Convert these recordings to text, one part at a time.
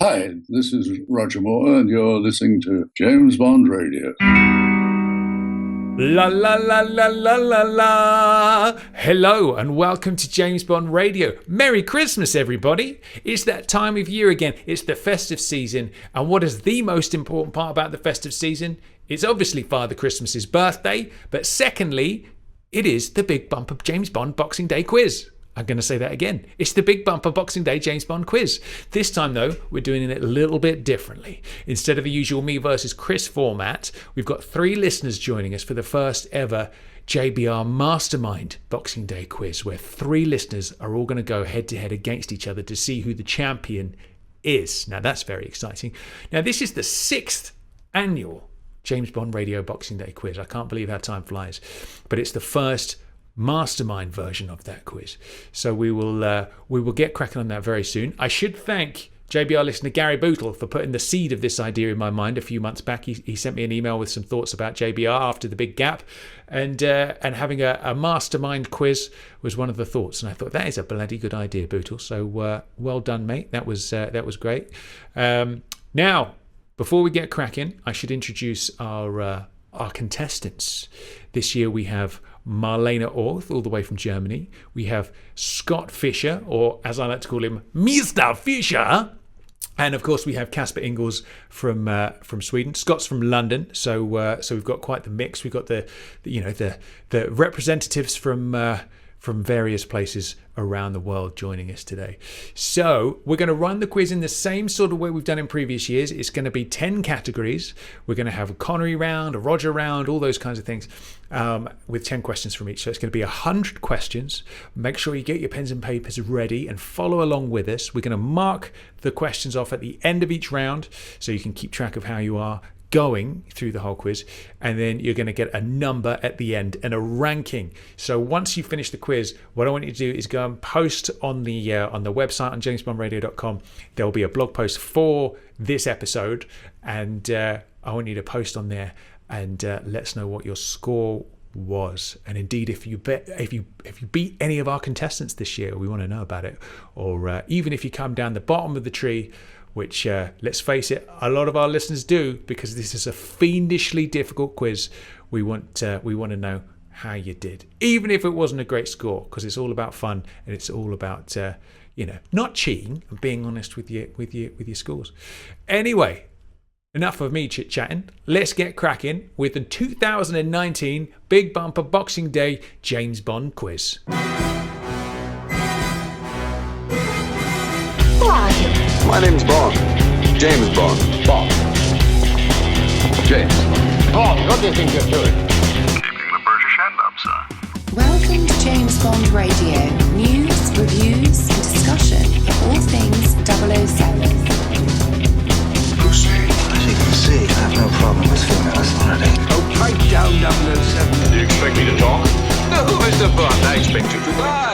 Hi, this is Roger Moore, and you're listening to James Bond Radio. La la la la la la la. Hello and welcome to James Bond Radio. Merry Christmas, everybody. It's that time of year again. It's the festive season. And what is the most important part about the festive season? It's obviously Father Christmas's birthday. But secondly, it is the Big Bumper James Bond Boxing Day quiz. I'm going to say that again. It's the Big Bumper Boxing Day James Bond quiz. This time, though, we're doing it a little bit differently. Instead of the usual me versus Chris format, we've got 3 listeners joining us for the first ever JBR Mastermind Boxing Day quiz, where 3 listeners are all going to go head-to-head against each other to see who the champion is. Now, that's very exciting. Now, this is the 6th annual James Bond Radio Boxing Day quiz. I can't believe how time flies. But it's the first mastermind version of that quiz, so we will get cracking on that very soon. I should thank JBR listener Gary Bootle for putting the seed of this idea in my mind a few months back. He sent me an email with some thoughts about JBR after the big gap, and having a mastermind quiz was one of the thoughts, and I thought that is a bloody good idea, Bootle. So well done, mate. That was great. Now, before we get cracking, I should introduce our contestants. This year we have Marlene Orth, all the way from Germany. We have Scott Fisher, or as I like to call him, Mr. Fisher. And of course, we have Casper Ingels from Sweden. Scott's from London, so we've got quite the mix. We've got the representatives from various places around the world joining us today. So we're going to run the quiz in the same sort of way we've done in previous years. It's going to be 10 categories. We're going to have a Connery round, a Roger round, all those kinds of things, with 10 questions from each. So it's going to be 100 questions. Make sure you get your pens and papers ready and follow along with us. We're going to mark the questions off at the end of each round so you can keep track of how you are going through the whole quiz, and then you're going to get a number at the end and a ranking. So once you finish the quiz, what I want you to do is go and post on the website on jamesbondradio.com. There will be a blog post for this episode, and I want you to post on there and let us know what your score was. And indeed, if you beat any of our contestants this year, we want to know about it. Or even if you come down the bottom of the tree, which, let's face it, a lot of our listeners do, because this is a fiendishly difficult quiz. We want to know how you did, even if it wasn't a great score, because it's all about fun and it's all about not cheating and being honest with your scores. Anyway, enough of me chit-chatting. Let's get cracking with the 2019 Big Bumper Boxing Day James Bond quiz. My name's Bond. James Bond. Bond. James. Bond, what do you think you're doing? Keeping the British hand up, sir. Welcome to James Bond Radio. News, reviews, and discussion of all things 007. Pussy. As you can see, I have no problem with female authority. Oh, pipe down, 007. Do you expect me to talk? No, Mr. Bond, I expect you to lie.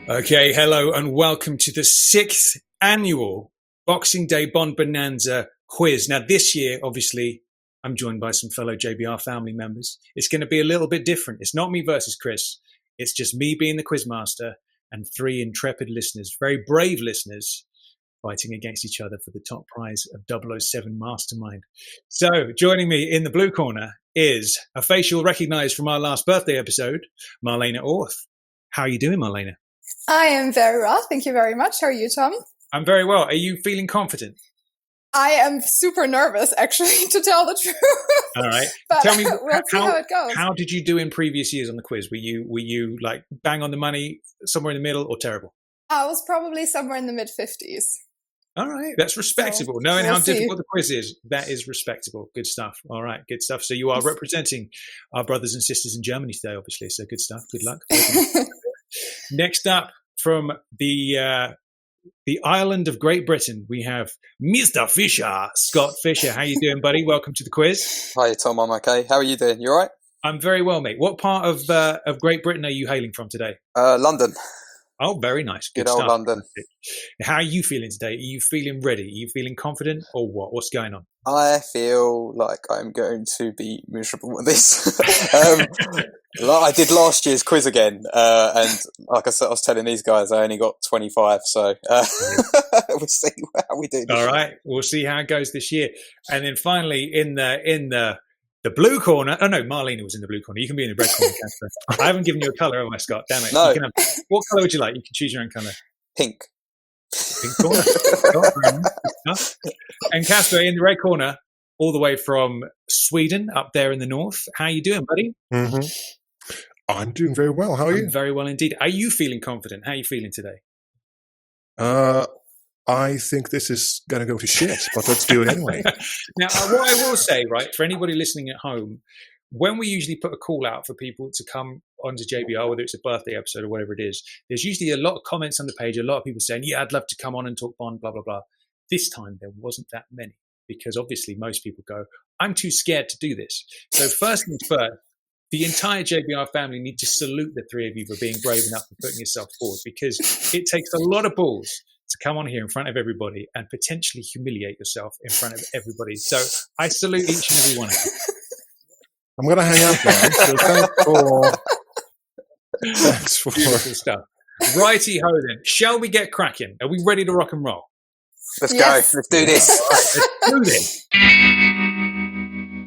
Okay, hello and welcome to the 6th annual Boxing Day Bond Bonanza quiz. Now this year, obviously, I'm joined by some fellow JBR family members. It's going to be a little bit different. It's not me versus Chris. It's just me being the quizmaster and 3 intrepid listeners, very brave listeners, fighting against each other for the top prize of 007 Mastermind. So joining me in the blue corner is a face you'll recognize from our last birthday episode, Marlene Orth. How are you doing, Marlene? I am very well. Thank you very much. How are you, Tom? I'm very well. Are you feeling confident? I am super nervous, actually, to tell the truth. All right. But Tell me, we'll see how it goes. How did you do in previous years on the quiz? Were you like bang on the money, somewhere in the middle, or terrible? I was probably somewhere in the mid-50s. All right. That's respectable. So, Knowing we'll how see. difficult the quiz is, that is respectable. Good stuff. All right. Good stuff. So you are representing our brothers and sisters in Germany today, obviously. So good stuff. Good luck. Next up from the island of Great Britain, we have Mr. Fisher, Scott Fisher. How you doing, buddy? Welcome to the quiz. Hi, Tom. I'm okay. How are you doing? You all right? I'm very well, mate. What part of Great Britain are you hailing from today? London. Oh, very nice. Good old stuff. London. How are you feeling today? Are you feeling ready? Are you feeling confident or what? What's going on? I feel like I'm going to be miserable with this. Like I did last year's quiz again, and like I said, I was telling these guys I only got 25, so we'll see how we do. All right, we'll see how it goes this year. And then finally, in the blue corner. Oh no, Marlena was in the blue corner. You can be in the red corner, Casper. I haven't given you a colour, have I, Scott? Damn it! No. You can have, what colour would you like? You can choose your own colour. Pink. Pink corner. And Casper in the red corner, all the way from Sweden, up there in the north. How you doing, buddy? Mm-hmm. I'm doing very well. How are you? Very well indeed. Are you feeling confident? How are you feeling today? I think this is going to go to shit, but let's do it anyway. Now, what I will say, right, for anybody listening at home, when we usually put a call out for people to come onto JBR, whether it's a birthday episode or whatever it is, there's usually a lot of comments on the page, a lot of people saying, yeah, I'd love to come on and talk Bond, blah, blah, blah. This time, there wasn't that many, because obviously most people go, I'm too scared to do this. So first things first, the entire JBR family need to salute the three of you for being brave enough and putting yourself forward, because it takes a lot of balls to come on here in front of everybody and potentially humiliate yourself in front of everybody. So I salute each and every one of you. I'm going to hang up now. So thanks for Beautiful stuff. Righty ho then. Shall we get cracking? Are we ready to rock and roll? Let's Yes. go. Let's do this. Let's do this.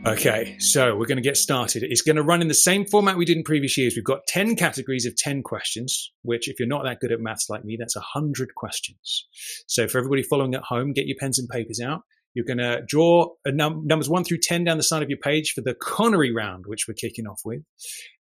Okay, so we're going to get started. It's going to run in the same format we did in previous years. We've got 10 categories of 10 questions, which if you're not that good at maths like me, that's 100 questions. So for everybody following at home, get your pens and papers out. You're going to draw numbers 1 through 10 down the side of your page for the Connery round, which we're kicking off with.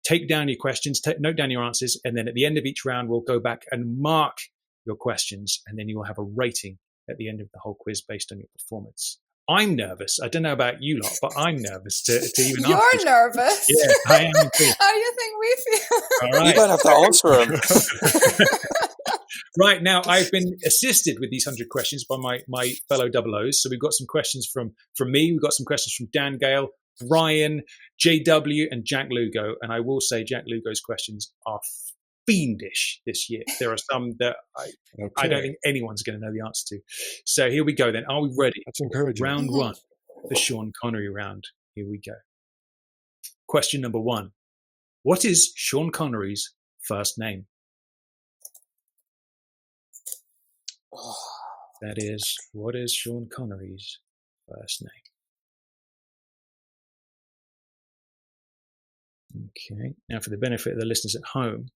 Take down your questions, note down your answers, and then at the end of each round, we'll go back and mark your questions, and then you will have a rating at the end of the whole quiz based on your performance. I'm nervous. I don't know about you lot, but I'm nervous to even ask. You're nervous. Yeah, I am too. How do you think we feel? All right. You don't have to answer them. Right, now I've been assisted with these 100 questions by my fellow double O's. So we've got some questions from me. We've got some questions from Dan Gale, Ryan, JW, and Jack Lugo. And I will say Jack Lugo's questions are fiendish this year. There are some that I don't think anyone's going to know the answer to. So here we go then. Are we ready? That's encouraging. Round 1, the Sean Connery round. Here we go. Question number 1. What is Sean Connery's first name? That is, what is Sean Connery's first name? Okay. Now, for the benefit of the listeners at home,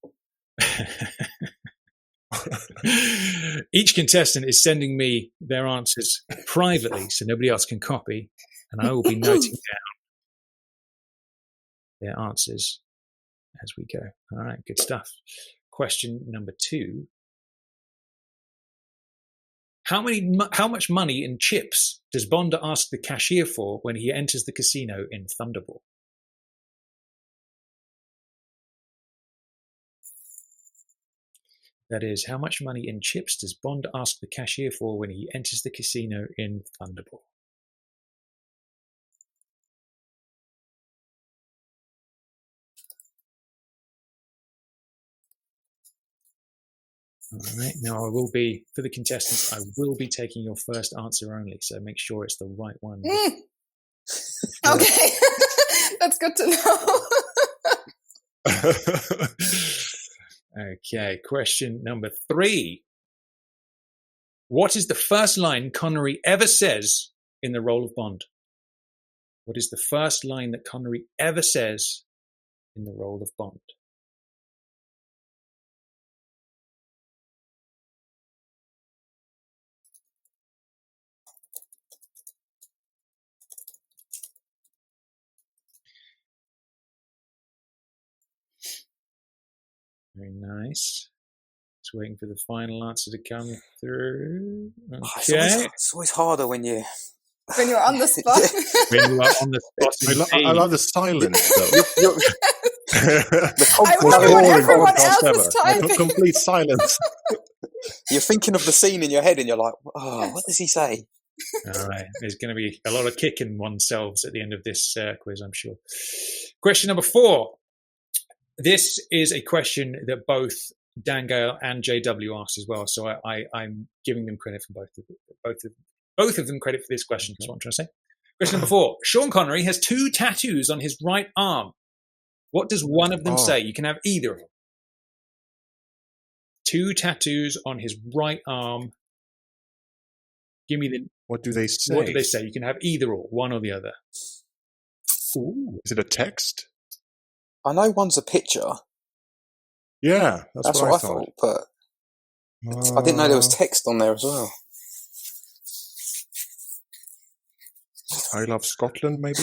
each contestant is sending me their answers privately so nobody else can copy, and I will be noting down their answers as we go. All right, good stuff. Question number 2. How much money in chips does Bond ask the cashier for when he enters the casino in Thunderball? That is, how much money in chips does Bond ask the cashier for when he enters the casino in Thunderball? All right, now I will be, for the contestants, I will be taking your first answer only, so make sure it's the right one. Okay. That's good to know. Okay, question number 3. What is the first line Connery ever says in the role of Bond? What is the first line that Connery ever says in the role of Bond? Very nice. Just waiting for the final answer to come through. Okay. It's always harder when you... When you're on the spot. When you are on the spot. I love the silence, though. I wish I would everyone else was typing. Complete silence. You're thinking of the scene in your head and you're like, oh, what does he say? All right. There's going to be a lot of kicking oneself at the end of this quiz, I'm sure. Question number 4. This is a question that both Dan Gale and JW asked as well, so I'm giving them credit for both of them credit for this question. That's what I'm trying to say. Question number 4. Sean Connery has 2 tattoos on his right arm. What does one of them say? You can have either of them. 2 tattoos on his right arm. Give me the... What do they say? What do they say? You can have either or, one or the other. Ooh. Is it a text? I know one's a picture. Yeah, That's what I thought. But I didn't know there was text on there as well. I love Scotland, maybe?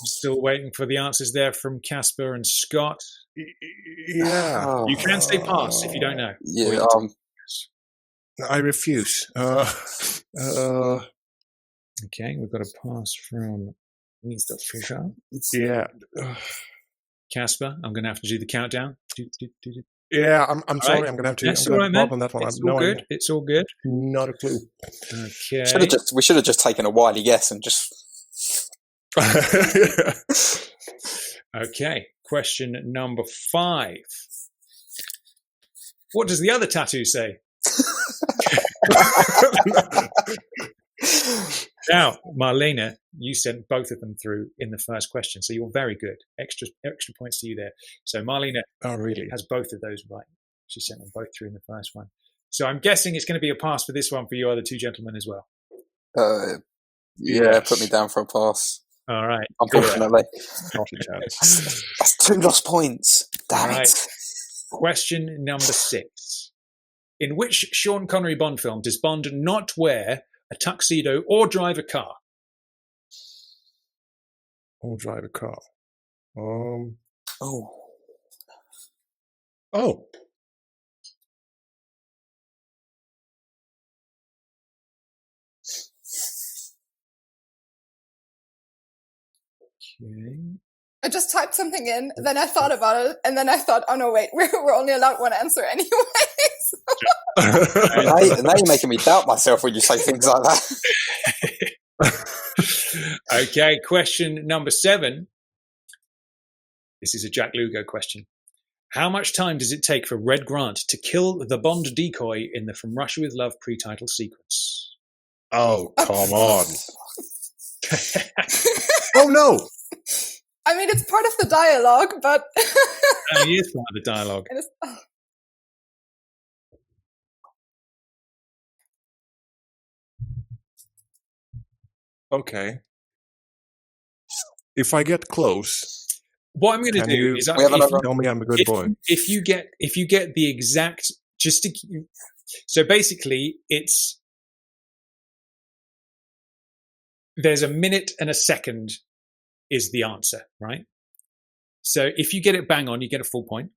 Still waiting for the answers there from Casper and Scott. Yeah. You can say pass if you don't know. Yeah. I refuse. Okay, we've got a pass from Mr. Fisher. Yeah. Casper, I'm going to have to do the countdown. Yeah, I'm sorry. Right. I'm going to have to. That's I'm all going right, to pop on that one. It's all good. It's all good. Not a clue. Okay. We should have just taken a wily guess and just. Okay. Question number 5. What does the other tattoo say? Now, Marlena, you sent both of them through in the first question, so you're very good. Extra points to you there. So Marlena has both of those right. She sent them both through in the first one. So I'm guessing it's going to be a pass for this one for you other 2 gentlemen as well. Yeah, put me down for a pass. All right. Unfortunately. Not a chance. That's 2 lost points. Damn it. Question number 6. In which Sean Connery Bond film does Bond not wear a tuxedo or drive a car? Or drive a car. Oh. Okay. I just typed something in, then I thought about it, and then I thought, oh no, wait, we're only allowed one answer anyways. Now you're making me doubt myself when you say things like that. Okay, question number 7. This is a Jack Lugo question. How much time does it take for Red Grant to kill the Bond decoy in the From Russia with Love pre-title sequence? Oh, come on. Oh, no. I mean, it's part of the dialogue, but... It is part of the dialogue. Okay. If I get close... What I'm going to do is... tell me I'm a good boy. If you get the exact... So basically, it's... There's a minute and a second is the answer, right? So if you get it bang on, you get a full point.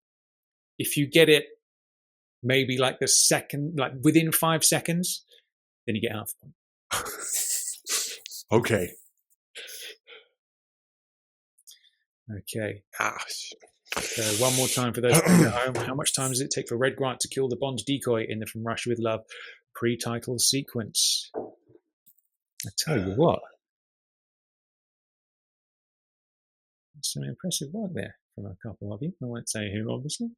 If you get it maybe like the second, like within 5 seconds, then you get half a point. Okay. Okay. So one more time for those at home. How much time does it take for Red Grant to kill the Bond decoy in the From Russia with Love pre-title sequence? I tell you what. Some impressive work there from a couple of you. I won't say who, obviously.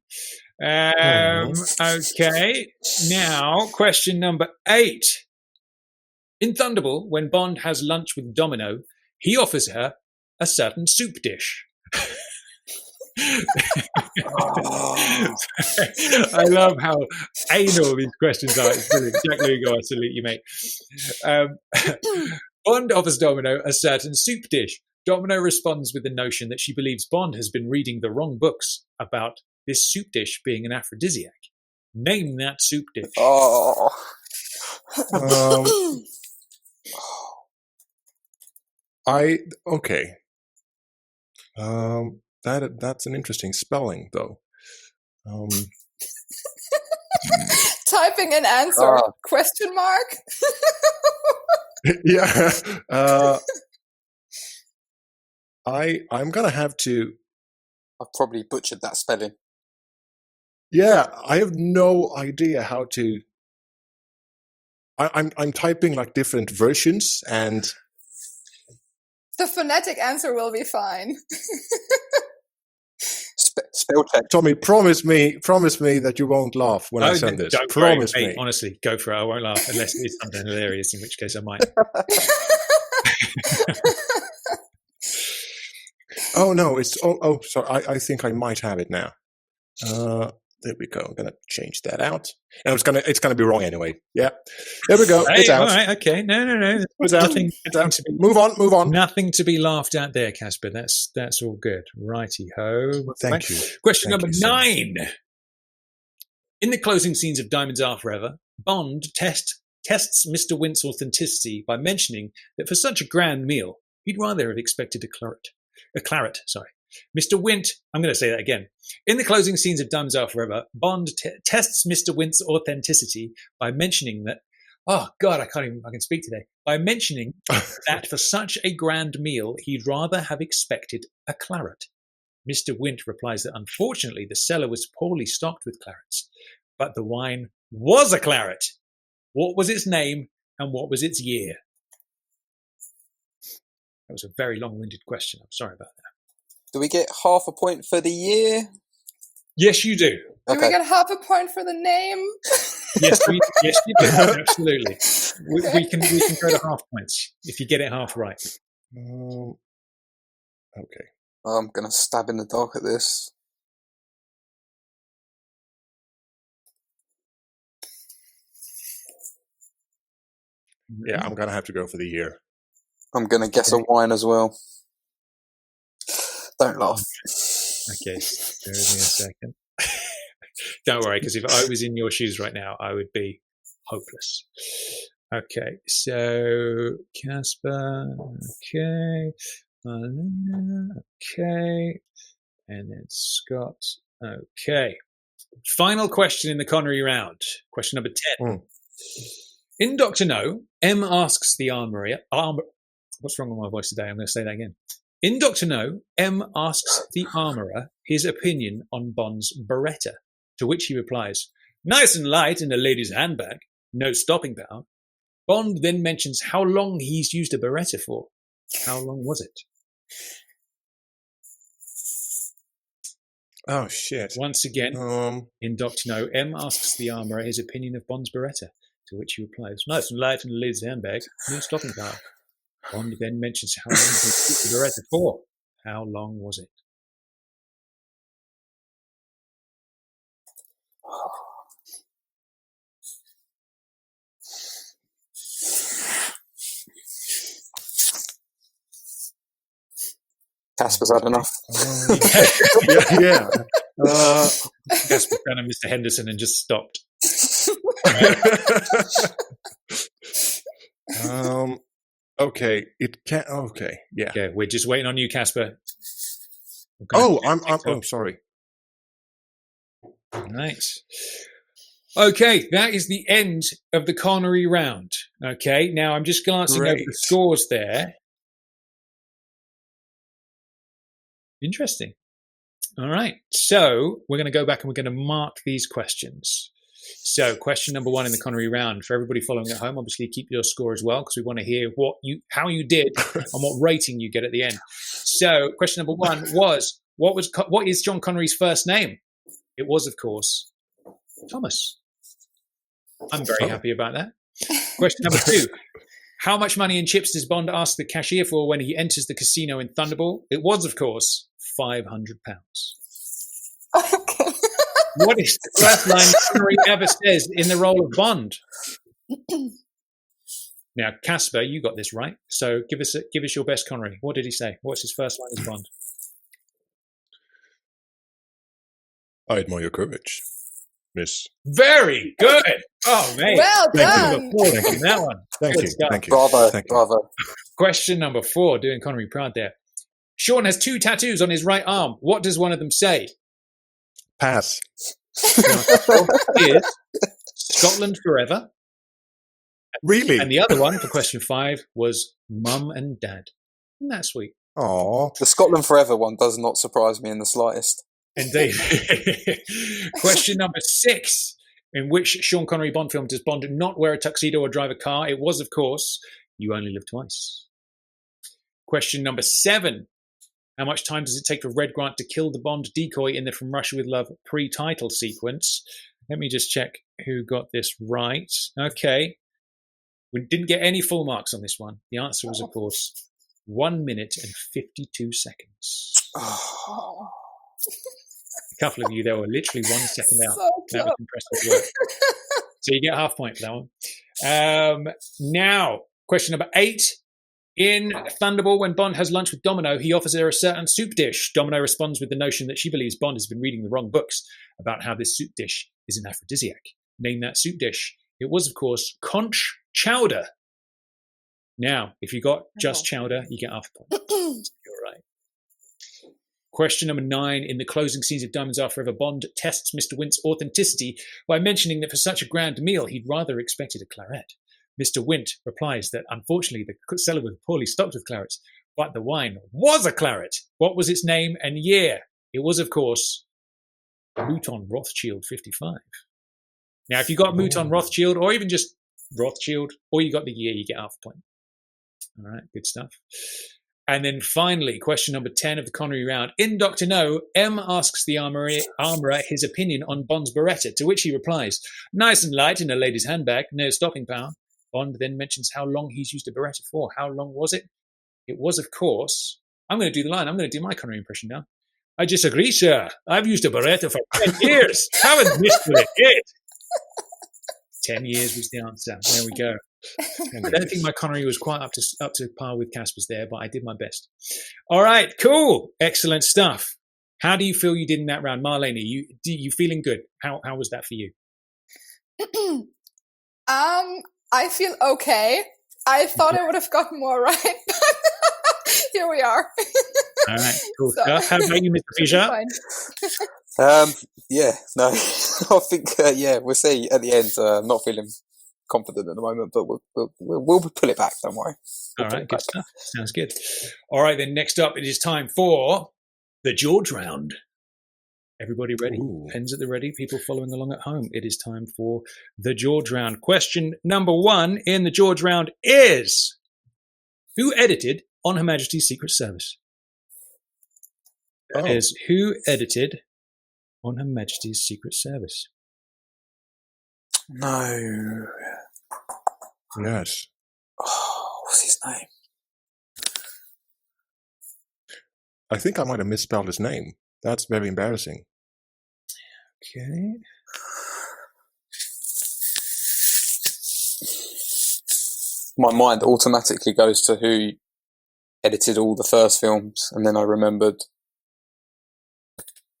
Okay. Now, question number 8. In Thunderball, when Bond has lunch with Domino, he offers her a certain soup dish. I love how anal these questions are. It's brilliant. Jack Lugo, I salute you, mate. Bond offers Domino a certain soup dish. Domino responds with the notion that she believes Bond has been reading the wrong books about this soup dish being an aphrodisiac. Name that soup dish. Okay. That's an interesting spelling, though. Typing an answer, question mark? Yeah. I'm gonna have to. I've probably butchered that spelling. Yeah, I have no idea how to. I'm typing like different versions, and the phonetic answer will be fine. Spell check. Tommy, promise me that you won't laugh when I send this. Don't Promise worry, me. mate, honestly, go for it. I won't laugh unless it's something hilarious, in which case I might. Oh no, it's sorry. I think I might have it now. There we go. I'm gonna change that out. And it's gonna be wrong anyway. Yeah. There we go. Hey, It's out. all right, okay. No. It's out. It's out. Move on. Nothing to be laughed at there, Casper. That's all good. Righty ho. Thank you. Question Thank number you, sir. 9. In the closing scenes of Diamonds Are Forever, Bond tests Mr. Wint's authenticity by mentioning that for such a grand meal, he'd rather have expected a claret. Mr. Wint, I'm going to say that again. In the closing scenes of Diamonds Are Forever, Bond tests Mr. Wint's authenticity by mentioning that, oh God, I can speak today, by mentioning that for such a grand meal, he'd rather have expected a claret. Mr. Wint replies that unfortunately the cellar was poorly stocked with clarets, but the wine was a claret. What was its name and what was its year? That was a very long-winded question. I'm sorry about that. Do we get half a point for the year? Yes, you do. Do we get half a point for the name? Yes, you do. Absolutely. We can go to half points if you get it half right. Okay. I'm going to stab in the dark at this. Yeah, I'm gonna have to go for the year. I'm going to guess a wine as well. Don't laugh. Okay, bear with me a second. Don't worry, because if I was in your shoes right now, I would be hopeless. Okay, so Casper, okay, okay, and then Scott, okay. Final question in the Connery round. Question number 10. In Dr. No, M asks the armourer. What's wrong with my voice today? I'm going to say that again. In Dr. No, M asks the armourer his opinion on Bond's Beretta, to which he replies, "Nice and light in a lady's handbag, no stopping power." Bond then mentions how long he's used a Beretta for. How long was it? Oh shit! Once again, in Dr. No, M asks the armourer his opinion of Bond's Beretta, to which he replies, "Nice and light in a lady's handbag, no stopping power." Bond then mentions how long he used the Beretta for. How long was it? Casper's had enough. Yeah. Casper ran at Mr. Henderson and just stopped. Okay. It can. Okay. Yeah. Okay, we're just waiting on you, Casper. I'm sorry. Nice. Okay, that is the end of the Connery round. Okay, now I'm just glancing over the scores there. Interesting. All right, so we're going to go back and we're going to mark these questions. So, question number 1 in the Connery round. For everybody following at home, obviously keep your score as well, because we want to hear how you did and what rating you get at the end. So, question number 1 was what is John Connery's first name? It was, of course, Thomas. I'm very happy about that. Question number 2. How much money in chips does Bond ask the cashier for when he enters the casino in Thunderball? It was, of course, £500. Okay. What is the first line Connery ever says in the role of Bond? Now, Casper, you got this right. So give us your best Connery. What did he say? What's his first line as Bond? I admire your courage, miss. Very good. Oh, mate. Well Thank done. Thank you. That one. Thank Good you. stuff. Thank you. Bravo, Thank you. bravo. Question number 4. Doing Connery proud there. Sean has 2 tattoos on his right arm. What does one of them say? Pass. Is Scotland Forever. Really? And the other one for question 5 was Mum and Dad. Isn't that sweet? Aw. The Scotland Forever one does not surprise me in the slightest. Indeed. Question number 6. In which Sean Connery Bond film does Bond not wear a tuxedo or drive a car? It was, of course, You Only Live Twice. Question number 7. How much time does it take for Red Grant to kill the Bond decoy in the From Russia with Love pre-title sequence? Let me just check who got this right. Okay. We didn't get any full marks on this one. The answer was, of course, 1 minute and 52 seconds. Oh. A couple of you, there were literally 1 second out. So That was impressive work. So you get half point for that one. Now, question number 8. In Thunderball, when Bond has lunch with Domino, he offers her a certain soup dish. Domino responds with the notion that she believes Bond has been reading the wrong books about how this soup dish is an aphrodisiac. Name that soup dish. It was, of course, conch chowder. Now, if you got just chowder, you get half a point. You're right. Question number 9. In the closing scenes of Diamonds Are Forever, Bond tests Mr. Wint's authenticity by mentioning that for such a grand meal, he'd rather expected a claret. Mr. Wint replies that unfortunately the cellar was poorly stocked with clarets, but the wine was a claret. What was its name and year? It was, of course, Mouton Rothschild 55. Now, if you got Mouton Rothschild, or even just Rothschild, or you got the year, you get half a point. All right, good stuff. And then finally, question number 10 of the Connery round. In Dr. No, M asks the armourer his opinion on Bond's Beretta, to which he replies, nice and light in a lady's handbag, no stopping power. Bond then mentions how long he's used a Beretta for. How long was it? It was, of course, I'm going to do the line. I'm going to do my Connery impression now. I disagree, sir. I've used a Beretta for 10 years. Haven't missed with it. 10 years was the answer. There we go. I don't think my Connery was quite up to par with Casper's there, but I did my best. All right, cool. Excellent stuff. How do you feel you did in that round? Marlene, you feeling good? How was that for you? I feel okay. I thought I would have gotten more right. Here we are. All right, cool stuff. How about you, Mr. Fisher? Yeah, no, I think, we'll see at the end. I'm not feeling confident at the moment, but we'll pull it back, don't worry. All right, good stuff. Sounds good. All right, then next up, it is time for the George round. Everybody ready? Ooh. Pens at the ready. People following along at home. It is time for the George round. Question number 1 in the George round is, who edited On Her Majesty's Secret Service? That is, who edited On Her Majesty's Secret Service? No. Yes. Oh, what's his name? I think I might have misspelled his name. That's very embarrassing. Okay. My mind automatically goes to who edited all the first films, and then I remembered.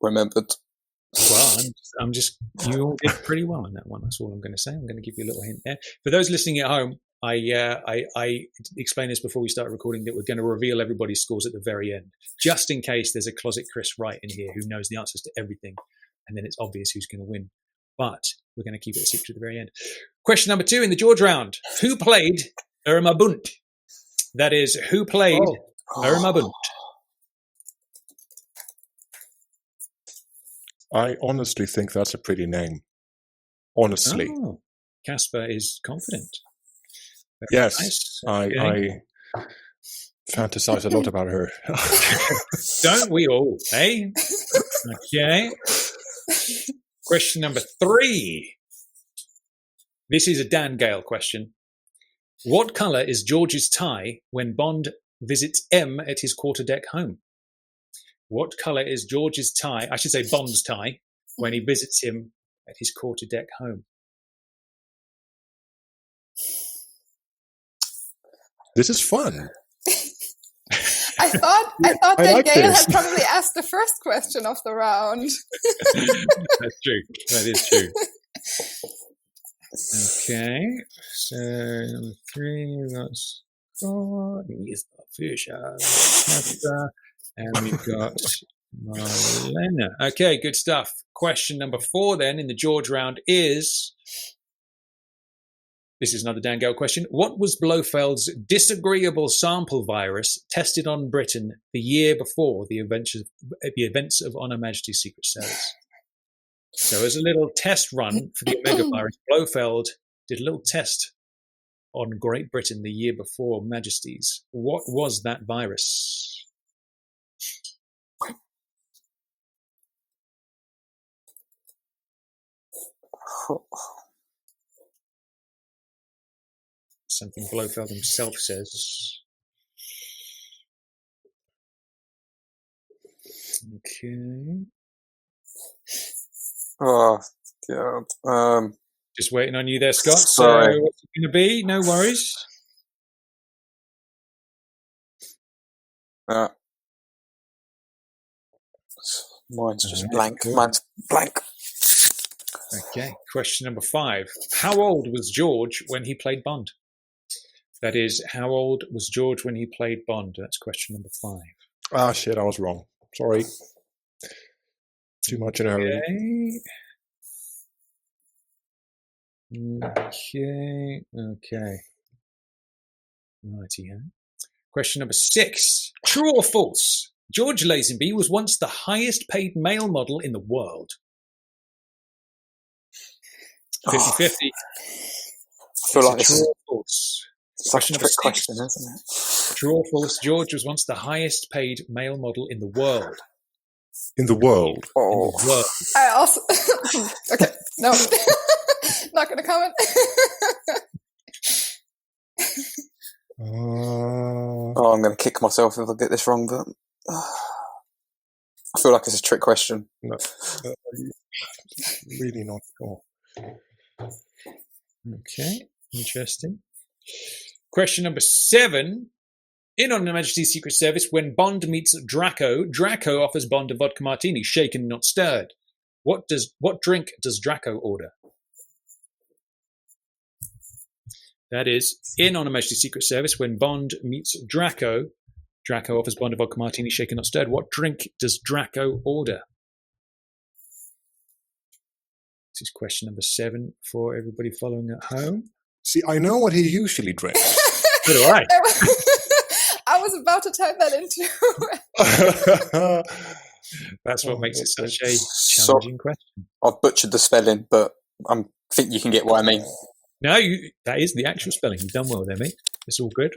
Well, I'm just you all did pretty well on that one. That's all I'm going to say. I'm going to give you a little hint there. For those listening at home, I explained this before we started recording that we're going to reveal everybody's scores at the very end, just in case there's a closet Chris Wright in here who knows the answers to everything, and then it's obvious who's going to win. But we're going to keep it a secret at the very end. Question number 2 in the George round. Who played Irma Bunt? That is, who played Irma Bunt? I honestly think that's a pretty name. Honestly. Oh, Casper is confident. Very yes, nice. I fantasize a lot about her. Don't we all, eh? Okay. Question number 3. This is a Dan Gale question. What colour is George's tie when Bond visits M at his quarterdeck home? What colour is George's tie, I should say Bond's tie, when he visits him at his quarterdeck home? This is fun. I thought that Gail had probably asked the first question of the round. That's true. That is true. Okay. So number 3, we've got Scott, Mr. Fisher, Casper, and we've got Marlena. Okay, good stuff. Question number 4 then in the George round is, this is another Dan Gale question. What was Blofeld's disagreeable sample virus tested on Britain the year before the events of On Her Majesty's Secret Service? So as a little test run for the Omega virus, Blofeld did a little test on Great Britain the year before Majesty's. What was that virus? Something Blofeld himself says. Okay. Oh, God. Just waiting on you there, Scott. Sorry. So what's it going to be? No worries. Mine's just blank. Mine's blank. Okay. Question number 5. How old was George when he played Bond? That is, how old was George when he played Bond? That's question number 5. Ah, shit, I was wrong. Sorry. Too much in a hurry. Okay. Righty-ho. Question number 6. True or false? George Lazenby was once the highest paid male model in the world. 50-50. I feel like True it's or false? such a Question number trick 6. question, isn't it? True or false? George was once the highest paid male model in the world. In the world. Oh. In the world. I also. Okay, no. Not going to comment. Oh, I'm going to kick myself if I get this wrong, but I feel like it's a trick question. No, really not sure. Okay, interesting. Question number 7. In On Her Majesty's Secret Service, when Bond meets Draco, Draco offers Bond a vodka martini, shaken, not stirred. What drink does Draco order? That is, in On Her Majesty's Secret Service, when Bond meets Draco, Draco offers Bond a vodka martini, shaken, not stirred. What drink does Draco order? This is question number 7 for everybody following at home. See, I know what he usually drinks. So do I. I was about to type that into. That's what makes it such a challenging question. I've butchered the spelling, but I think you can get what I mean. No, that is the actual spelling. You've done well there, mate. It's all good.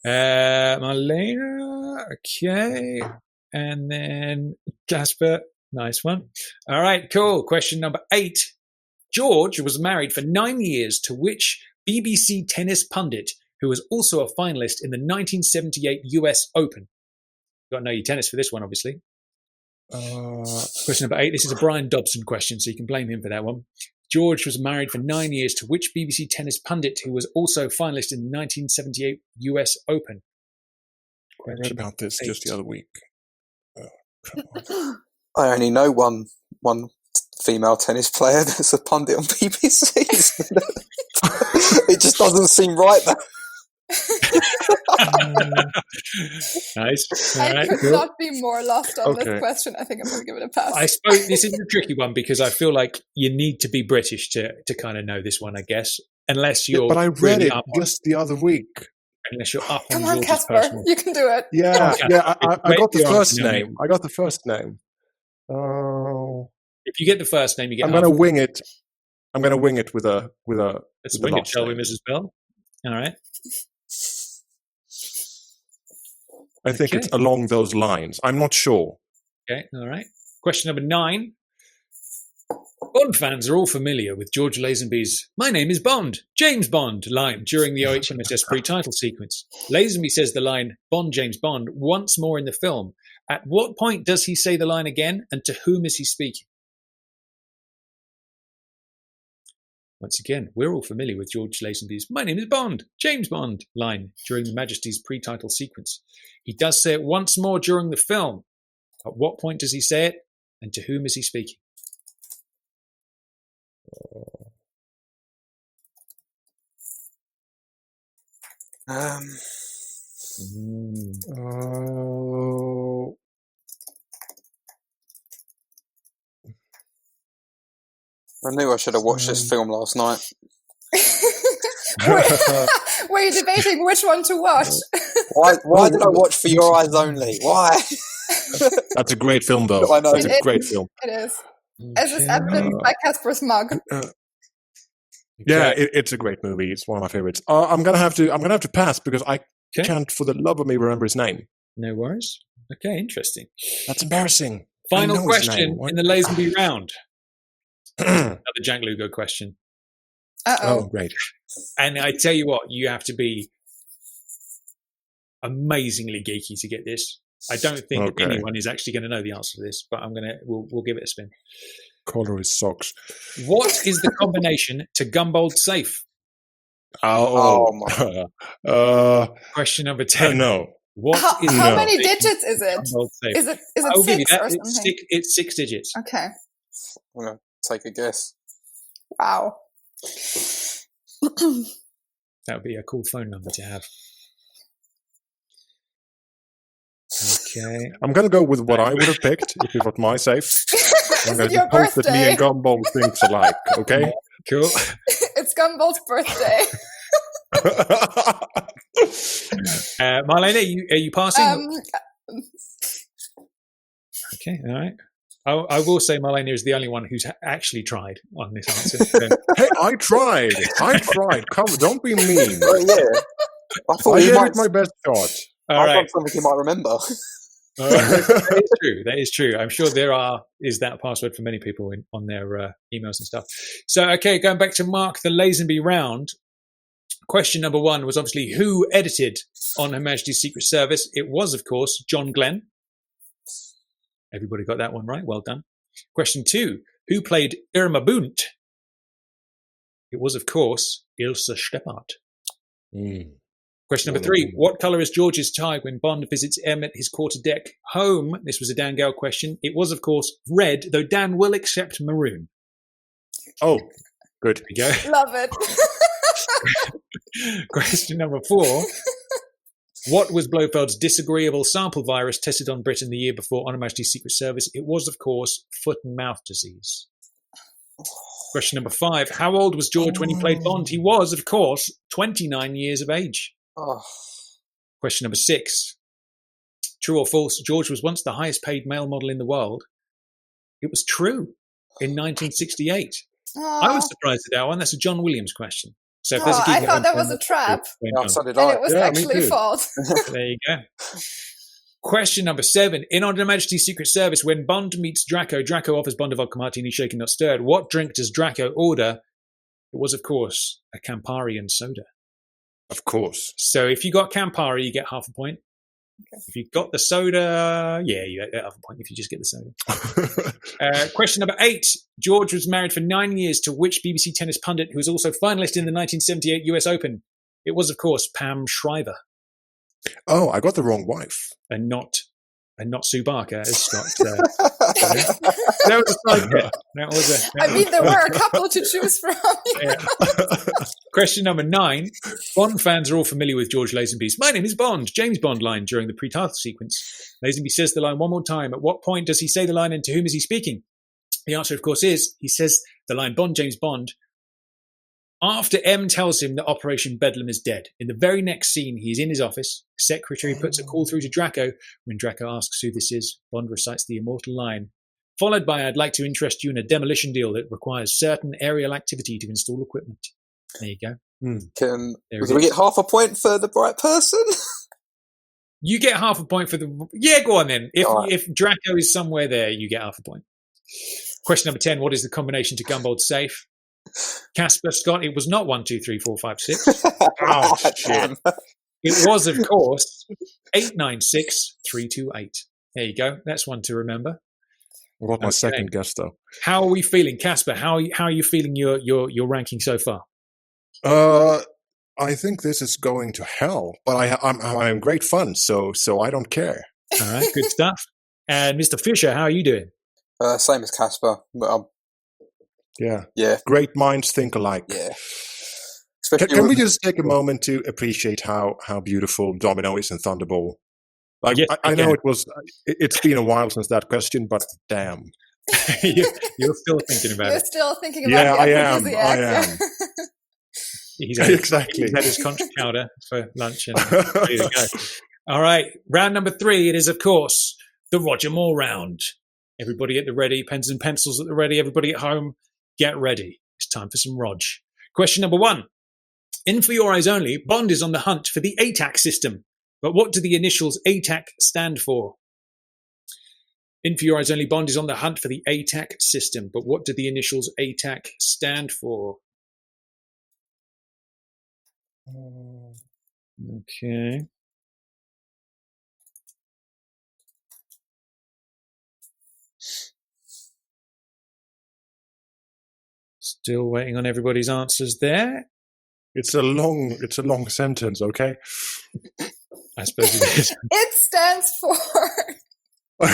Marlena, okay. And then Casper, nice one. All right, cool. Question number 8. George was married for 9 years to which BBC tennis pundit who was also a finalist in the 1978 US Open? You've got to know your tennis for this one, obviously. Question number 8. This is a Brian Dobson question, so you can blame him for that one. George was married for 9 years to which BBC tennis pundit who was also finalist in the 1978 US Open? I read about this just the other week. I only know one female tennis player that's a pundit on BBC. It just doesn't seem right, though. Nice. I could not be more lost on this question. I think I'm going to give it a pass. I suppose this is a tricky one because I feel like you need to be British to kind of know this one, I guess. Unless you're. But I read it just the other week. Unless you're up Come on on, Casper. You can do it. Yeah, I got the first name. I got the first name. Oh. If you get the first name, you get. I'm going to wing it. I'm going to wing it with a. Let's wing it, shall we, Mrs. Bell? All right. I think it's along those lines. I'm not sure. Okay, all right. Question number 9. Bond fans are all familiar with George Lazenby's "My name is Bond, James Bond" line during the OHMSS pre-title sequence. Lazenby says the line "Bond, James Bond" once more in the film. At what point does he say the line again, and to whom is he speaking? Once again, we're all familiar with George Lazenby's "My name is Bond, James Bond" line during Her Majesty's pre-title sequence. He does say it once more during the film. At what point does he say it, and to whom is he speaking? I knew I should have watched this film last night. Were you debating which one to watch? Why did I watch For Your Eyes Only? Why? That's a great film, though. I know. That's a great film. It is. As is evidenced by Casper's mug. Yeah, it's a great movie. It's one of my favorites. I'm gonna have to pass because I can't, for the love of me, remember his name. No worries. Okay, interesting. That's embarrassing. Final question in the Lazenby round. Another Jack Lugo question. Oh, great. And I tell you what, you have to be amazingly geeky to get this. I don't think anyone is actually going to know the answer to this, but we'll give it a spin. Color his socks. What is the combination to Gumbold Safe? Question number 10. No. How many digits is it? Is it I'll give you 6 that. or something? It's 6 digits. Okay. I'm going to take a guess. Wow. That would be a cool phone number to have. Okay. I'm going to go with what I would have picked if it was my safe. I'm going to your hope that me birthday? and Gumball think alike, okay? Cool. It's Gumball's birthday. Marlene, are you passing? Okay, all right. I will say Marlene is the only one who's actually tried on this answer. So. Hey, I tried. Come, don't be mean. Yeah. I thought I he gave might, it my best shot. All right. I've done something you might remember. That is true. That is true. I'm sure is that password for many people on their emails and stuff. So, okay, going back to Mark the Lazenby round. Question number 1 was obviously who edited on Her Majesty's Secret Service. It was, of course, John Glenn. Everybody got that one right. Well done. Question 2, who played Irma Bunt? It was, of course, Ilse Steppard. Question number 3, what colour is George's tie when Bond visits M at his quarterdeck home? This was a Dan Gale question. It was, of course, red, though Dan will accept maroon. Oh, good. There you go. Love it. Question number 4. What was Blofeld's disagreeable sample virus tested on Britain the year before on Her Majesty's Secret Service? It was, of course, foot and mouth disease. Question number 5. How old was George when he played Bond? He was, of course, 29 years of age. Question number 6. True or false? George was once the highest paid male model in the world. It was true in 1968. I was surprised at that one. That's a John Williams question. So if there's a I thought that was a trap. So did And I. it was actually false. There you go. Question number 7. In On Her Majesty's Secret Service, when Bond meets Draco, Draco offers Bond a vodka martini shaken not stirred. What drink does Draco order? It was, of course, a Campari and soda. Of course. So if you got Campari, you get half a point. Okay. If you got the soda, you get half a point if you just get the soda. Question number 8. George was married for 9 years to which BBC tennis pundit who was also finalist in the 1978 US Open? It was, of course, Pam Shriver. Oh, I got the wrong wife. And not Sue Barker, as Scott that was a side bit. I mean, there were a couple to choose from. Yeah. Question number 9. Bond fans are all familiar with George Lazenby's "My name is Bond," James Bond line during the pre-title sequence. Lazenby says the line one more time. At what point does he say the line and to whom is he speaking? The answer, of course, is he says the line "Bond, James Bond" after M tells him that Operation Bedlam is dead. In the very next scene, he is in his office. The secretary puts a call through to Draco. When Draco asks who this is, Bond recites the immortal line, followed by, "I'd like to interest you in a demolition deal that requires certain aerial activity to install equipment." There you go. Do we get half a point for the right person? You get half a point for the... Yeah, go on then. If Draco is somewhere there, you get half a point. Question number 10. What is the combination to Gumbold's safe? Casper, Scott, it was not 1, 2, 3, 4, 5, 6. Oh, shit. It was, of course, 8, 9, 6, 3, 2, 8. There you go. That's one to remember. I got my second guess, though. How are we feeling, Casper? How are you feeling your ranking so far? I think this is going to hell, but I'm great fun, so I don't care. All right, good stuff. And Mr. Fisher, how are you doing? Same as Casper, but yeah. Great minds think alike. Yeah. Can we just take a moment to appreciate how beautiful Domino is in Thunderball? Like, yes, I know it's been a while since that question, but damn. You're still thinking about it. You're still thinking about it. Yeah, I am. Exactly. He's had his contra powder for lunch and ready to go. All right, round number 3. It is, of course, the Roger Moore round. Everybody at the ready, pens and pencils at the ready. Everybody at home, get ready. It's time for some Rog. Question number 1. In For Your Eyes Only, Bond is on the hunt for the ATAC system. But what do the initials ATAC stand for? In For Your Eyes Only, Bond is on the hunt for the ATAC system, but what do the initials ATAC stand for? Okay. Still waiting on everybody's answers there. It's a long sentence, okay? I suppose it is. It stands for. Okay,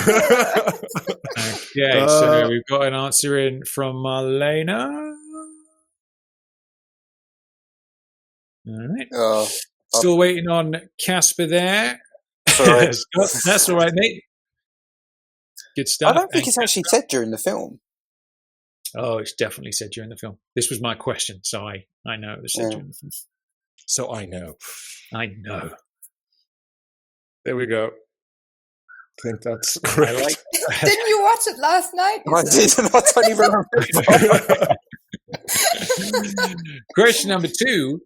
so we've got an answer in from Marlena. All right. Still waiting on Casper there. Sorry. That's all right, mate. Good stuff. I don't think it's actually said during the film. Oh, it's definitely said during the film. This was my question, so I know it was said during the film. So I know. I know. There we go. I think that's correct. Didn't you watch it last night? I didn't. I don't even remember. Question number 2.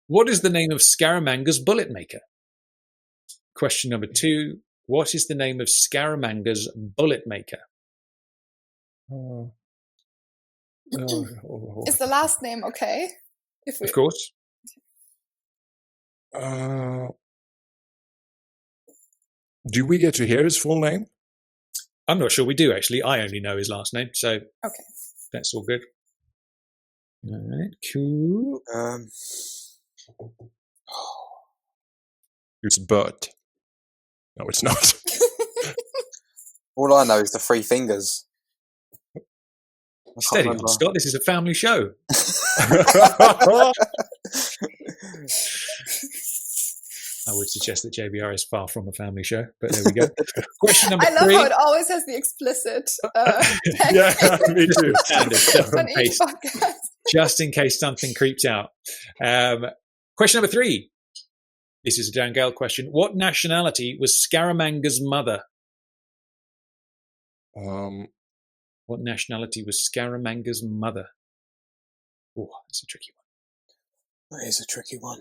What is the name of Scaramanga's bullet maker? Question number 2. What is the name of Scaramanga's bullet maker? Is the last name okay? Of course. Do we get to hear his full name? I'm not sure we do, actually. I only know his last name, so okay. That's all good. All right, cool. It's Bert. No, it's not. All I know is the three fingers. Steady on, Scott. This is a family show. I would suggest that JBR is far from a family show, but there we go. Question number 3. I love how it always has the explicit text. Yeah, me too. On each podcast. Just in case something creeps out. Question number 3. This is a Dan Gale question. What nationality was Scaramanga's mother? What nationality was Scaramanga's mother? Oh, that's a tricky one. That is a tricky one.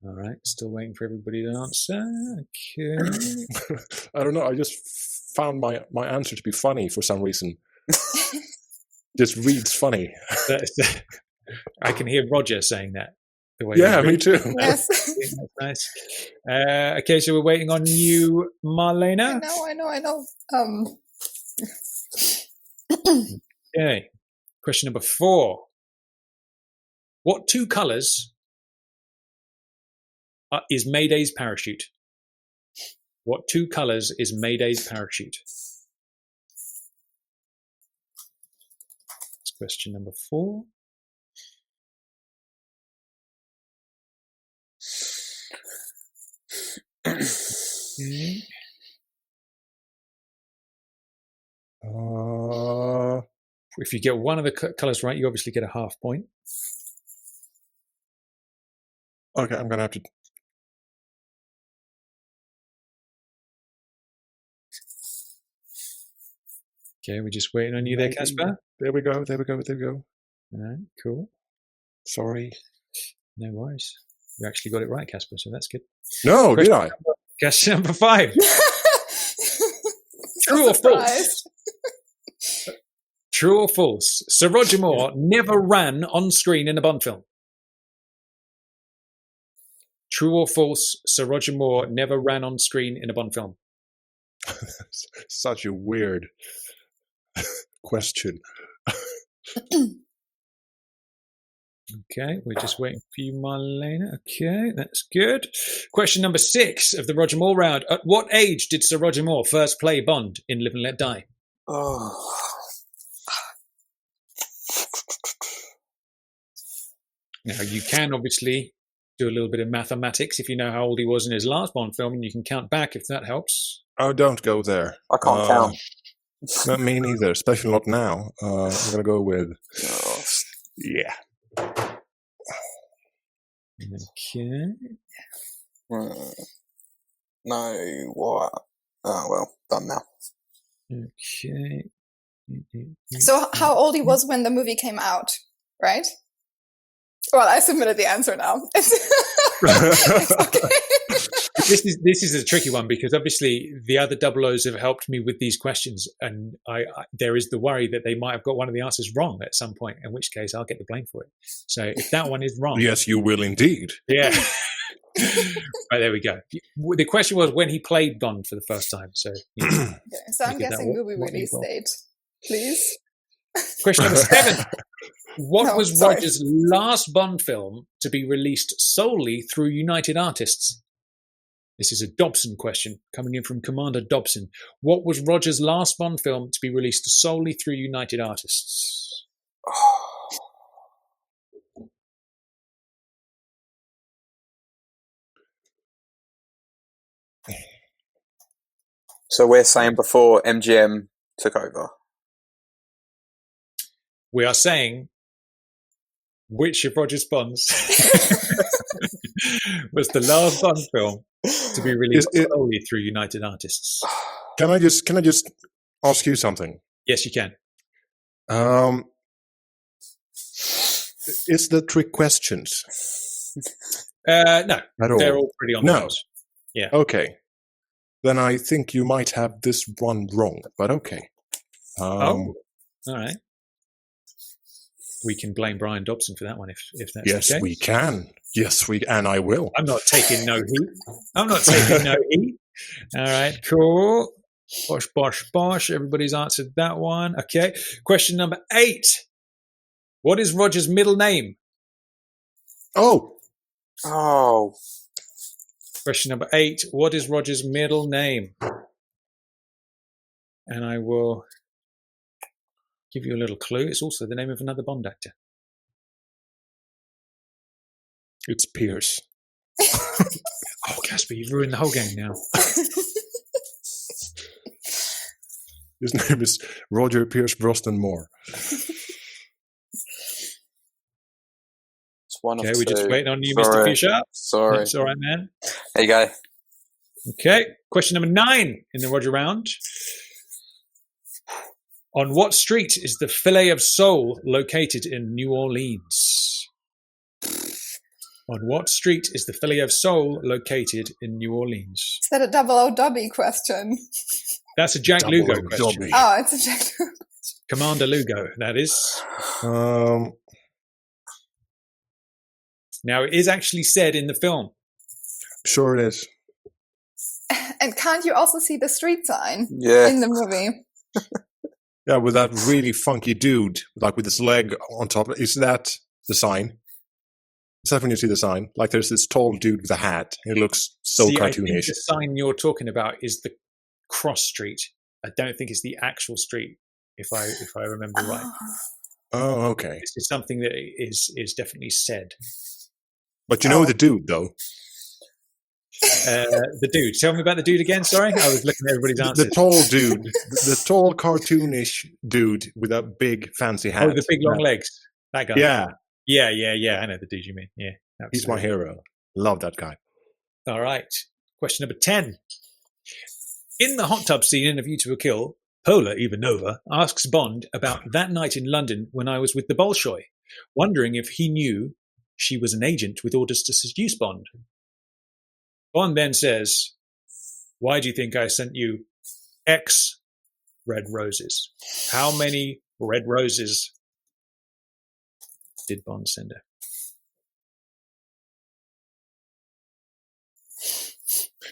All right, still waiting for everybody to answer. Okay. I don't know. I just found my answer to be funny for some reason. Just reads funny. I can hear Roger saying that. The way me too. Yes. That's nice. Okay, so we're waiting on you, Marlena. I know. Okay. Question number 4. What 2 colours is Mayday's parachute? What 2 colours is Mayday's parachute? That's question number 4. Okay. If you get one of the colours right, you obviously get a half point. Okay, I'm going to have to... Okay, we're just waiting on you there, Casper. There we go. All right, cool. Sorry. No worries. You actually got it right, Casper, so that's good. No, did I? Question number 5. True or false? True or false? Sir Roger Moore never ran on screen in a Bond film. True or false? Sir Roger Moore never ran on screen in a Bond film. Such a weird question. Okay, we're just waiting for you, Marlena. Okay, that's good. Question number 6 of the Roger Moore round. At what age did Sir Roger Moore first play Bond in Live and Let Die? Oh. Now, you can obviously do a little bit of mathematics if you know how old he was in his last Bond film, and you can count back if that helps. Oh, don't go there. I can't count. Not me neither, especially not now. I'm going to go with... Yeah. Okay. No, what? Oh, well, done now. Okay. So how old he was when the movie came out, right? Well, I submitted the answer now. It's okay. This is a tricky one because obviously the other 00s have helped me with these questions, and I there is the worry that they might have got one of the answers wrong at some point, in which case I'll get the blame for it. So if that one is wrong, yes, you will indeed. Yeah. Right, there we go. The question was when he played Bond for the first time. So, Okay, so I'm guessing movie release date, please. Question number 7. What was sorry. Roger's last Bond film to be released solely through United Artists? This is a Dobson question coming in from Commander Dobson. What was Roger's last Bond film to be released solely through United Artists? So we're saying before MGM took over. We are saying which of Roger's Bonds was the last Bond film to be released solely through United Artists. Can I just ask you something? Yes, you can. Is the trick questions? No, At all? they're all pretty on the No. nose. Yeah. Okay. Then I think you might have this one wrong, but okay. All right. We can blame Brian Dobson for that one if that's Yes, the case. we can. Yes, and I will. I'm not taking no heat. I'm not taking no heat. All right, cool. Bosh, bosh, bosh. Everybody's answered that one. Okay. Question number 8. What is Roger's middle name? Oh. Question number 8. What is Roger's middle name? And I will give you a little clue. It's also the name of another Bond actor. It's Pierce. Oh, Casper, you've ruined the whole game now. His name is Roger Pierce Brosnan Moore. It's one of Okay, two. we're just waiting on you, Sorry. Mr. Fisher. Sorry. That's all right, man. There you go. Okay, question number 9 in the Roger round. On what street is the Filet of Soul located in New Orleans? On what street is the Filet of Soul located in New Orleans? Is that a double O Dobby question? That's a Jack Lugo Double question. Dobby. Oh, it's a Jack. Commander Lugo, that is. Now, it is actually said in the film. Sure it is. And can't you also see the street sign Yeah. in the movie? Yeah, with that really funky dude, like with his leg on top. Is that the sign? Is that when you see the sign? Like there's this tall dude with a hat. He looks so See, I think cartoonish. the sign you're talking about is the cross street. I don't think it's the actual street, if I remember right. Oh, okay. This is something that is definitely said. But you know the dude, though. The dude. Tell me about the dude again. Sorry, I was looking at everybody's answers. The tall dude. the tall cartoonish dude with a big fancy hat. Oh, the big long legs. That guy. Yeah. Yeah. I know the dude you mean. Yeah, He's my hero. Love that guy. All right. Question number 10. In the hot tub scene in A View to a Kill, Pola Ivanova asks Bond about that night in London when I was with the Bolshoi, wondering if he knew she was an agent with orders to seduce Bond. Bond then says, "Why do you think I sent you X red roses?" How many red roses did Bond send her?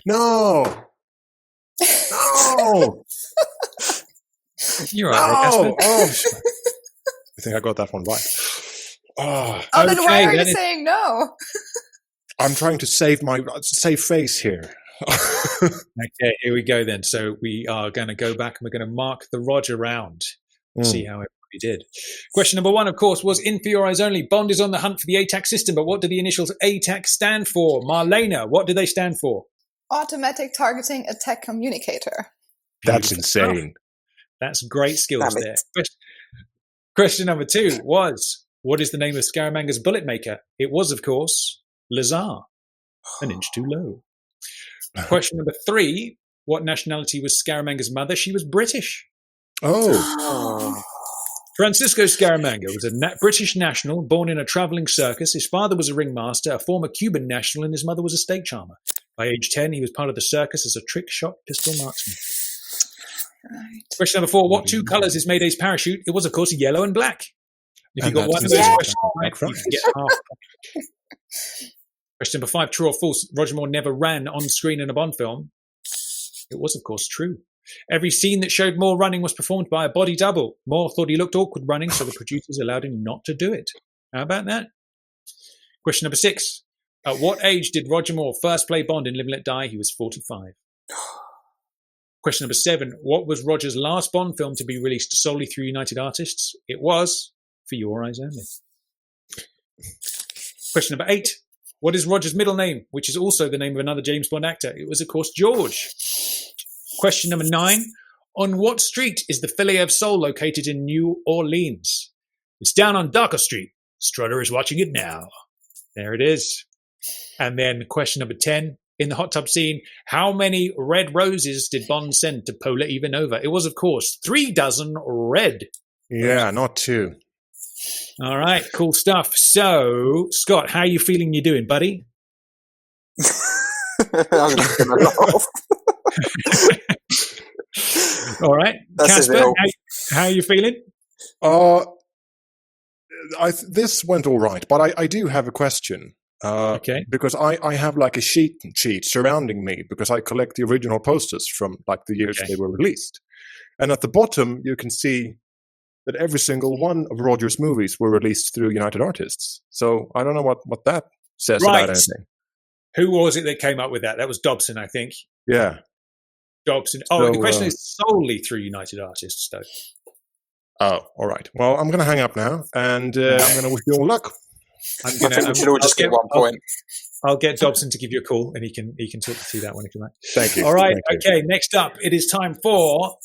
No. You're right. Oh. I think I got that one right. Oh, Oh, then why are you that is- saying no? I'm trying to save face here. Okay, here we go then. So we are going to go back and we're going to mark the Roger round. See how everybody did. Question number 1, of course, was in For Your Eyes Only. Bond is on the hunt for the ATAC system, but what do the initials ATAC stand for? Marlena, what do they stand for? Automatic targeting attack communicator. That's insane. That's great skills Damn there. it. Question number 2 was, what is the name of Scaramanga's bullet maker? It was, of course, Lazar. An inch too low. Question number 3, what nationality was Scaramanga's mother? She was British. Oh. Francisco Scaramanga was a British national born in a travelling circus. His father was a ringmaster, a former Cuban national, and his mother was a stage charmer. By age 10, he was part of the circus as a trick-shot pistol marksman. Right. Question number 4. What two colours is Mayday's parachute? It was, of course, yellow and black. If you got one of those questions right, you can get half. Question number 5. True or false? Roger Moore never ran on screen in a Bond film. It was, of course, true. Every scene that showed Moore running was performed by a body double. Moore thought he looked awkward running, so the producers allowed him not to do it. How about that? Question number 6. At what age did Roger Moore first play Bond in Live and Let Die? He was 45. Question number 7. What was Roger's last Bond film to be released solely through United Artists? It was For Your Eyes Only. Question number 8. What is Roger's middle name, which is also the name of another James Bond actor? It was, of course, George. Question number 9. On what street is the Filet of Soul located in New Orleans? It's down on Darker Street. Strutter is watching it now. There it is. And then question number 10. In the hot tub scene, how many red roses did Bond send to Paula Ivanova? It was, of course, 3 dozen red. Yeah, not 2. All right, cool stuff. So, Scott, how are you feeling you're doing, buddy? I'm just going to laugh. All right. Casper, how are you feeling? This went all right, but I do have a question. Okay. Because I have like a sheet surrounding me because I collect the original posters from like the years they were released. And at the bottom, you can see that every single one of Roger's movies were released through United Artists. So I don't know what that says about anything. Who was it that came up with that? That was Dobson, I think. Yeah. Dobson. Oh, so, the question is solely through United Artists, though. Oh, all right. Well, I'm going to hang up now, and I'm going to wish you all luck. I think we should all just get 1 point. I'll get Dobson to give you a call, and he can talk you through that one if you like. Thank you. All right. Okay. Next up, it is time for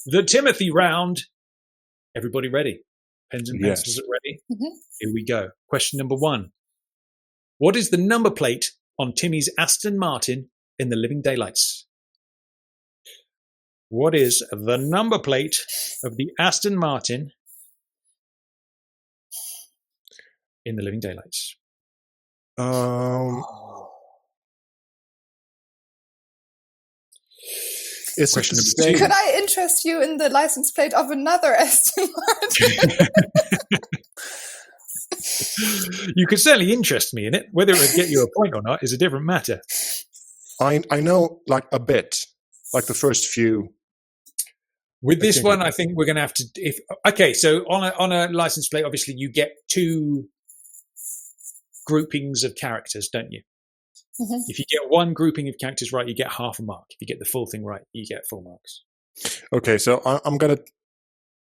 the Timothy round. Everybody ready? Pens and pencils ready? Mm-hmm. Here we go. Question number 1. What is the number plate on Timmy's Aston Martin in The Living Daylights? What is the number plate of the Aston Martin in The Living Daylights? Could I interest you in the license plate of another Aston Martin? You could certainly interest me in it. Whether it would get you a point or not is a different matter. I know like a bit, like the first few. With this one, I think we're going to have to. So on a license plate, obviously you get 2 groupings of characters, don't you? Mm-hmm. If you get 1 grouping of characters right, you get half a mark. If you get the full thing right, you get full marks. Okay, so I'm gonna.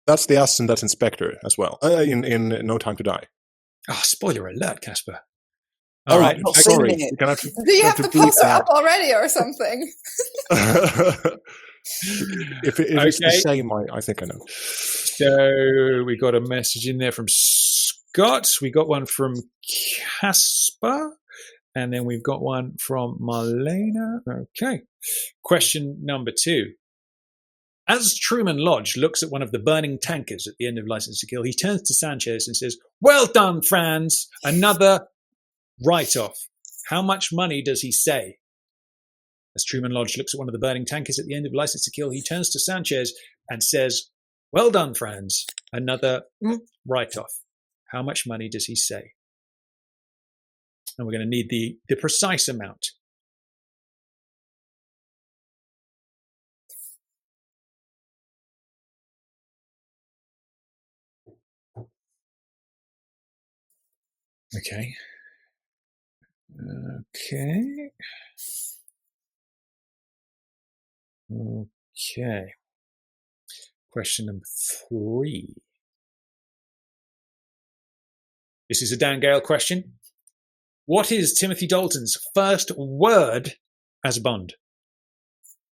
That's the Aston that's Inspector as well. In No Time to Die. Oh, spoiler alert, Casper. All right, sorry. Do you have the poster up already or something? If it's the same, I think I know. So we got a message in there from Scott. We got one from Casper. And then we've got one from Marlena. Okay. Question number 2. As Truman Lodge looks at one of the burning tankers at the end of License to Kill, he turns to Sanchez and says, "Well done, Franz. Another write-off." How much money does he say? As Truman Lodge looks at one of the burning tankers at the end of License to Kill, he turns to Sanchez and says, "Well done, Franz. Another write-off." How much money does he say? And we're going to need the precise amount. Okay. Question number 3. This is a Dan Gale question. What is Timothy Dalton's first word as Bond?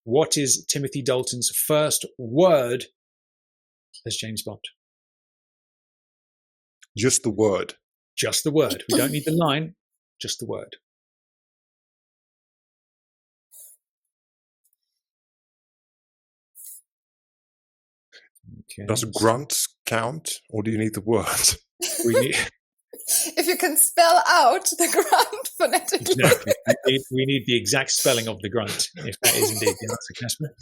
What is Timothy Dalton's first word as James Bond? Just the word. Just the word. We don't need the line, just the word. Okay. Does grunt count, or do you need the word? We need, If you can spell out the grunt phonetically. exactly. We need the exact spelling of the grunt, if that is indeed the answer, Casper.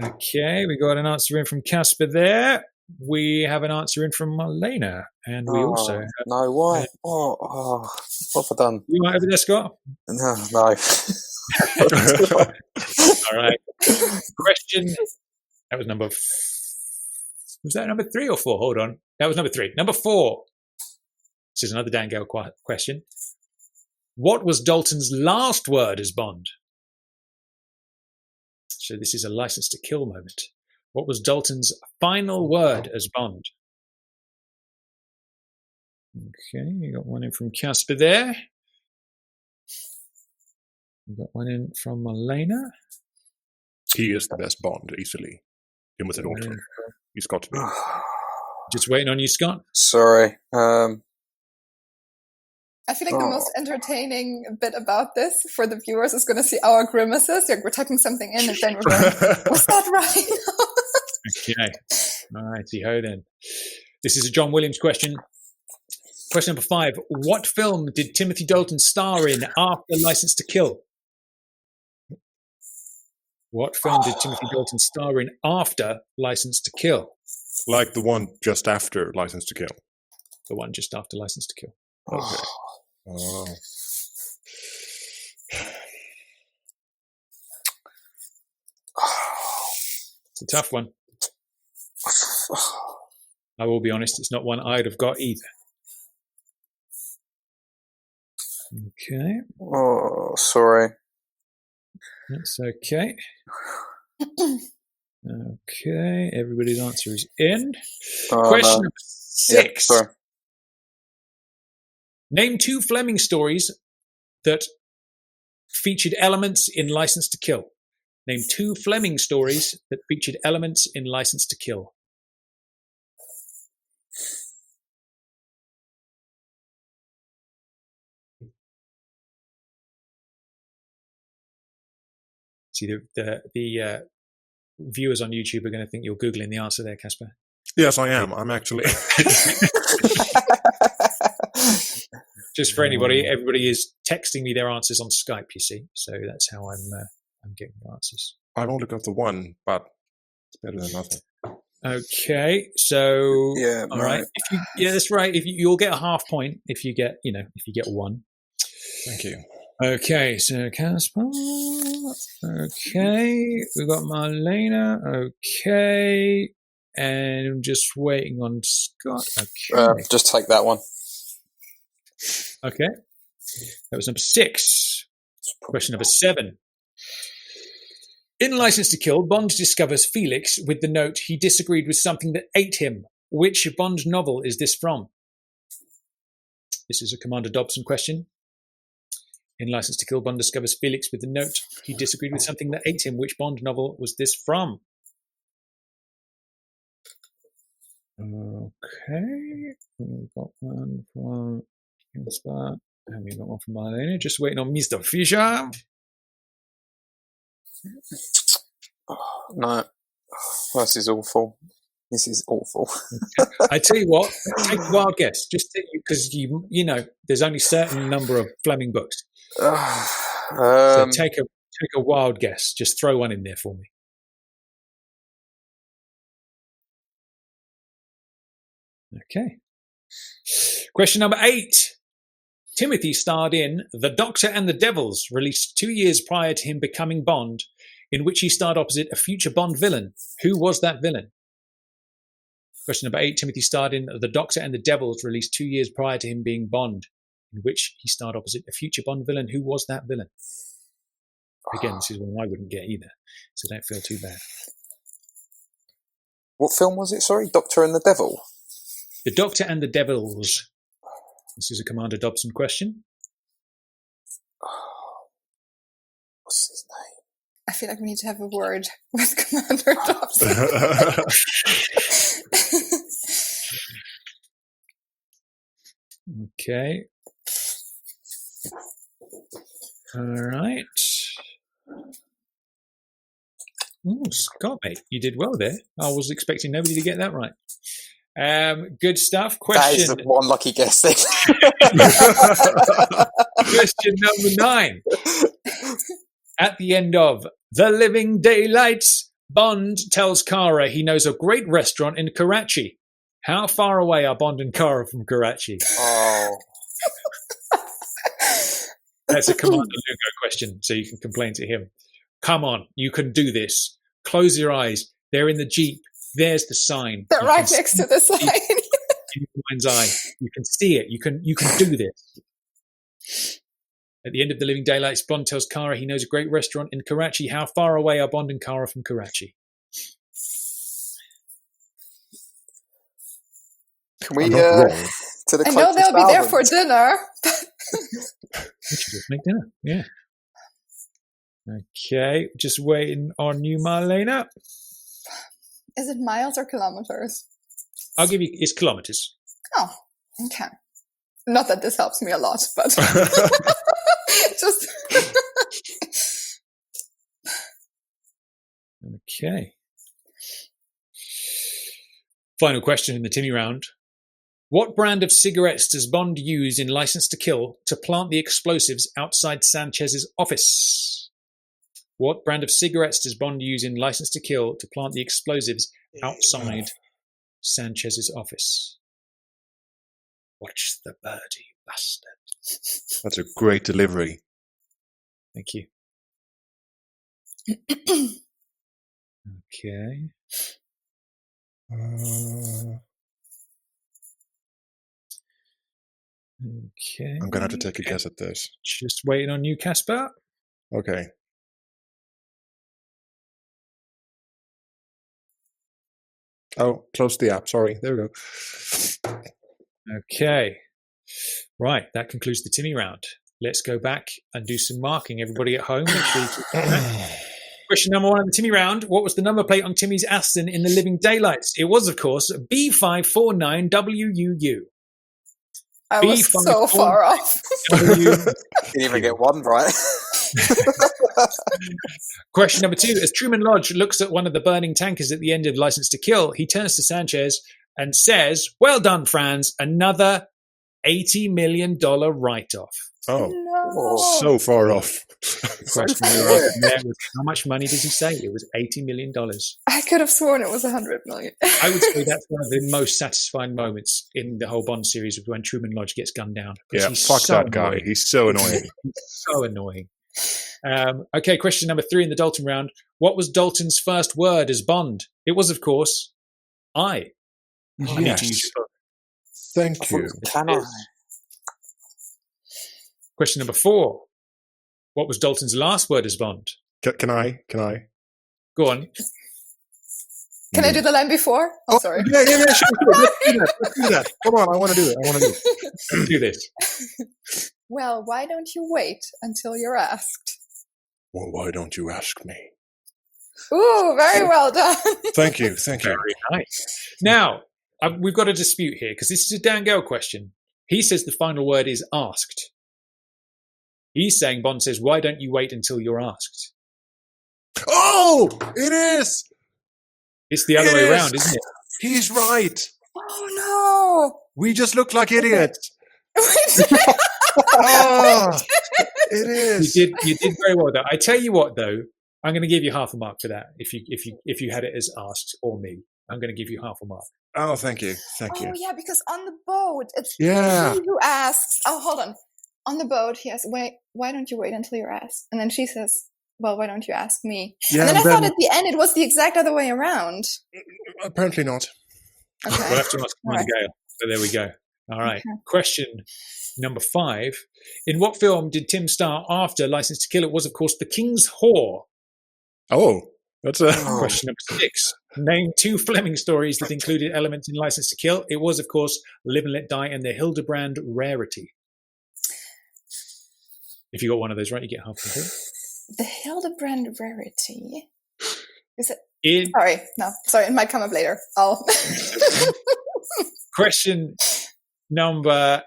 Okay, we got an answer in from Casper there. We have an answer in from Marlena, and we also have, no, why? What have I done? You right over there, Scott? No. All right. Question. That was number. Was that number 3 or 4? Hold on. That was number 3. Number 4. This is another Dan Gale question. What was Dalton's last word as Bond? So this is a license to kill moment. What was Dalton's final word as Bond? Okay, you got one in from Casper there. You got one in from Marlena. He is the best Bond, easily. Him with the Dalton. He's got to be. Just waiting on you, Scott. Sorry. I feel like the most entertaining bit about this for the viewers is going to see our grimaces. Like we're typing something in and then we're going, was that right? Okay. All righty ho then. This is a John Williams question. Question number 5. What film did Timothy Dalton star in after License to Kill? What film did Timothy Dalton star in after License to Kill? Like the one just after License to Kill. The one just after License to Kill. Okay. Oh. It's a tough one. I will be honest, it's not one I'd have got either. Okay. Oh, sorry. That's okay. Okay, everybody's answer is in. Question number 6. Yeah, Name 2 Fleming stories that featured elements in License to Kill. Name 2 Fleming stories that featured elements in License to Kill. See, the viewers on YouTube are going to think you're Googling the answer there, Casper. Yes, I am. I'm actually. Just for anybody, everybody is texting me their answers on Skype, you see. So that's how I'm getting the answers. I've only got the one, but it's better than nothing. Okay, so Yeah, all right. Yeah, that's right. You'll get a half point if you get 1. Thank you. Okay, so Casper. Okay, we've got Marlena. Okay, and I'm just waiting on Scott. Okay, just take that one. okay. That was number 6. Question number 7. In License to Kill, Bond discovers Felix with the note he disagreed with something that ate him. Which Bond novel is this from? This is a Commander Dobson question. In License to Kill, Bond discovers Felix with the note he disagreed with something that ate him. Which Bond novel was this from? Okay. We've got one from Casper. And we've got one from Marlena. Just waiting on Mr. Fisher. Oh, no. Oh, this is awful. This is awful. I tell you what, take a wild guess. Just because you know there's only a certain number of Fleming books. So take a wild guess. Just throw one in there for me. Okay. Question number 8. Timothy starred in The Doctor and the Devils, released 2 years prior to him becoming Bond, in which he starred opposite a future Bond villain. Who was that villain? Question number 8. Timothy starred in The Doctor and the Devils, released 2 years prior to him being Bond, in which he starred opposite a future Bond villain. Who was that villain? Again, this is one I wouldn't get either, so don't feel too bad. What film was it? Sorry, Doctor and the Devil. The Doctor and the Devils. This is a Commander Dobson question. What's his name? I feel like we need to have a word with Commander Dobson. Okay. All right. Oh, Scott, mate, you did well there. I was expecting nobody to get that right. Good stuff. That is Question. the one lucky guess thing. Question number 9. At the end of The Living Daylights, Bond tells Kara he knows a great restaurant in Karachi. How far away are Bond and Kara from Karachi? Oh. That's a Commander Lugo question, so you can complain to him. Come on, you can do this. Close your eyes. They're in the Jeep. There's the sign. They're right next to the sign. In your mind's eye. You can see it. You can do this. At the end of The Living Daylights, Bond tells Kara he knows a great restaurant in Karachi. How far away are Bond and Kara from Karachi? Can we, I'm not wrong. to the I know they'll be there for albums? dinner. We should just make dinner. Yeah. Okay. Just waiting on you, Marlena. Is it miles or kilometers? I'll give you, it's kilometers. Oh, okay. Not that this helps me a lot, but just Okay. Final question in the Timmy round. What brand of cigarettes does Bond use in License to Kill to plant the explosives outside Sanchez's office? What brand of cigarettes does Bond use in License to Kill to plant the explosives outside Sanchez's office? Watch the bird, you bastard. That's a great delivery. Thank you. Okay. Okay. I'm going to have to take a guess at this. Just waiting on you, Casper. Okay. Oh, close the app. Sorry. There we go. Okay. Right, that concludes the Timmy round. Let's go back and do some marking. Everybody at home, make sure you Question number 1 in the Timmy round. What was the number plate on Timmy's Aston in The Living Daylights? It was, of course, B549WUU. I was so far off. Didn't even get one right. Question number 2. As Truman Lodge looks at one of the burning tankers at the end of License to Kill, he turns to Sanchez and says, "Well done, Franz. Another $80 million write-off." Oh, No. so far off. Question we were asking there was, how much money did he say? It was $80 million. I could have sworn it was 100 million. I would say that's one of the most satisfying moments in the whole Bond series, was when Truman Lodge gets gunned down. Yeah, He's fuck so that guy. annoying. He's so annoying. He's so annoying. Okay, question number 3 in the Dalton round. What was Dalton's first word as Bond? It was, of course, I. I need to use your phone. Thank you. Can I? Question number 4. What was Dalton's last word as Bond? Can I? Go on. Can I do the line before? I'm sorry. Yeah, sure. Let's do that. Come on, I want to do it. Do this. Well, why don't you wait until you're asked? Well, why don't you ask me? Ooh, very well done. Thank you. Very nice. Now, we've got a dispute here, because this is a Dan Gale question. He says the final word is asked. He's saying, Bond says, why don't you wait until you're asked? Oh, it is. It's the other way around, isn't it? He's right. Oh We just look like idiots. no. Oh, it is. You did very well, though. I tell you what, though, I'm going to give you half a mark for that. If you had it as asked or me, I'm going to give you half a mark. Oh, thank you. Thank you. Oh yeah, because on the boat, it's Yeah. he who asks. Oh, hold on. On the boat, he asks, why don't you wait until you're asked? And then she says, well, why don't you ask me? Yeah, and then I then- thought at the end it was the exact other way around. Apparently not. Okay. We'll have to ask All Commander right. Gale. So there we go. All right. Okay. Question number 5. In what film did Tim star after License to Kill? It was, of course, The King's Whore. Oh, that's a Question number 6. Name 2 Fleming stories that included elements in License to Kill. It was, of course, Live and Let Die and The Hildebrand Rarity. If you got one of those right, you get half a point. The Hildebrand Rarity. Is it? In Sorry, it might come up later. I'll. question number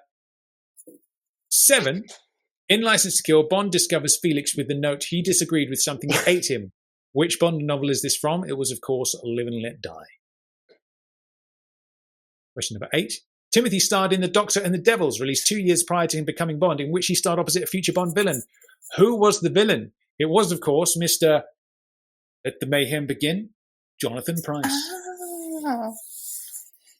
7. In License to Kill, Bond discovers Felix with the note he disagreed with something that ate him. Which Bond novel is this from? It was, of course, Live and Let Die. Question number 8. Timothy starred in The Doctor and the Devils, released 2 years prior to him becoming Bond, in which he starred opposite a future Bond villain. Who was the villain? It was, of course, Mr. Let the Mayhem Begin, Jonathan Pryce. Oh.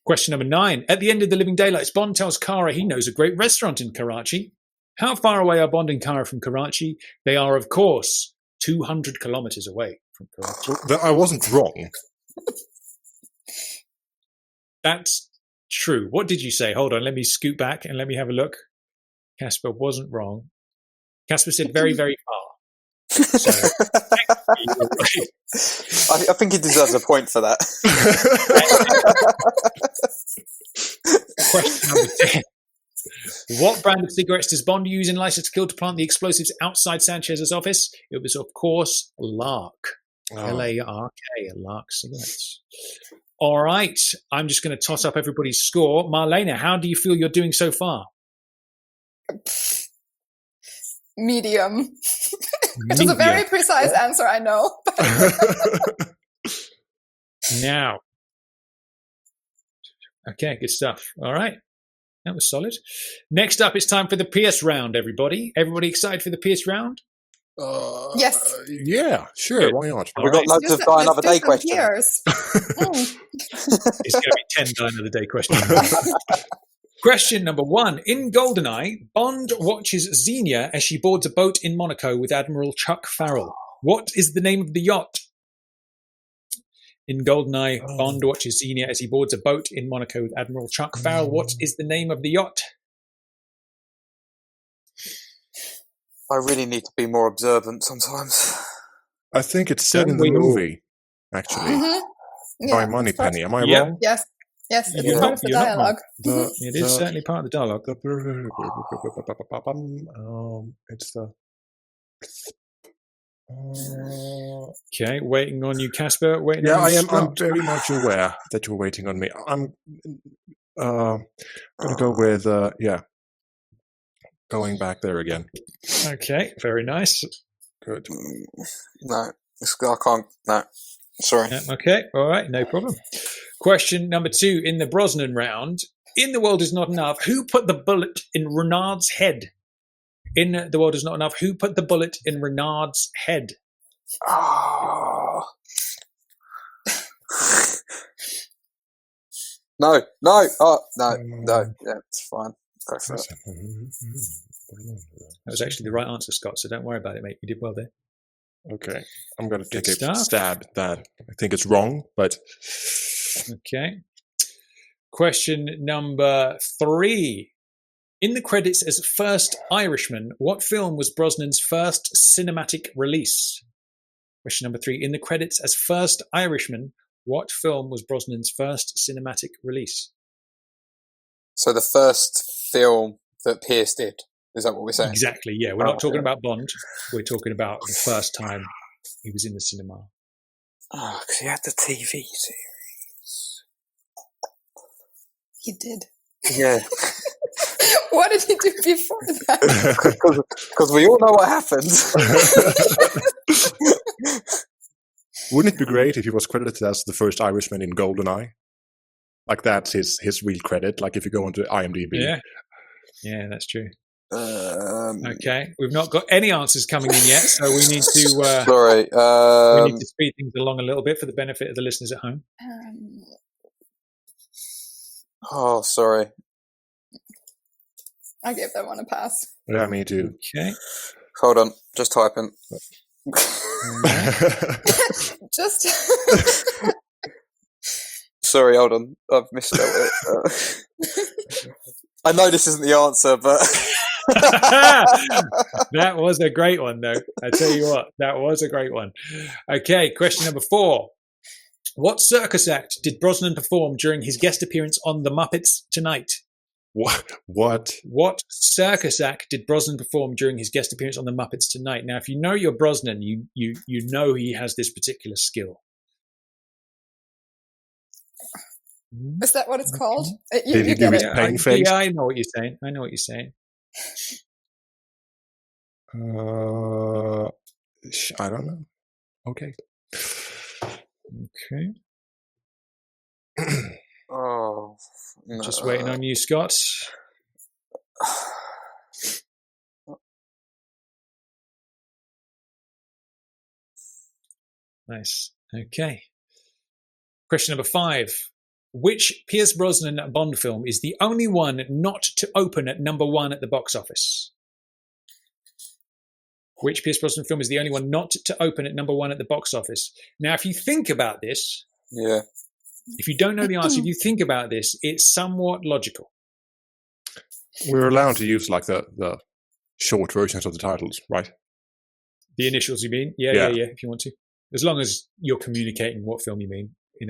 Question number 9. At the end of The Living Daylights, Bond tells Kara he knows a great restaurant in Karachi. How far away are Bond and Kara from Karachi? They are, of course, 200 kilometers away from Karachi. Well, I wasn't wrong. That's true. What did you say? Hold on, let me scoot back and let me have a look. Casper wasn't wrong. Casper said very, very far. So, I think he deserves a point for that. Question number 10. What brand of cigarettes does Bond use in License to Kill to plant the explosives outside Sanchez's office? It was, of course, Lark. L-A-R-K, Lark cigarettes. All right. I'm just going to toss up everybody's score. Marlena, how do you feel you're doing so far? Medium. It was a very precise answer, I know. Now. Okay, good stuff. All right. That was solid. Next up, it's time for the PS round, everybody. Everybody excited for the PS round? Yes. Yeah, sure. Good. Why not? We've got loads of Die Another Day questions. It's going to be 10 Die Another Day questions. Question number 1. In GoldenEye, Bond watches Xenia as she boards a boat in Monaco with Admiral Chuck Farrell. What is the name of the yacht? In GoldenEye, Bond watches Xenia as he boards a boat in Monaco with Admiral Chuck Farrell. What is the name of the yacht? I really need to be more observant sometimes. I think it's said in the movie, actually, by Moneypenny. Am I wrong? Yes. Yes, it's You're part not- of the you're not dialogue. wrong. It is certainly part of the dialogue. It's the. Okay, waiting on you, Casper. Waiting Yeah, on I you, am. Scott. I'm very much aware that you're waiting on me. I'm gonna go with going back there again. Okay, very nice. Good. No, I can't. No, sorry. Yeah, okay, all right, no problem. Question number 2 in the Brosnan round. In The World Is Not Enough, who put the bullet in Renard's head? In The World Is Not Enough, who put the bullet in Renard's head? Oh. No. Oh, no. Yeah, it's fine. Go for it. That was actually the right answer, Scott, so don't worry about it, mate. You did well there. Okay, I'm gonna take Good a stuff. stab at that. I think it's wrong, but Okay. Question number 3. In the credits as First Irishman, what film was Brosnan's first cinematic release? Question number 3. In the credits as First Irishman, what film was Brosnan's first cinematic release? So the first film that Pierce did, is that what we're saying? Exactly, yeah. We're not talking about Bond. We're talking about the first time he was in the cinema. Oh, because he had the TV series. He did. Yeah. What did he do before that? Because we all know what happens. wouldn't it be great if he was credited as the first Irishman in GoldenEye? Like that's his real credit. Like if you go onto IMDb. Yeah, that's true. Okay, we've not got any answers coming in yet, so we need to. Sorry, we need to speed things along a little bit for the benefit of the listeners at home. Oh, sorry. I gave that one a pass. Yeah, me too. Okay. Hold on, just typing. Just. Sorry, hold on. I've misspelled it. I know this isn't the answer, but that was a great one, though. I tell you what, that was a great one. Okay, question number 4. What circus act did Brosnan perform during his guest appearance on The Muppets Tonight? What? What circus act did Brosnan perform during his guest appearance on The Muppets Tonight? Now, if you know your Brosnan, you know he has this particular skill. Is that what it's called? Did he do his pain face? Yeah, I know what you're saying. I don't know. Okay. Okay. Oh, no. Just waiting on you, Scott. Nice. Okay. Question number 5. Which Pierce Brosnan Bond film is the only one not to open at number 1 at the box office? Which Pierce Brosnan film is the only one not to open at number 1 at the box office? Now, if you think about this, Yeah. if you don't know the answer, if you think about this, it's somewhat logical. We're allowed to use like the short versions of the titles, right? The initials, you mean? Yeah, if you want to. As long as you're communicating what film you mean. Do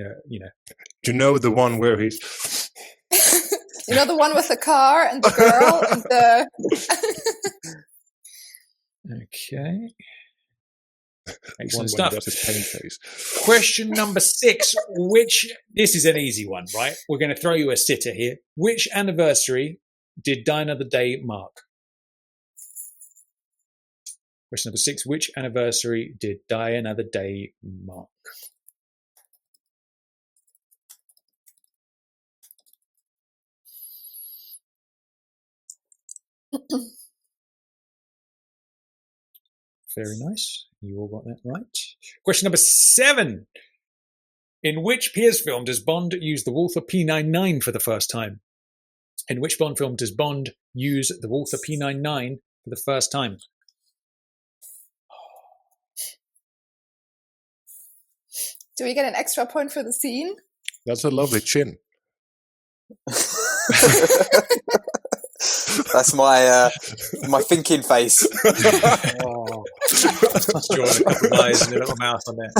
you know the one where he's... You know the one with the car and the girl and the... Okay. one Excellent when stuff. he does his pain face. Question number 6. This is an easy one, right? We're going to throw you a sitter here. Which anniversary did Die Another Day mark? Question number 6. Which anniversary did Die Another Day mark? Very nice. You all got that right. Question number 7. In which Pierce film does Bond use the Walther P99 for the first time? In which Bond film does Bond use the Walther P99 for the first time? Do we get an extra point for the scene? That's a lovely chin. That's my my thinking face. Oh, just drawing a couple of eyes and a little mouth on there.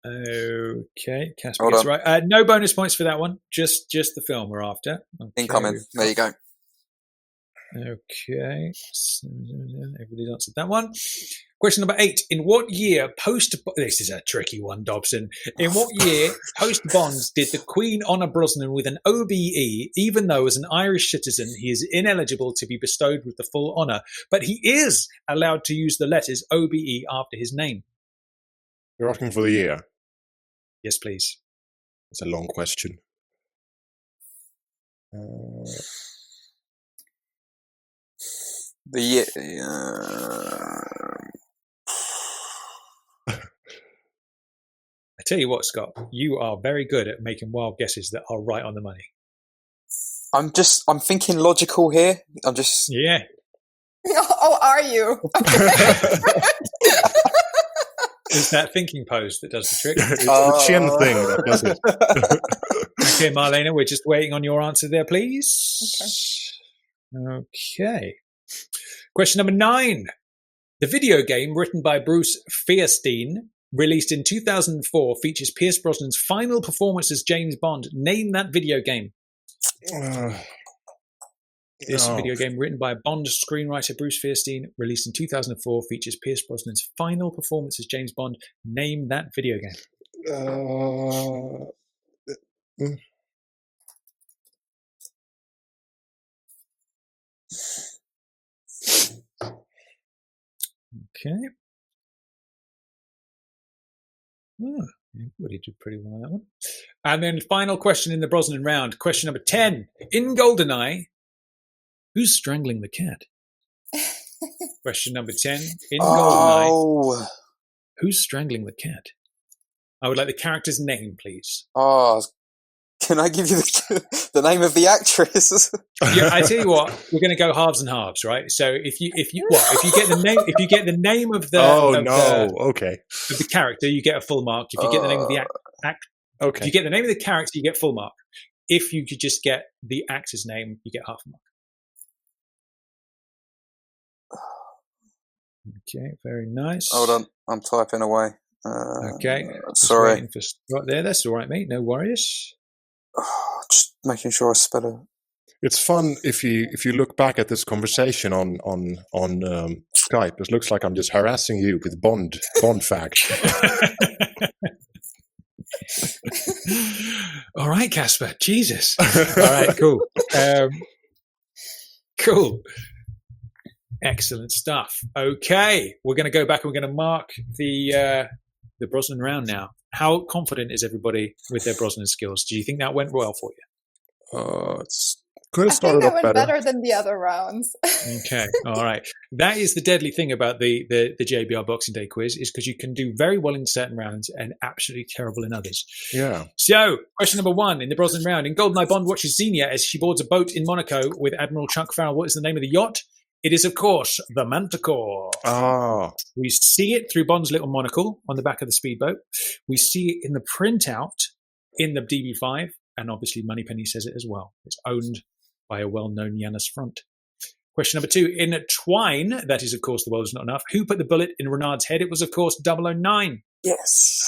Okay, Casper gets right. No bonus points for that one. Just the film we're after. Okay. Incoming. There you go. Okay, everybody's answered that one. Question number 8. In what year this is a tricky one, Dobson. In what year post-Bonds did the Queen honour Brosnan with an OBE, even though as an Irish citizen he is ineligible to be bestowed with the full honour, but he is allowed to use the letters OBE after his name? You're asking for the year? Yes, please. It's a long question. The year. I tell you what, Scott, you are very good at making wild guesses that are right on the money. I'm thinking logical here. Yeah. Oh, are you? It's that thinking pose that does the trick. It's the chin thing that does it. Okay, Marlena, we're just waiting on your answer there, please. Okay. Question number 9. The video game written by Bruce Fierstein, released in 2004, features Pierce Brosnan's final performance as James Bond. Name that video game. This video game, written by Bond screenwriter Bruce Fierstein, released in 2004, features Pierce Brosnan's final performance as James Bond. Name that video game. Okay. Everybody did pretty well on that one. And then final question in the Brosnan round. Question number 10. In GoldenEye, who's strangling the cat? Question number 10. In GoldenEye, who's strangling the cat? I would like the character's name, please. Can I give you the name of the actress? Yeah, I tell you what, we're going to go halves and halves, right? So if you get the name of the of the character, you get a full mark. If you get the name of the if you get the name of the character, you get full mark. If you could just get the actor's name, you get half a mark. Okay, very nice. Hold on, I'm typing away. Okay, sorry. Right there, that's all right, mate. No worries. Just making sure I spell it. It's fun if you look back at this conversation on Skype. It looks like I'm just harassing you with Bond facts. All right, Casper. Jesus. All right, cool. Cool. Excellent stuff. Okay, we're going to go back and we're going to mark the Brosnan round now. How confident is everybody with their Brosnan skills? Do you think that went well for you? It's could have I think started that off went better. better than the other rounds. Okay, all right. That is the deadly thing about the JBR Boxing Day quiz, is because you can do very well in certain rounds and absolutely terrible in others. Yeah. So, question number 1 in the Brosnan round. In GoldenEye, Bond watches Xenia as she boards a boat in Monaco with Admiral Chuck Farrell. What is the name of the yacht? It is, of course, the Manticore. Ah. We see it through Bond's little monocle on the back of the speedboat. We see it in the printout in the DB5, and obviously Moneypenny says it as well. It's owned by a well-known Janus front. Question number 2. In Twine, that is, of course, The World Is Not Enough, who put the bullet in Renard's head? It was, of course, 009. Yes.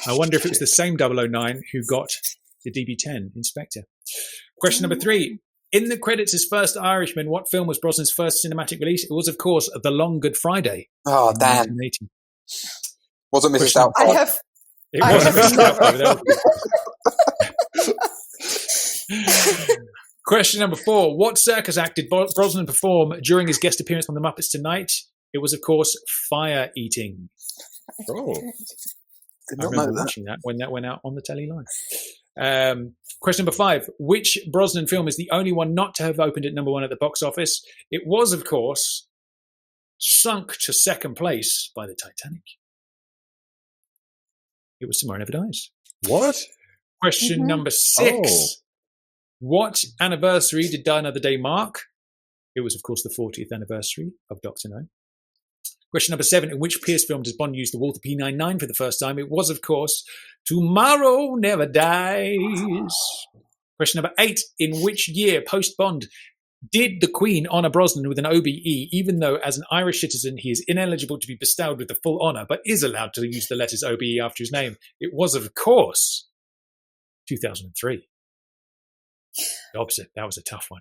I wonder if it was the same 009 who got the DB10, Inspector. Question number 3. In the credits as First Irishman, what film was Brosnan's first cinematic release? It was, of course, The Long Good Friday. Oh, damn. 1980. Wasn't Mrs. Question- I Doubtfire. have It I wasn't have Mr. Doubtfire. Question number 4. What circus act did Brosnan perform during his guest appearance on The Muppets Tonight? It was, of course, Fire Eating. Oh. Did I not remember know that. watching that when that went out on the telly live. Question number 5. Which Brosnan film is the only one not to have opened at number 1 at the box office? It was, of course, sunk to second place by the Titanic. It was Tomorrow Never Dies. What? Question number 6. Oh. What anniversary did Die Another Day mark? It was, of course, the 40th anniversary of Dr. No. Question number 7. In which Pierce film does Bond use the Walther P99 for the first time? It was, of course, Tomorrow Never Dies. Question number 8. In which year, post-Bond, did the Queen honour Brosnan with an OBE, even though as an Irish citizen he is ineligible to be bestowed with the full honour, but is allowed to use the letters OBE after his name? It was, of course, 2003. The opposite. That was a tough one.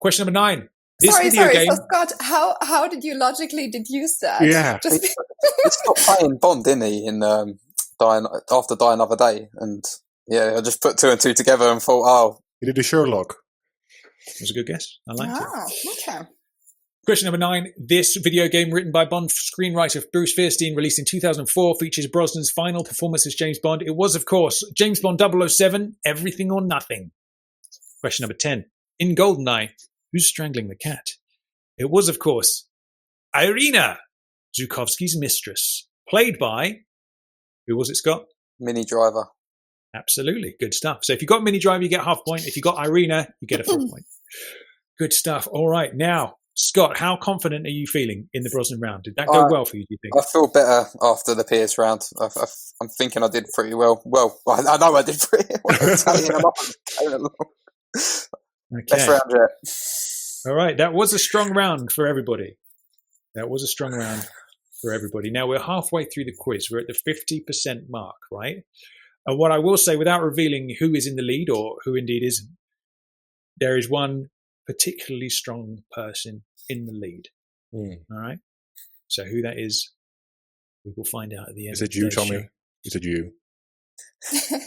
Question number 9. This sorry. video game. So Scott, how did you logically deduce that? Yeah. Just He stopped playing Bond, didn't he, after Die Another Day? And yeah, I just put 2 and 2 together and thought, oh. He did a Sherlock. That was a good guess. I liked it. oh, okay. Question number 9. This video game, written by Bond screenwriter Bruce Fierstein, released in 2004, features Brosnan's final performance as James Bond. It was, of course, James Bond 007, Everything or Nothing. Question number 10. In GoldenEye, who's strangling the cat? It was, of course, Irina, Zhukovsky's mistress, played by, who was it, Scott? Mini Driver. Absolutely. Good stuff. So if you got Mini Driver, you get half point. If you got Irina, you get a full point. Good stuff. All right. Now, Scott, how confident are you feeling in the Brosnan round? Did that go well for you, do you think? I feel better after the Pierce round. I'm thinking I did pretty well. Well, I know I did pretty well. Tallying them up and going along. Okay. Best round yet. All right. That was a strong round for everybody. That was a strong round for everybody. Now, we're halfway through the quiz. We're at the 50% mark, right? And what I will say, without revealing who is in the lead or who indeed isn't, there is one particularly strong person in the lead. All right? So who that is, we will find out at the end. Is it you, Tommy? Is it you?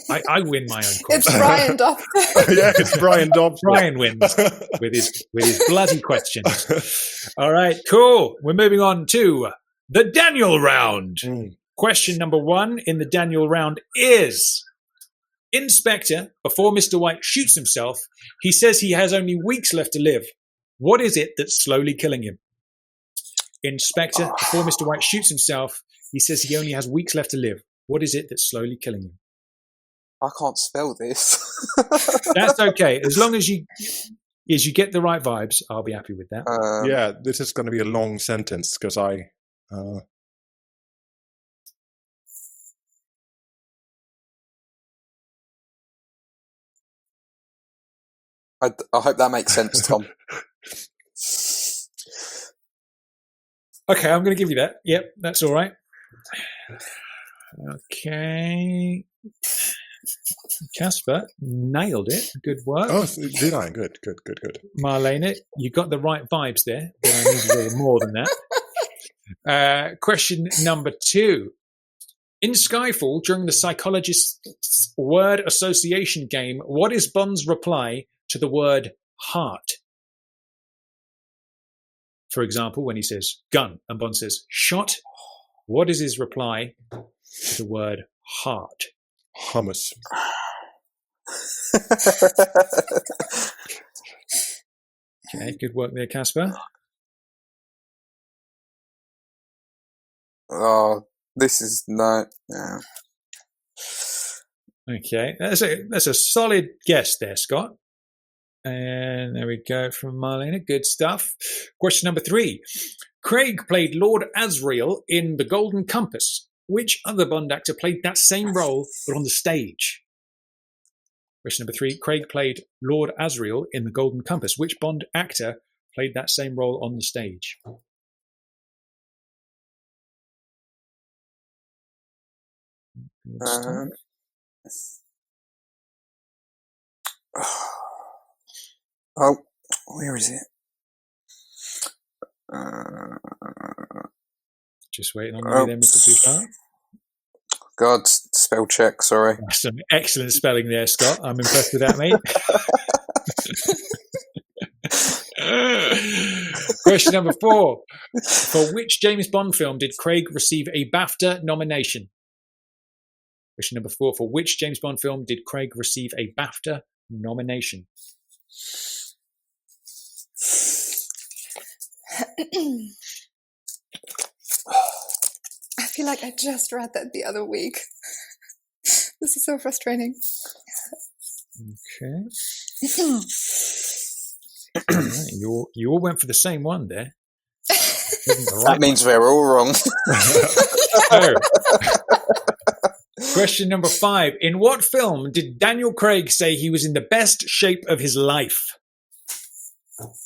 I win my own question. It's Brian Dobson. Yeah, it's Brian Dobson. Brian wins with his bloody questions. All right, cool. We're moving on to the Daniel round. Question number 1 in the Daniel round is: Inspector, before Mr. White shoots himself, he says he has only weeks left to live. What is it that's slowly killing him? Inspector, before Mr. White shoots himself, he says he only has weeks left to live. What is it that's slowly killing him? I can't spell this. That's okay. As long as you get the right vibes, I'll be happy with that. Yeah, this is going to be a long sentence because I hope that makes sense, Tom. Okay, I'm going to give you that. Yep, that's all right. Okay. Casper nailed it. Good work. Oh, did I? Good. Marlene, you got the right vibes there, but I need to hear more than that. Question number 2. In Skyfall, during the psychologist's word association game, what is Bond's reply to the word heart? For example, when he says gun and Bond says shot, what is his reply to the word heart? Hummus. Okay, good work there, Casper. Oh, this is no. Yeah. Okay, that's a solid guess there, Scott. And there we go from Marlena. Good stuff. Question number 3. Craig played Lord Asriel in The Golden Compass. Which other Bond actor played that same role but on the stage? Question number 3. Craig played Lord Asriel in The Golden Compass. Which Bond actor played that same role on the stage? Oh, where is it? Just waiting on you there, Mr. Bouchard. God, spell check, sorry. Some excellent spelling there, Scott. I'm impressed with that, mate. Question number 4. For which James Bond film did Craig receive a BAFTA nomination? Question number 4. For which James Bond film did Craig receive a BAFTA nomination? I feel like I just read that the other week. This is so frustrating. Okay. You all went for the same one there. That means we're all wrong. Question number 5. In what film did Daniel Craig say he was in the best shape of his life?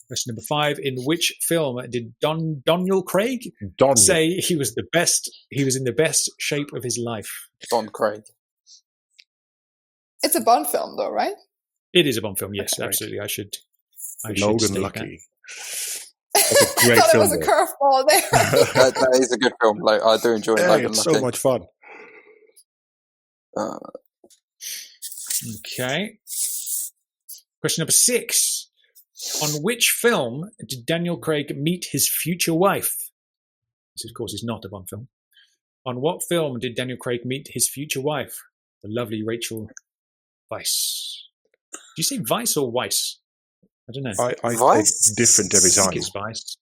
Question number 5. In which film did Daniel Craig say he was in the best shape of his life? Bond Craig. It's a Bond film, though, right? It is a Bond film, yes, absolutely. I should Logan state Lucky. I thought it was a curveball there. That is a good film. Like, I do enjoy Logan it's Lucky. so much fun. Okay. Question number 6. On which film did Daniel Craig meet his future wife? This, of course, is not a Bond film. On what film did Daniel Craig meet his future wife, the lovely Rachel Weisz? Do you say Weiss or Weiss? I don't know. I think different every I think time. it's Weiss.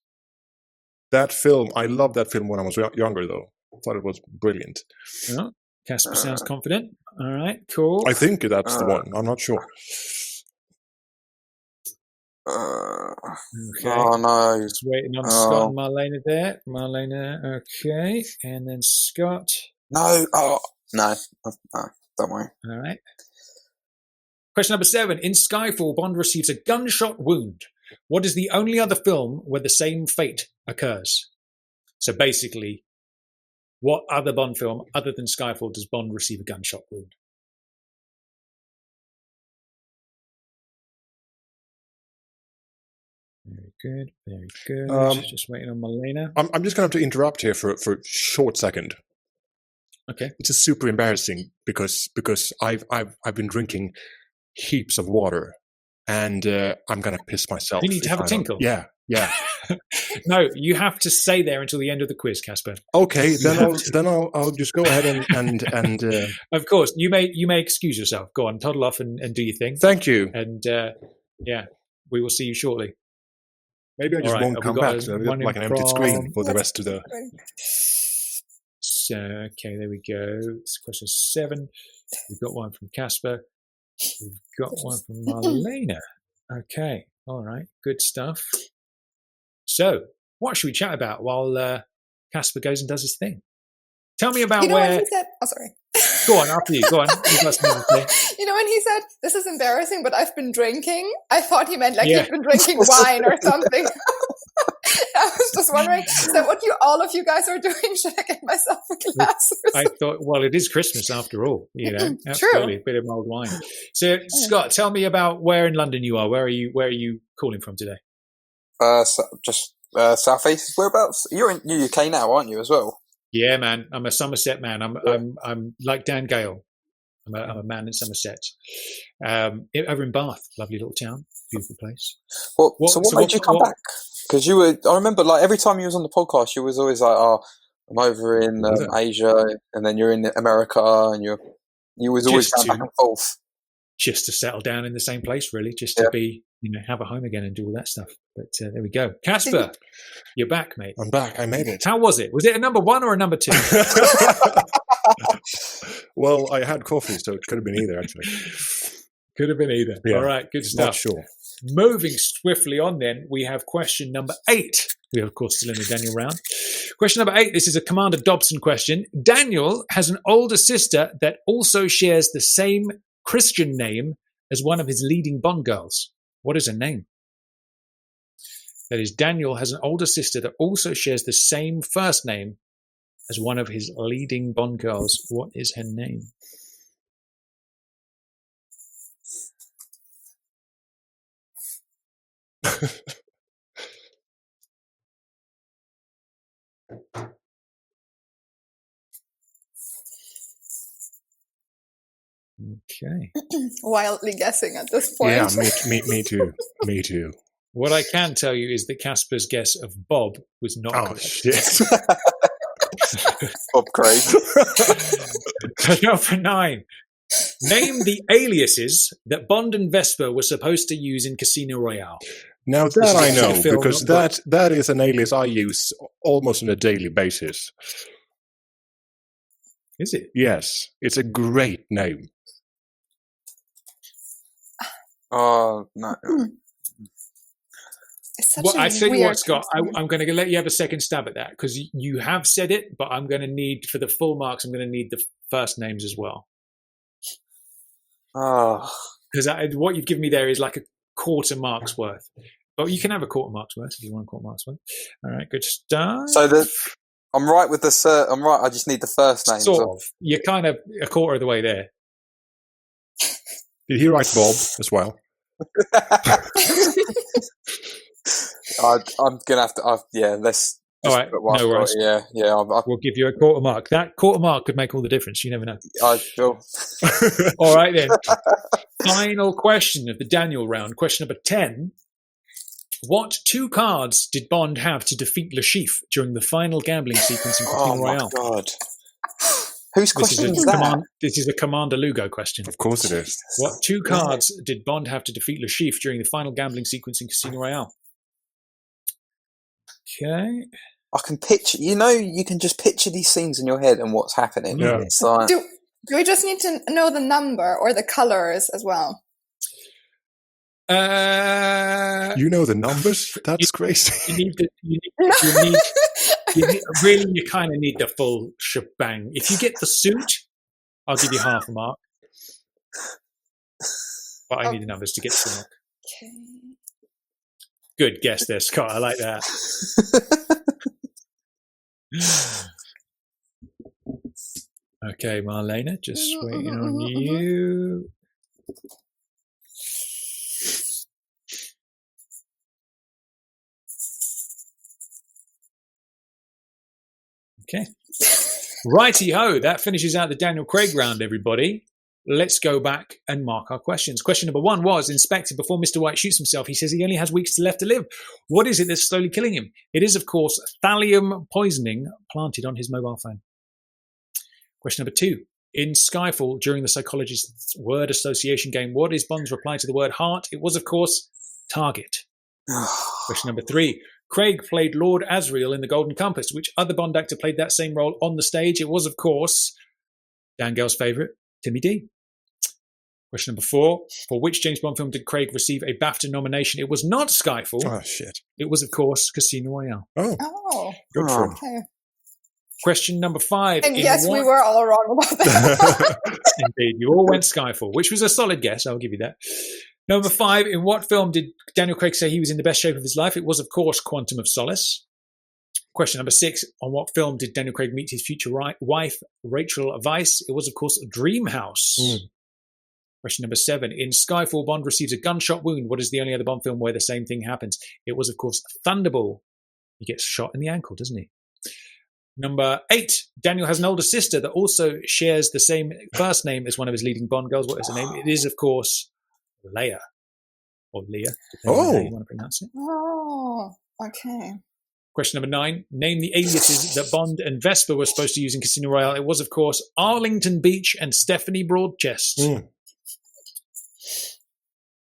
That film, I loved that film when I was younger, though. I thought it was brilliant. Oh, Casper sounds confident. All right, cool. I think that's the one. I'm not sure. Okay. Oh, no. Just waiting on Scott and Marlena there. Marlena, okay. And then Scott. No. Oh, no. Don't worry. All right. Question number 7. In Skyfall, Bond receives a gunshot wound. What is the only other film where the same fate occurs? So basically, what other Bond film, other than Skyfall, does Bond receive a gunshot wound? Very good, very good. Just waiting on Marlena. I'm just going to have to interrupt here for a short second. Okay. It's just super embarrassing because I've been drinking heaps of water and I'm going to piss myself. You need to have a tinkle. Yeah. No, you have to stay there until the end of the quiz, Casper. Okay, then I'll just go ahead and Of course, you may excuse yourself. Go on, toddle off and do your thing. Thank you. And we will see you shortly. Maybe I just won't come back. So like an empty screen for the rest of the. So, okay, there we go. It's question 7. We've got one from Casper. We've got one from Marlena. Okay, all right, good stuff. So, what should we chat about while Casper goes and does his thing? Tell me about where. When he said, oh, sorry. Go on, after you. Go on. You've got something to say. You know, when he said, "This is embarrassing, but I've been drinking," I thought he meant like he'd been drinking wine or something. I was just wondering, so what all of you guys are doing, should I get myself a glass? I thought, well, it is Christmas after all, you know. Absolutely, a bit of mulled wine. So, Scott, tell me about where in London you are. Where are you calling from today? Just southeast. Whereabouts? You're in the UK now, aren't you, as well? Yeah, man. I'm a Somerset man. I'm like Dan Gale. I'm a man in Somerset. Over in Bath, lovely little town, beautiful place. So what made you come back? Because I remember, like, every time you was on the podcast, you was always like, "Oh, I'm over in Asia," and then you're in America, and you was always going back and forth. Just to settle down in the same place, really, just to be, have a home again and do all that stuff. But there we go. Casper, you're back, mate. I'm back. I made it. How was it? Was it a number 1 or a number 2? Well, I had coffee, so it could have been either, actually. Could have been either. Yeah. All right, good stuff. Not sure. Moving swiftly on then, we have question number 8. We are, of course, still in the Daniel round. Question number 8, this is a Commander Dobson question. Daniel has an older sister that also shares the same Christian name as one of his leading Bond girls. What is her name? That is, Daniel has an older sister that also shares the same first name as one of his leading Bond girls. What is her name? Okay. Wildly guessing at this point. Yeah, me too. Me too. What I can tell you is that Casper's guess of Bob was not correct. Shit. Bob Craig. Number 9. Name the aliases that Bond and Vesper were supposed to use in Casino Royale. Now that I know, because that is an alias I use almost on a daily basis. Is it? Yes, it's a great name. Oh, no. Well, I tell you what, Scott, I'm going to let you have a second stab at that because you have said it, but I'm going to need, for the full marks, I'm going to need the first names as well. Oh. Because what you've given me there is like a quarter mark's worth. But you can have a quarter mark's worth if you want a quarter mark's worth. All right, good stuff. So I'm right with the I'm right. I just need the first name. Sort of. You're kind of a quarter of the way there. Did he write Bob as well? I'm gonna have to. Let's. All right, no worries. Yeah. We'll give you a quarter mark. That quarter mark could make all the difference. You never know. I feel. All right then. Final question of the Daniel round. Question number 10. What 2 cards did Bond have to defeat Le Chiffre during the final gambling sequence in Casino Royale? Oh my god! Whose question is that? This is a Commander Lugo question. Of course it is. What 2 cards did Bond have to defeat Le Chiffre during the final gambling sequence in Casino Royale? Okay. I can picture. You can just picture these scenes in your head and what's happening. Yeah. It's like, Do we just need to know the number or the colors as well? You know the numbers? That's crazy. Really, you kind of need the full shebang. If you get the suit, I'll give you half a mark. But I need the numbers to get to the mark. Okay. Good guess there, Scott. I like that. Okay, Marlena, just waiting on you. Okay. Righty-ho, that finishes out the Daniel Craig round, everybody. Let's go back and mark our questions. Question number 1 was, Inspector, before Mr. White shoots himself, he says he only has weeks left to live. What is it that's slowly killing him? It is, of course, thallium poisoning planted on his mobile phone. Question number 2. In Skyfall, during the psychologist's word association game, what is Bond's reply to the word heart? It was, of course, target. Question number 3. Craig played Lord Asriel in The Golden Compass. Which other Bond actor played that same role on the stage? It was, of course, Dan Gale's favourite, Timmy D. Question number 4. For which James Bond film did Craig receive a BAFTA nomination? It was not Skyfall. Oh, shit. It was, of course, Casino Royale. Oh. Good for him. Okay. Question number 5. And yes, we were all wrong about that. Indeed, you all went Skyfall, which was a solid guess. I'll give you that. Number 5. In what film did Daniel Craig say he was in the best shape of his life? It was, of course, Quantum of Solace. Question number 6. On what film did Daniel Craig meet his future wife, Rachel Weisz? It was, of course, Dreamhouse. Question number 7. In Skyfall, Bond receives a gunshot wound. What is the only other Bond film where the same thing happens? It was, of course, Thunderball. He gets shot in the ankle, doesn't he? Number 8. Daniel has an older sister that also shares the same first name as one of his leading Bond girls. What is her name? It is, of course, Leia. Or Leah, depending on how you want to pronounce it. Oh. Okay. Question number 9. Name the aliases that Bond and Vesper were supposed to use in Casino Royale. It was, of course, Arlington Beach and Stephanie Broadchest.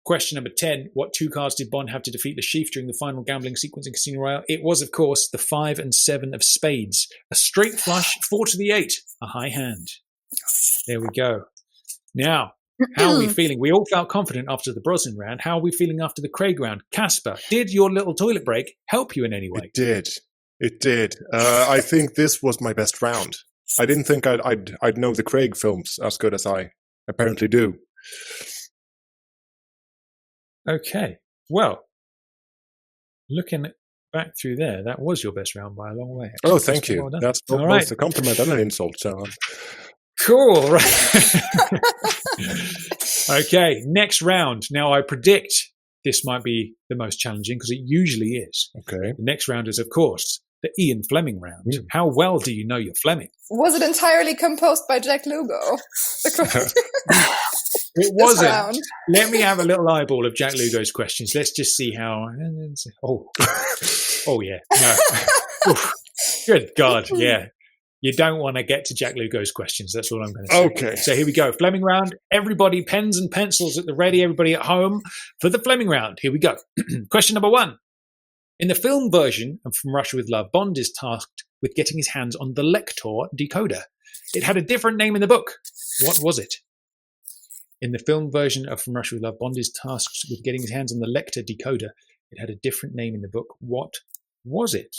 Question number 10. What 2 cards did Bond have to defeat the Chief during the final gambling sequence in Casino Royale? It was, of course, the 5 and 7 of spades. A straight flush, 4 to the 8. A high hand. There we go. Now, how are we feeling? We all felt confident after the Brosnan round. How are we feeling after the Craig round? Casper, did your little toilet break help you in any way? It did. I think this was my best round. I didn't think I'd know the Craig films as good as I apparently do. Okay. Well, looking back through there, that was your best round by a long way. Actually. Oh, thank you. Well, that's both a compliment and an insult. So. Cool. Right. Okay, next round. Now, I predict this might be the most challenging because it usually is. Okay. The next round is, of course, the Ian Fleming round. How well do you know your Fleming? Was it entirely composed by Jack Lugo? It wasn't. Let me have a little eyeball of Jack Lugo's questions. Let's just see how. Oh yeah. No. Good God. Yeah. You don't want to get to Jack Lugo's questions. That's all I'm going to say. Okay. So here we go. Fleming round. Everybody, pens and pencils at the ready. Everybody at home for the Fleming round. Here we go. Question number 1. In the film version of From Russia with Love, Bond is tasked with getting his hands on the Lector decoder. It had a different name in the book. What was it? In the film version of From Russia with Love, Bond is tasked with getting his hands on the Lector decoder. It had a different name in the book. What was it?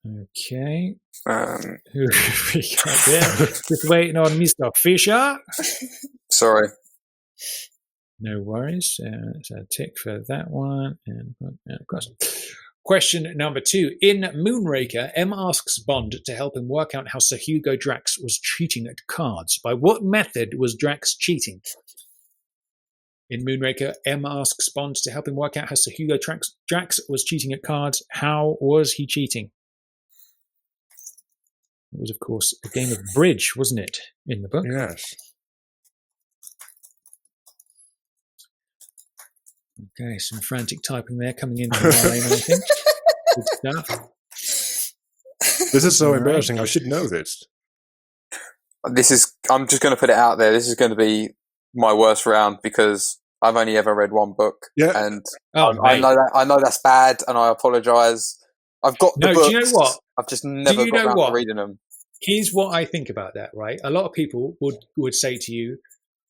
Okay. Who we got there? Just waiting on Mr. Fisher. Sorry. No worries. So tick for that one. And across. Question number 2. In Moonraker, M asks Bond to help him work out how Sir Hugo Drax was cheating at cards. By what method was Drax cheating? In Moonraker, M asks Bond to help him work out how Sir Hugo Drax was cheating at cards. How was he cheating? It was, of course, a game of bridge, wasn't it, in the book? Yes. Okay, some frantic typing there coming in from Marlene, I think. Good stuff. This is so embarrassing. I should know this. I'm just going to put it out there. This is going to be my worst round because I've only ever read one book. Yeah. And I know that's bad and I apologise. I've got the books. Do you know what? I've just never got around to reading them. Here's what I think about that, right? A lot of people would say to you,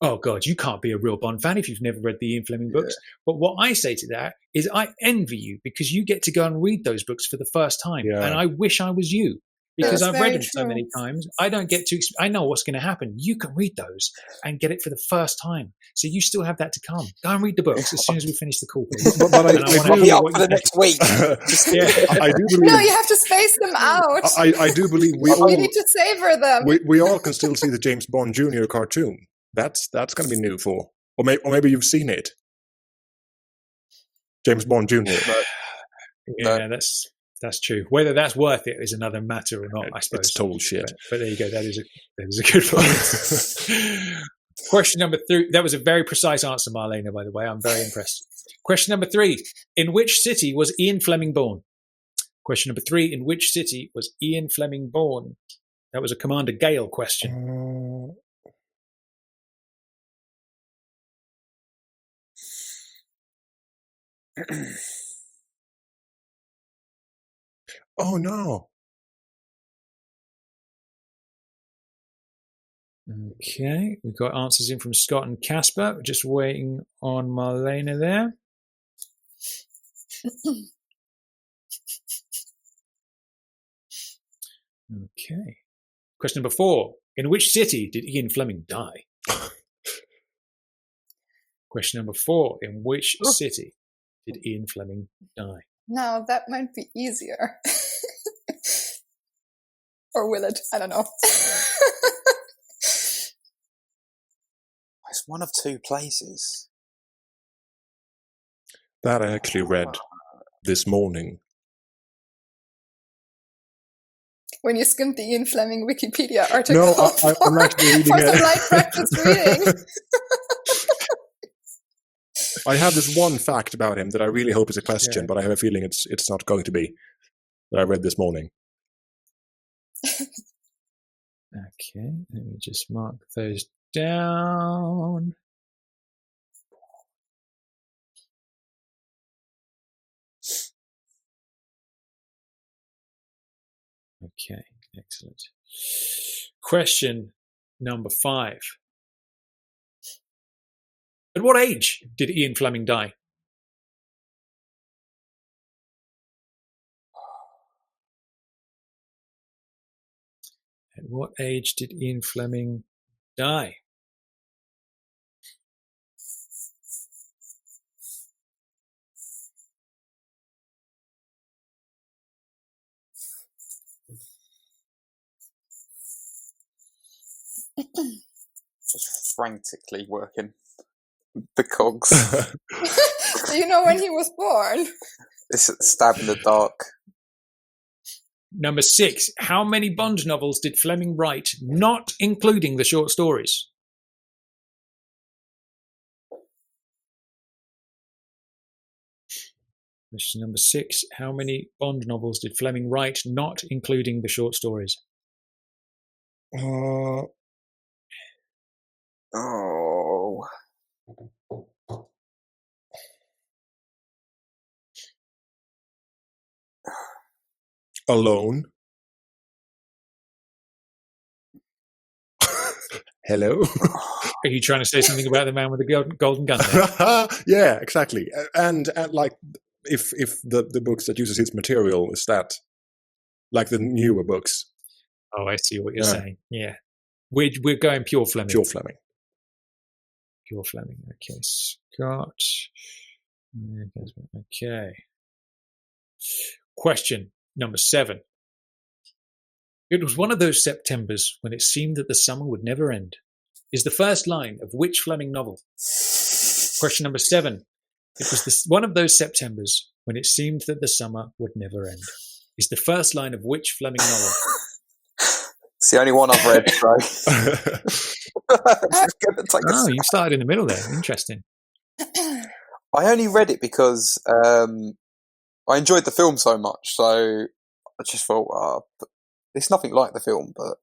oh, God, you can't be a real Bond fan if you've never read the Ian Fleming books. But what I say to that is I envy you because you get to go and read those books for the first time. Yeah. And I wish I was you because I've read them so true. many times. I don't get to I know what's going to happen. You can read those and get it for the first time. So you still have that to come. Go and read the books as soon as we finish the call, please. But I'll be up for the next week. I do believe. No, you have to space them out. I do believe You need to savor them. we all can still see the James Bond Jr. cartoon. That's going to be new or maybe you've seen it. James Bond Jr. Yeah, that's true. Whether that's worth it is another matter or not, I suppose. It's total shit. But there you go. That is a good one. Question number 3. That was a very precise answer, Marlena, by the way. I'm very impressed. Question number 3. In which city was Ian Fleming born? Question number 3. In which city was Ian Fleming born? That was a Commander Gale question. Oh, no. Okay, we've got answers in from Scott and Casper. We're just waiting on Marlena there. Okay. Question number 4. In which city did Ian Fleming die? Question number 4. In which city did Ian Fleming die? Now, that might be easier. Or will it? I don't know. It's one of 2 places. That I actually read this morning. when you skimmed the Ian Fleming Wikipedia article. No, I'm actually reading for it. some light practice reading. I have this one fact about him that I really hope is a question, but I have a feeling it's not going to be, that I read this morning. Okay, let me just mark those down. Okay, excellent. Question number 5. At what age did Ian Fleming die? At what age did Ian Fleming die? Just frantically working the cogs. Do you know when he was born? It's a stab in the dark. Number 6. How many Bond novels did Fleming write, not including the short stories? Question number 6. How many Bond novels did Fleming write, not including the short stories? Oh. Alone. Hello? Are you trying to say something about the man with the golden gun there? Yeah, exactly. And like, if the books that uses his material is that, like the newer books. Oh, I see what you're saying. Yeah. We're going pure Fleming. Pure Fleming. Pure Fleming. Okay, Scott. Okay. Question number 7. It was one of those Septembers when it seemed that the summer would never end, is the first line of which Fleming novel? Question number 7. It was one of those Septembers when it seemed that the summer would never end, is the first line of which Fleming novel? It's the only one I've read, so. Oh, you started in the middle there. Interesting. I only read it because I enjoyed the film so much, so I just thought, it's nothing like the film, but...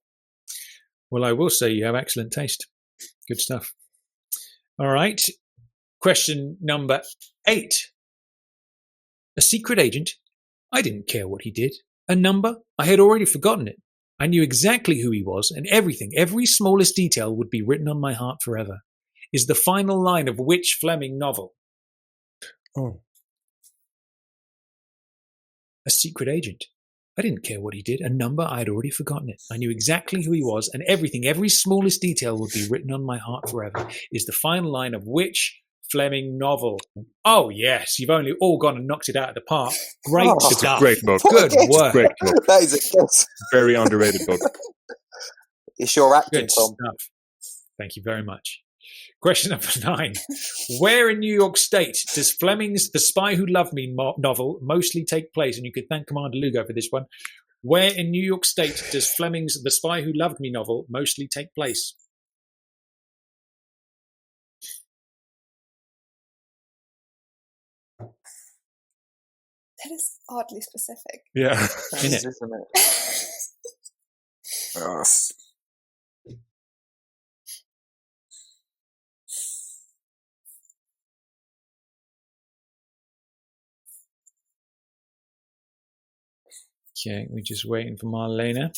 Well, I will say you have excellent taste. Good stuff. All right. Question number 8. A secret agent? I didn't care what he did. A number? I had already forgotten it. I knew exactly who he was, and everything, every smallest detail would be written on my heart forever. Is the final line of which Fleming novel? Oh. A secret agent. I didn't care what he did. A number, I had already forgotten it. I knew exactly who he was, and everything, every smallest detail would be written on my heart forever. Is the final line of which Fleming novel? Oh, yes. You've only all gone and knocked it out of the park. Great stuff. It's a great book. Good work. Great book. That is a guess. Very underrated book. It's your acting, Good Tom. stuff. Thank you very much. Question number 9. Where in New York State does Fleming's The Spy Who Loved Me novel mostly take place? And you could thank Commander Lugo for this one. Where in New York State does Fleming's The Spy Who Loved Me novel mostly take place? That is oddly specific. Yeah. Isn't it? Oh, Okay, we're just waiting for Marlena.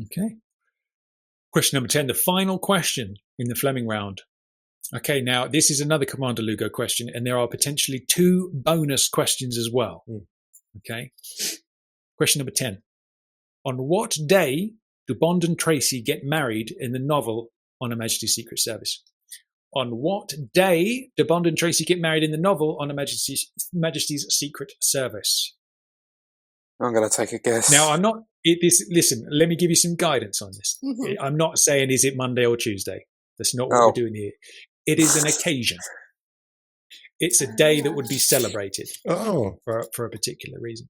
Okay. Question number 10, the final question in the Fleming round. Okay, now this is another Commander Lugo question, and there are potentially 2 bonus questions as well. Okay. Question number 10. On what day do Bond and Tracy get married in the novel On Her Majesty's Secret Service? On what day do Bond and Tracy get married in the novel On Her Majesty's Secret Service? I'm going to take a guess. Now, I'm not... Listen, let me give you some guidance on this. Mm-hmm. I'm not saying is it Monday or Tuesday. That's not what we're doing here. It is an occasion. It's a day that would be celebrated Oh, for a particular reason.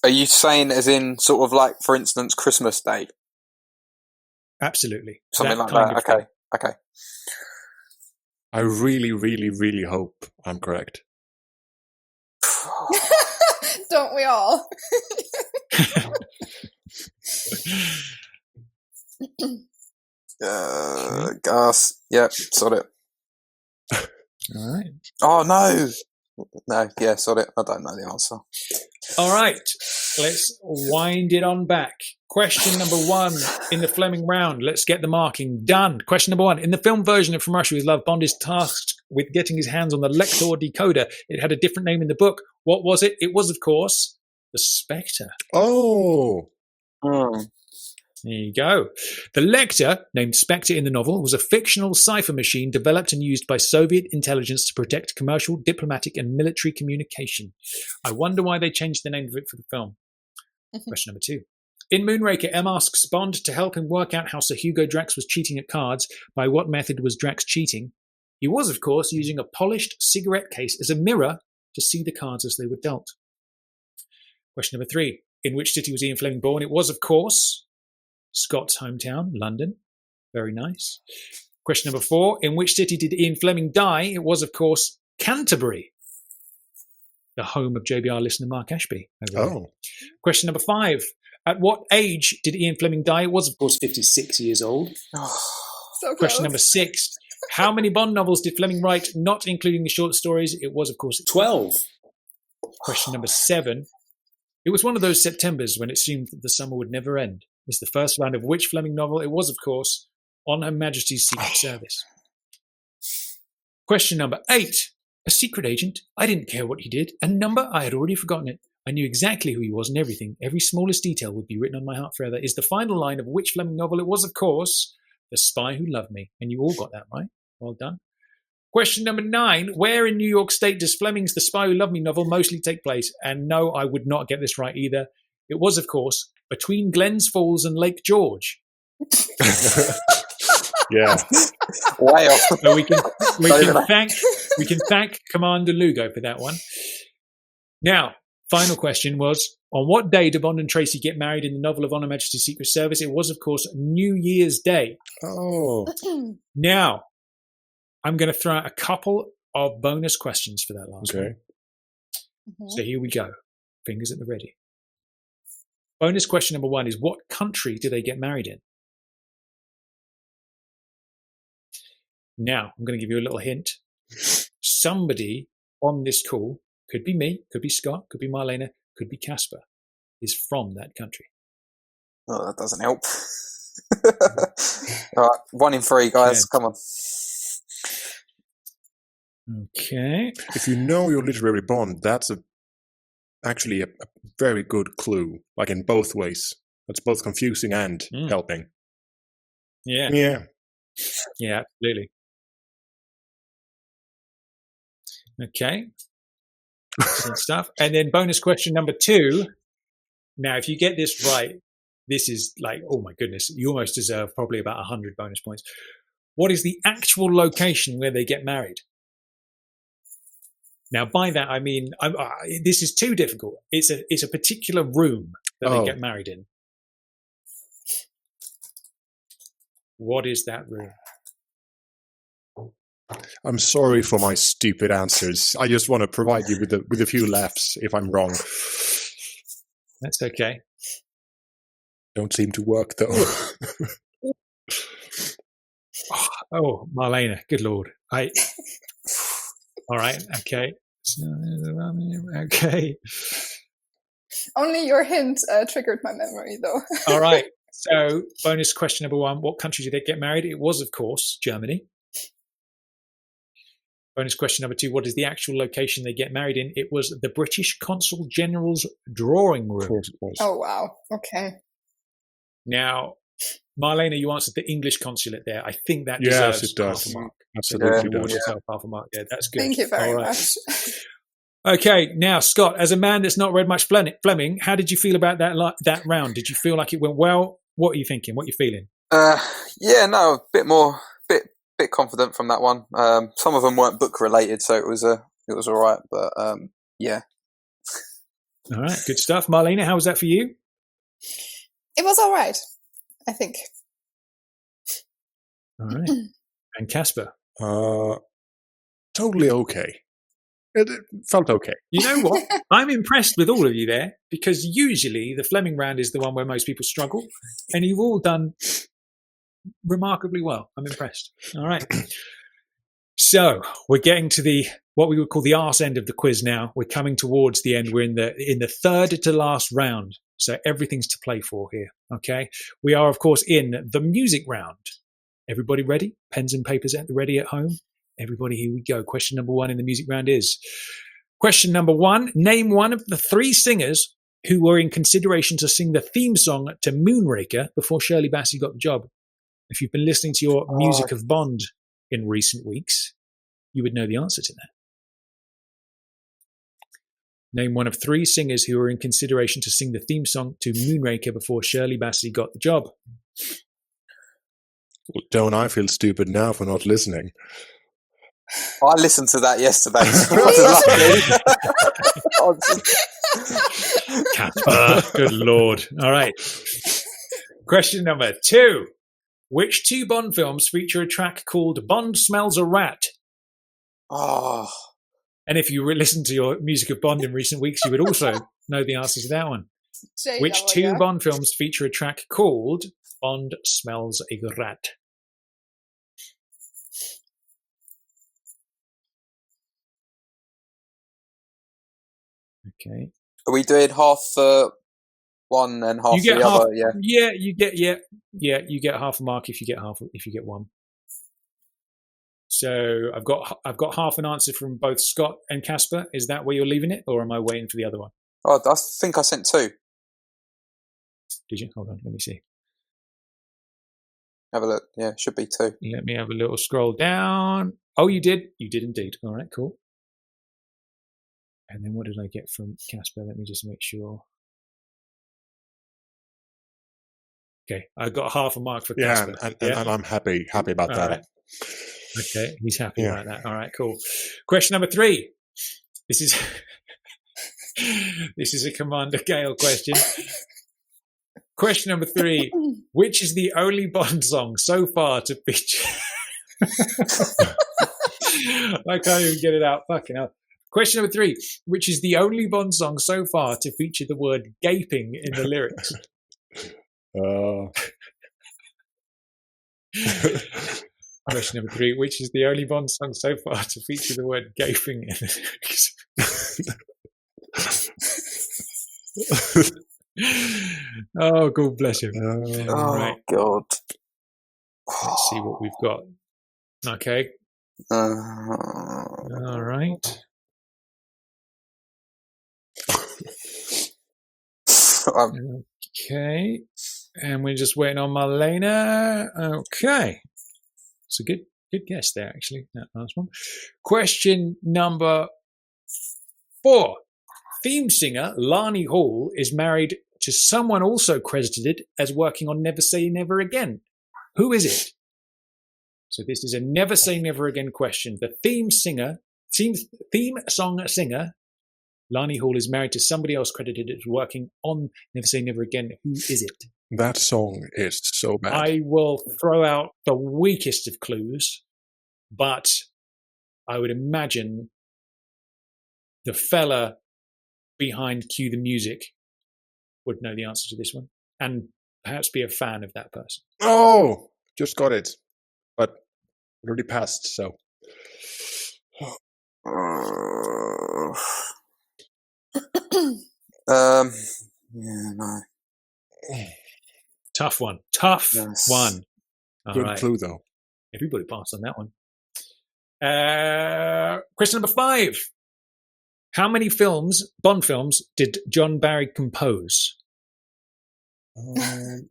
Are you saying as in sort of like, for instance, Christmas Day? Absolutely. Something like kind that. of thing. Okay. I really, really, really hope I'm correct. Don't we all? Gas. Yep, sod it. All right. Oh, no. No, yeah, sod it. I don't know the answer. All right. Let's wind it on back. Question number 1 in the Fleming round. Let's get the marking done. Question number 1. In the film version of From Russia with Love, Bond is tasked with getting his hands on the Lector decoder. It had a different name in the book. What was it? It was, of course, the Spectre. Oh, There you go. The Lecter, named Spectre in the novel, was a fictional cipher machine developed and used by Soviet intelligence to protect commercial, diplomatic, and military communication. I wonder why they changed the name of it for the film. Question number 2. In Moonraker, M asks Bond to help him work out how Sir Hugo Drax was cheating at cards. By what method was Drax cheating? He was, of course, using a polished cigarette case as a mirror to see the cards as they were dealt. Question number 3. In which city was Ian Fleming born? It was, of course, Scott's hometown, London. Very nice. Question number 4. In which city did Ian Fleming die? It was, of course, Canterbury, the home of JBR listener Mark Ashby. Question number 5. At what age did Ian Fleming die? It was, of course, 56 years old. So Question close. number 6. How many Bond novels did Fleming write, not including the short stories? It was, of course, 12. Question number 7. It was one of those Septembers when it seemed that the summer would never end. It's the first line of which Fleming novel? It was, of course, On Her Majesty's Secret Service. Question number 8. A secret agent. I didn't care what he did. A number, I had already forgotten it. I knew exactly who he was and everything. Every smallest detail would be written on my heart forever. Is the final line of which Fleming novel? It was, of course, The Spy Who Loved Me. And you all got that right. Well done. Question number 9. Where in New York State does Fleming's The Spy Who Loved Me novel mostly take place? And no, I would not get this right either. It was, of course, between Glens Falls and Lake George. yeah. Way off. So we can thank Commander Lugo for that one. Now, final question was, on what day do Bond and Tracy get married in the novel of On Her Majesty's Secret Service? It was, of course, New Year's Day. Oh. Now, I'm going to throw out a couple of bonus questions for that last one. So here we go. Fingers at the ready. Bonus question number 1 is, what country do they get married in? Now, I'm going to give you a little hint. Somebody on this call, could be me, could be Scott, could be Marlena, could be Casper, is from that country. Oh, that doesn't help. All right, 1 in 3, guys. Okay. Come on. Okay. If you know your literary Bond, that's actually a very good clue, like in both ways. That's both confusing and helping. Yeah. Yeah. Yeah, absolutely. Okay. Excellent stuff. And then bonus question number 2. Now, if you get this right, this is like, oh my goodness, you almost deserve probably about 100 bonus points. What is the actual location where they get married? Now, by that, I mean, this is too difficult. It's a particular room that they get married in. What is that room? I'm sorry for my stupid answers. I just want to provide you with a few laughs if I'm wrong. That's okay. Don't seem to work, though. Oh, Marlena, good Lord. All right, okay. Okay. Only your hint triggered my memory, though. All right. So, bonus question number 1. What country did they get married? It was, of course, Germany. Bonus question number 2. What is the actual location they get married in? It was the British Consul General's drawing room. Of course it was. Oh, wow. Okay. Now, Marlena, you answered the English consulate there. I think that deserves it does. half a mark. Absolutely Award does. yourself half a mark. Yeah, that's good. Thank you very All right. much. Okay, now, Scott, as a man that's not read much Fleming, how did you feel about that round? Did you feel like it went well? What are you thinking? What are you feeling? Yeah, no, bit bit confident from that one. Some of them weren't book related, so it was all right. But yeah. All right, good stuff. Marlena, how was that for you? It was all right, I think. All right. And Casper? Totally okay. It felt okay. You know what? I'm impressed with all of you there, because usually the Fleming round is the one where most people struggle, and you've all done remarkably well. I'm impressed. All right. So we're getting to what we would call the arse end of the quiz now. We're coming towards the end. We're in the third to last round. So everything's to play for here. Okay. We are, of course, in the music round. Everybody ready? Pens and papers ready at home? Everybody, here we go. Question number 1 in the music round is, question number 1, name one of the 3 singers who were in consideration to sing the theme song to Moonraker before Shirley Bassey got the job. If you've been listening to your music of Bond in recent weeks, you would know the answer to that. Name one of 3 singers who were in consideration to sing the theme song to Moonraker before Shirley Bassey got the job. Well, don't I feel stupid now for not listening? I listened to that yesterday. Good Lord. All right. Question number 2. Which 2 Bond films feature a track called Bond Smells a Rat? Oh. And if you listen to your music of Bond in recent weeks, you would also know the answer to that one. Which 2 Bond films feature a track called Bond Smells a Rat? Okay. Are we doing half one and half the other? Yeah. You get half a mark if you get one. So I've got half an answer from both Scott and Casper. Is that where you're leaving it, or am I waiting for the other one? Oh, I think I sent 2. Did you? Hold on, let me see. Have a look. Yeah, it should be 2. Let me have a little scroll down. Oh, you did? You did indeed. All right, cool. And then what did I get from Casper? Let me just make sure. Okay, I got half a mark for Casper. And I'm happy about that. Right. Okay, he's happy about that. All right, cool. Question number 3. This is a Commander Gale question. Question number 3. Which is the only Bond song so far to feature? I can't even get it out. Fucking hell. Question number 3. Which is the only Bond song so far to feature the word gaping in the lyrics? Question number 3. Which is the only Bond song so far to feature the word gaping in the lyrics? Oh, God bless him. Right. God. Let's see what we've got. Okay. All right. Okay. And we're just waiting on Marlena. Okay. It's a good guess there, actually, that last one. Question number 4. Theme singer Lani Hall is married to someone also credited as working on Never Say Never Again. Who is it? So this is a Never Say Never Again question. The theme song singer Lani Hall is married to somebody else credited as working on Never Say Never Again. Who is it? That song is so bad. I will throw out the weakest of clues, but I would imagine the fella behind Cue the Music would know the answer to this one and perhaps be a fan of that person. Oh, just got it. But it already passed, so. Yeah, no. Tough one. One. Good clue, though. Everybody passed on that one. Question number 5. How many Bond films, did John Barry compose? And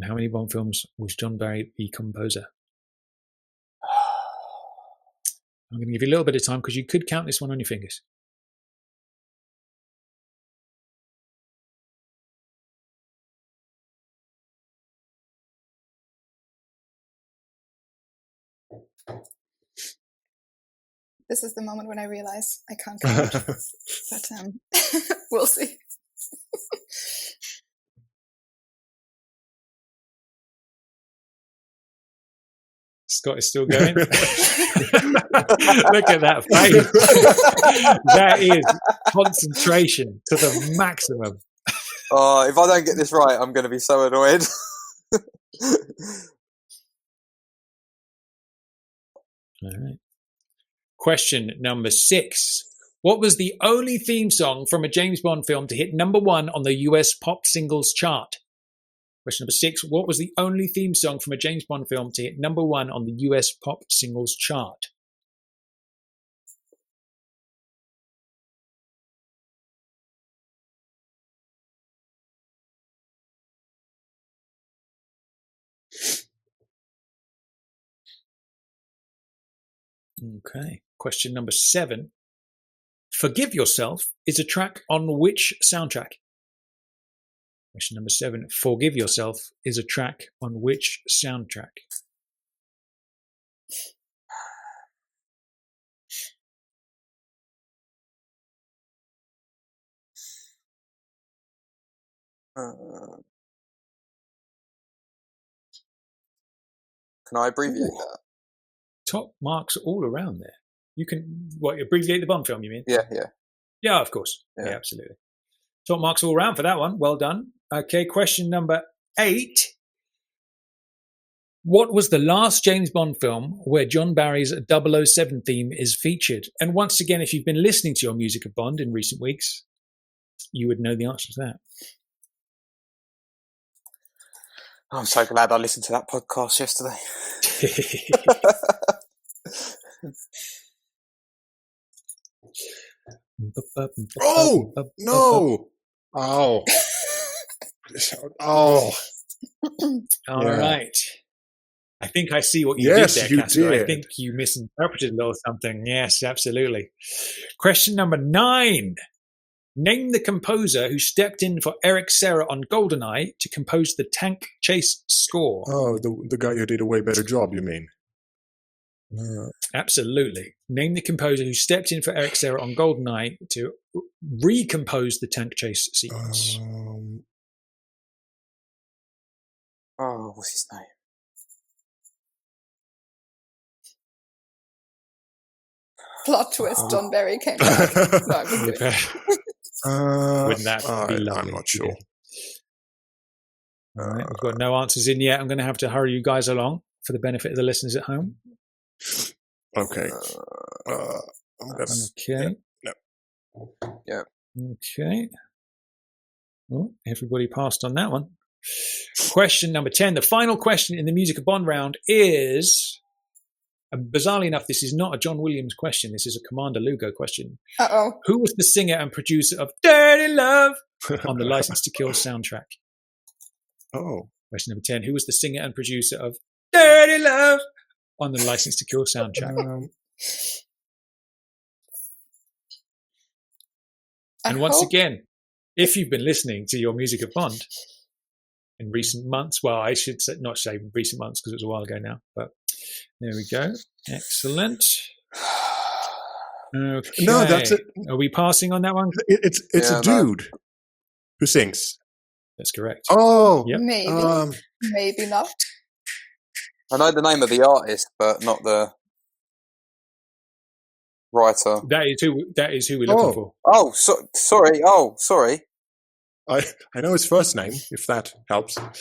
how many Bond films was John Barry the composer? I'm going to give you a little bit of time because you could count this one on your fingers. This is the moment when I realize I can't count. But we'll see. Scott is still going. Look at that face. That is concentration to the maximum. Oh, if I don't get this right, I'm going to be so annoyed. All right. Question number 6. What was the only theme song from a James Bond film to hit number 1 on the US pop singles chart? Question number 6. What was the only theme song from a James Bond film to hit number 1 on the US pop singles chart? Okay. Question number 7. Forgive Yourself is a track on which soundtrack? Question number 7. Forgive Yourself is a track on which soundtrack? Can I abbreviate that? Top marks all around there. You can, abbreviate the Bond film, you mean? Yeah. Yeah, of course. Yeah, absolutely. Top marks all around for that one. Well done. Okay, question number 8. What was the last James Bond film where John Barry's 007 theme is featured? And once again, if you've been listening to your Music of Bond in recent weeks, you would know the answer to that. I'm so glad I listened to that podcast yesterday. Oh, no. Oh. Oh. All right. I think I see what you Yes, did there, you Casper. I did. think you misinterpreted it or something. Yes, absolutely. Question number 9. Name the composer who stepped in for Eric Serra on GoldenEye to compose the tank chase score. Oh, the guy who did a way better job, you mean? Absolutely. Name the composer who stepped in for Eric Serra on GoldenEye to recompose the tank chase sequence. What's his name? Plot twist, John Barry came back. No, I'm just kidding. Wouldn't that be lovely? I'm not sure. All right, we've got no answers in yet. I'm going to have to hurry you guys along for the benefit of the listeners at home. Okay. Okay. Yeah. Okay. Oh, everybody passed on that one. Question number 10. The final question in the Music of Bond round is, bizarrely enough, this is not a John Williams question. This is a Commander Lugo question. Uh-oh. Who was the singer and producer of Dirty Love on the License to Kill soundtrack? Oh. Question number 10. Who was the singer and producer of Dirty Love on the License to Kill soundtrack? And once again, if you've been listening to your Music of Bond in recent months, well, I should not say recent months because it was a while ago now, but there we go. Excellent. Okay. No, that's it. Are we passing on that one? It's a dude who sings. That's correct. Oh, yep. Maybe not. I know the name of the artist, but not the writer. That is who we're looking for. Oh, sorry. Oh, sorry. I know his first name, if that helps. All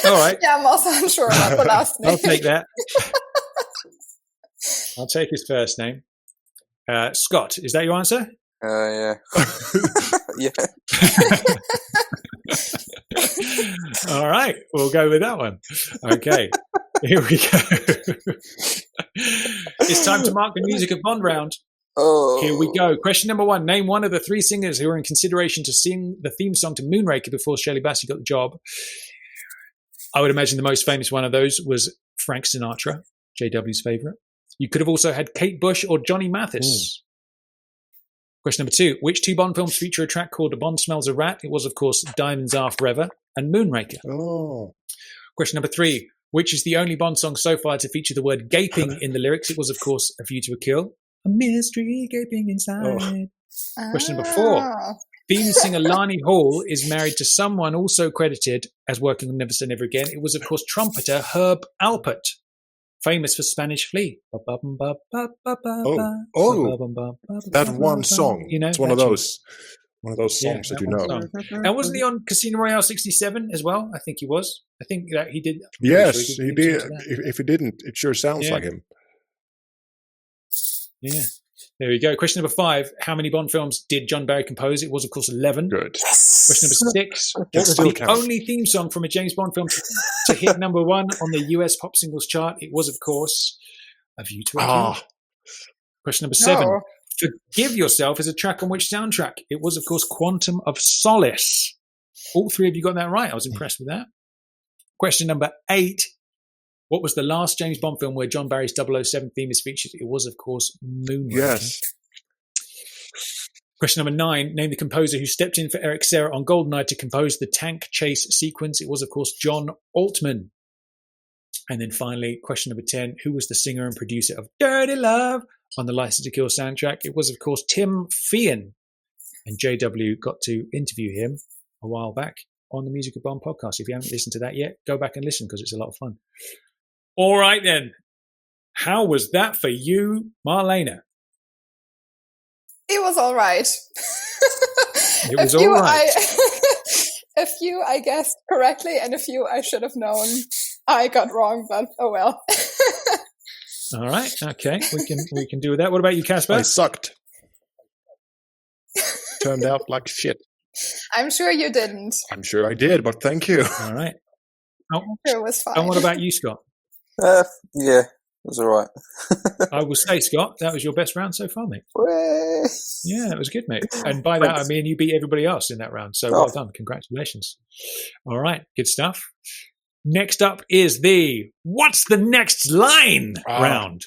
right. Yeah, I'm also unsure about the last name. I'll take that. I'll take his first name. Scott, is that your answer? Yeah. Yeah. All right, we'll go with that one. Okay, here we go. It's time to mark the Music of Bond round. Oh. Here we go. Question number 1. Name one of the 3 singers who were in consideration to sing the theme song to Moonraker before Shirley Bassey got the job. I would imagine the most famous one of those was Frank Sinatra, JW's favourite. You could have also had Kate Bush or Johnny Mathis. Question number 2. Which 2 Bond films feature a track called Bond Smells a Rat? It was, of course, Diamonds Are Forever and Moonraker. Oh. Question number 3. which is the only Bond song so far to feature the word gaping in the lyrics. It was, of course, A View to a Kill. A mystery gaping inside. Question number 4. Theme singer Lani Hall is married to someone also credited as working on Never Say Never Again. It was, of course, trumpeter Herb Alpert, famous for Spanish Flea. That one song. You know, it's one of those songs that you know. And wasn't he on Casino Royale 67 as well? I think he was. I think that he did. Yes, sure he did. If he didn't, it sure sounds like him. Yeah. There we go. Question number 5. How many Bond films did John Barry compose? It was, of course, 11. Good. Yes. Question number 6. What was the only theme song from a James Bond film to hit number 1 on the US pop singles chart? It was, of course, A View to a Kill. Question number 7. Forgive Yourself is a track on which soundtrack? It was, of course, Quantum of Solace. All 3 of you got that right. I was impressed with that. Question number 8. What was the last James Bond film where John Barry's 007 theme is featured? It was, of course, Moonraker. Yes. Question number 9. Name the composer who stepped in for Eric Serra on GoldenEye to compose the tank chase sequence. It was, of course, John Altman. And then finally, question number 10. Who was the singer and producer of Dirty Love on the License to Kill soundtrack? It was, of course, Tim Feehan. And JW got to interview him a while back on the Music of Bond podcast. If you haven't listened to that yet, go back and listen because it's a lot of fun. All right, then. How was that for you, Marlena? It was all right. It was all right. A few I guessed correctly, and a few I should have known I got wrong, but oh well. All right. Okay. We can do with that. What about you, Casper? I sucked. Turned out like shit. I'm sure you didn't. I'm sure I did, but thank you. All right. I'm sure it was fine. And what about you, Scott? Yeah, it was all right. I will say, Scott, that was your best round so far, mate. Yeah, that was good, mate. And by that, I mean you beat everybody else in that round. So well done. Congratulations. All right. Good stuff. Next up is the What's the Next Line round.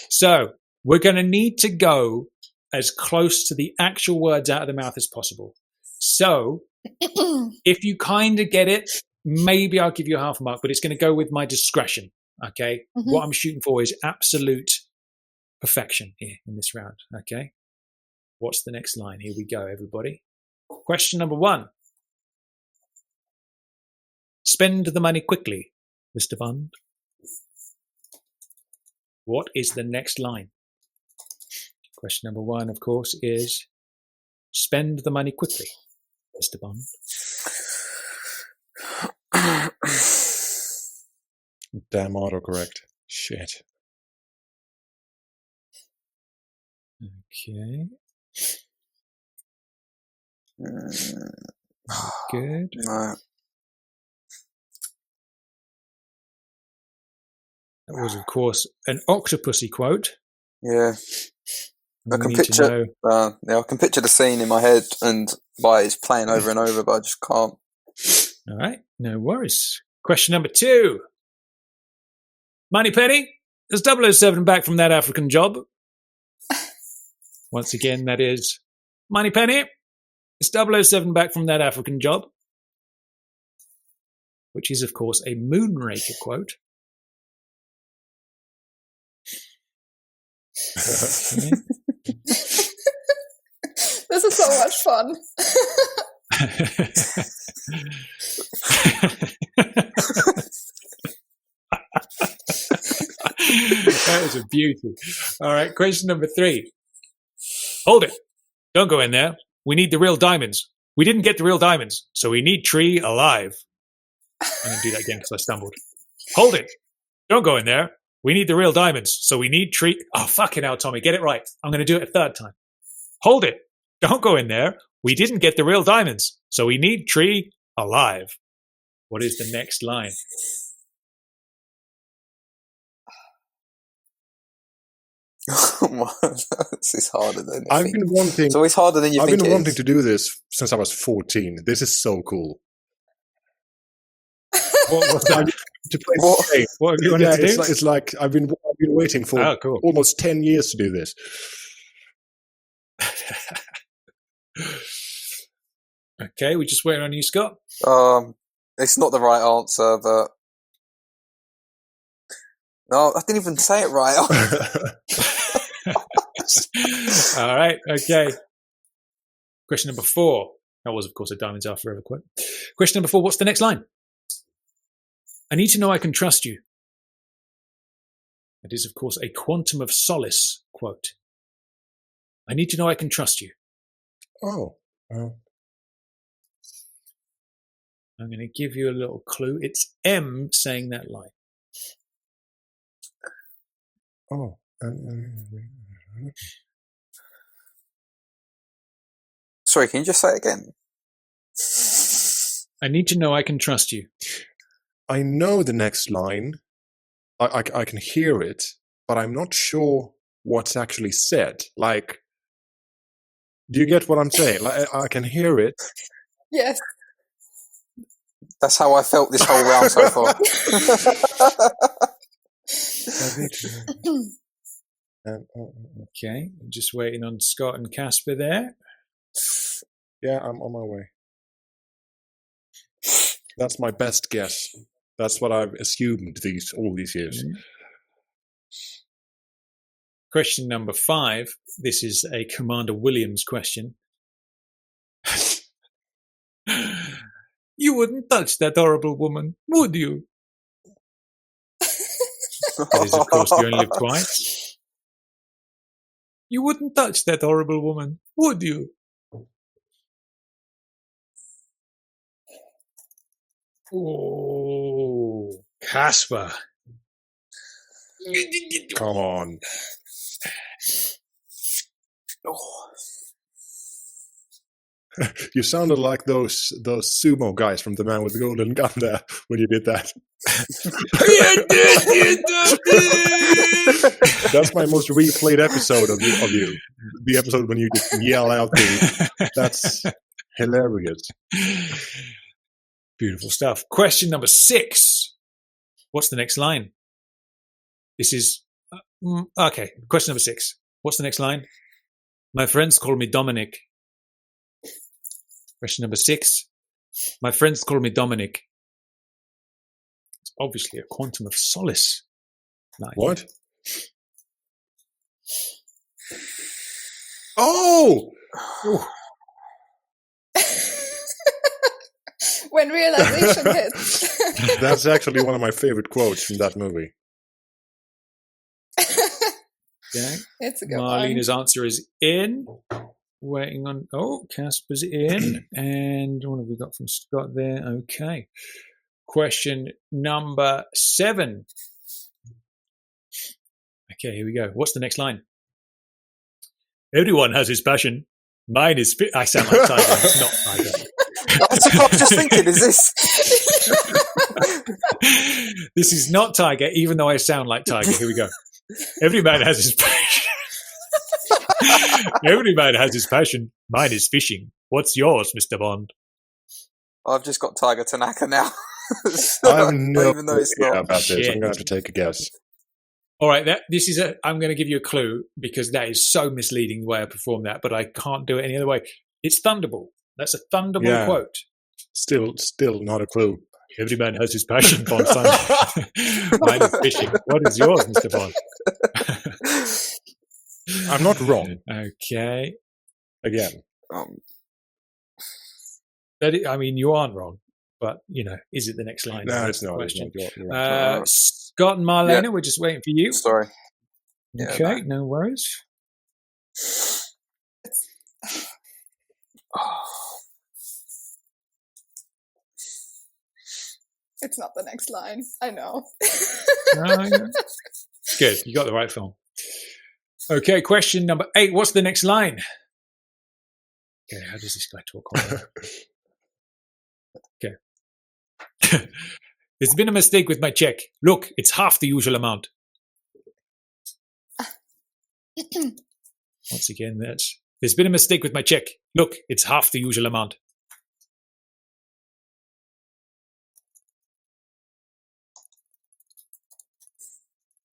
So we're going to need to go as close to the actual words out of the mouth as possible. So if you kind of get it, maybe I'll give you a half a mark, but it's going to go with my discretion. Okay. Mm-hmm. What I'm shooting for is absolute perfection here in this round. Okay. What's the next line? Here we go, everybody. Question number 1. Spend the money quickly, Mr. Bond. What is the next line? Question number 1, of course, is spend the money quickly, Mr. Bond. Damn autocorrect. Shit. Okay. Good. No. That was, of course, an Octopussy quote. Yeah. I can picture the scene in my head and why it's playing over and over, but I just can't. All right. No worries. Question number 2. Moneypenny, is 007 back from that African job? Once again, that is Moneypenny, is 007 back from that African job? Which is, of course, a Moonraker quote. This is so much fun. That was a beauty. All right, question number 3. Hold it. Don't go in there. We need the real diamonds. We didn't get the real diamonds, so we need Tree alive. I'm going to do that again because I stumbled. Hold it. Don't go in there. We need the real diamonds, so we need Tree... Oh, fucking hell, Tommy. Get it right. I'm going to do it a third time. Hold it. Don't go in there. We didn't get the real diamonds, so we need Tree alive. What is the next line? This is harder than you think. It's always harder than you think. I've been wanting to do this since I was 14. This is so cool. What was that? To play the game. What have you wanted to do? It's like I've been waiting for almost 10 years to do this. Okay, we just waiting on you, Scott. It's not the right answer, but No, I didn't even say it right. All right. Okay. Question number 4. That was, of course, a Diamonds Are Forever quote. Question number 4. What's the next line? I need to know I can trust you. It is, of course, a Quantum of Solace quote. I need to know I can trust you. Oh. I'm going to give you a little clue. It's M saying that line. Oh. Sorry, can you just say it again? I need to know I can trust you. I know the next line. I can hear it, but I'm not sure what's actually said. Like, do you get what I'm saying? Like, I can hear it. Yes. That's how I felt this whole round so far. Okay, I'm just waiting on Scott and Casper there. Yeah, I'm on my way. That's my best guess. That's what I've assumed all these years. Mm-hmm. Question number 5. This is a Commander Williams question. You wouldn't touch that horrible woman, would you? That is, of course, You Only Live Twice. You wouldn't touch that horrible woman, would you? Oh, Casper. Come on. Oh. You sounded like those sumo guys from The Man with the Golden Gun there when you did that. That's my most replayed episode of you. The episode when you just yell out that's hilarious. Beautiful stuff. Question number 6. What's the next line? This is... okay, question number 6. What's the next line? My friends call me Dominic. Question number 6. My friends call me Dominic. It's obviously a Quantum of Solace line. What? Oh! When realization hits. That's actually one of my favorite quotes from that movie. Okay. It's a good Marlena's one. answer is in. Waiting on... Oh, Casper's in. And what have we got from Scott there? Okay. Question number 7. Okay, here we go. What's the next line? Everyone has his passion. Mine is... I sound like Tiger. It's not Tiger. That's what I was just thinking, is this? This is not Tiger, even though I sound like Tiger. Here we go. Every man has his passion. Every man has his passion. Mine is fishing. What's yours, Mr. Bond? I've just got Tiger Tanaka now. I have no even though it's idea not. about this. Shit. I'm going to have to take a guess. All right, I'm going to give you a clue because that is so misleading the way I perform that, but I can't do it any other way. It's Thunderball. That's a Thunderball quote. Still not a clue. Every man has his passion, Bond. Mine is fishing. What is yours, Mr. Bond? I'm not wrong. Okay. Again. You aren't wrong, but, is it the next line? No, it's not. Question. You're right. Scott and Marlena, we're just waiting for you. Sorry. Okay, no worries. It's not the next line. I know. Good. You got the right film. Okay, question number 8. What's the next line? Okay, how does this guy talk? Okay. There's been a mistake with my check. Look, it's half the usual amount. Once again, there's been a mistake with my check. Look, it's half the usual amount.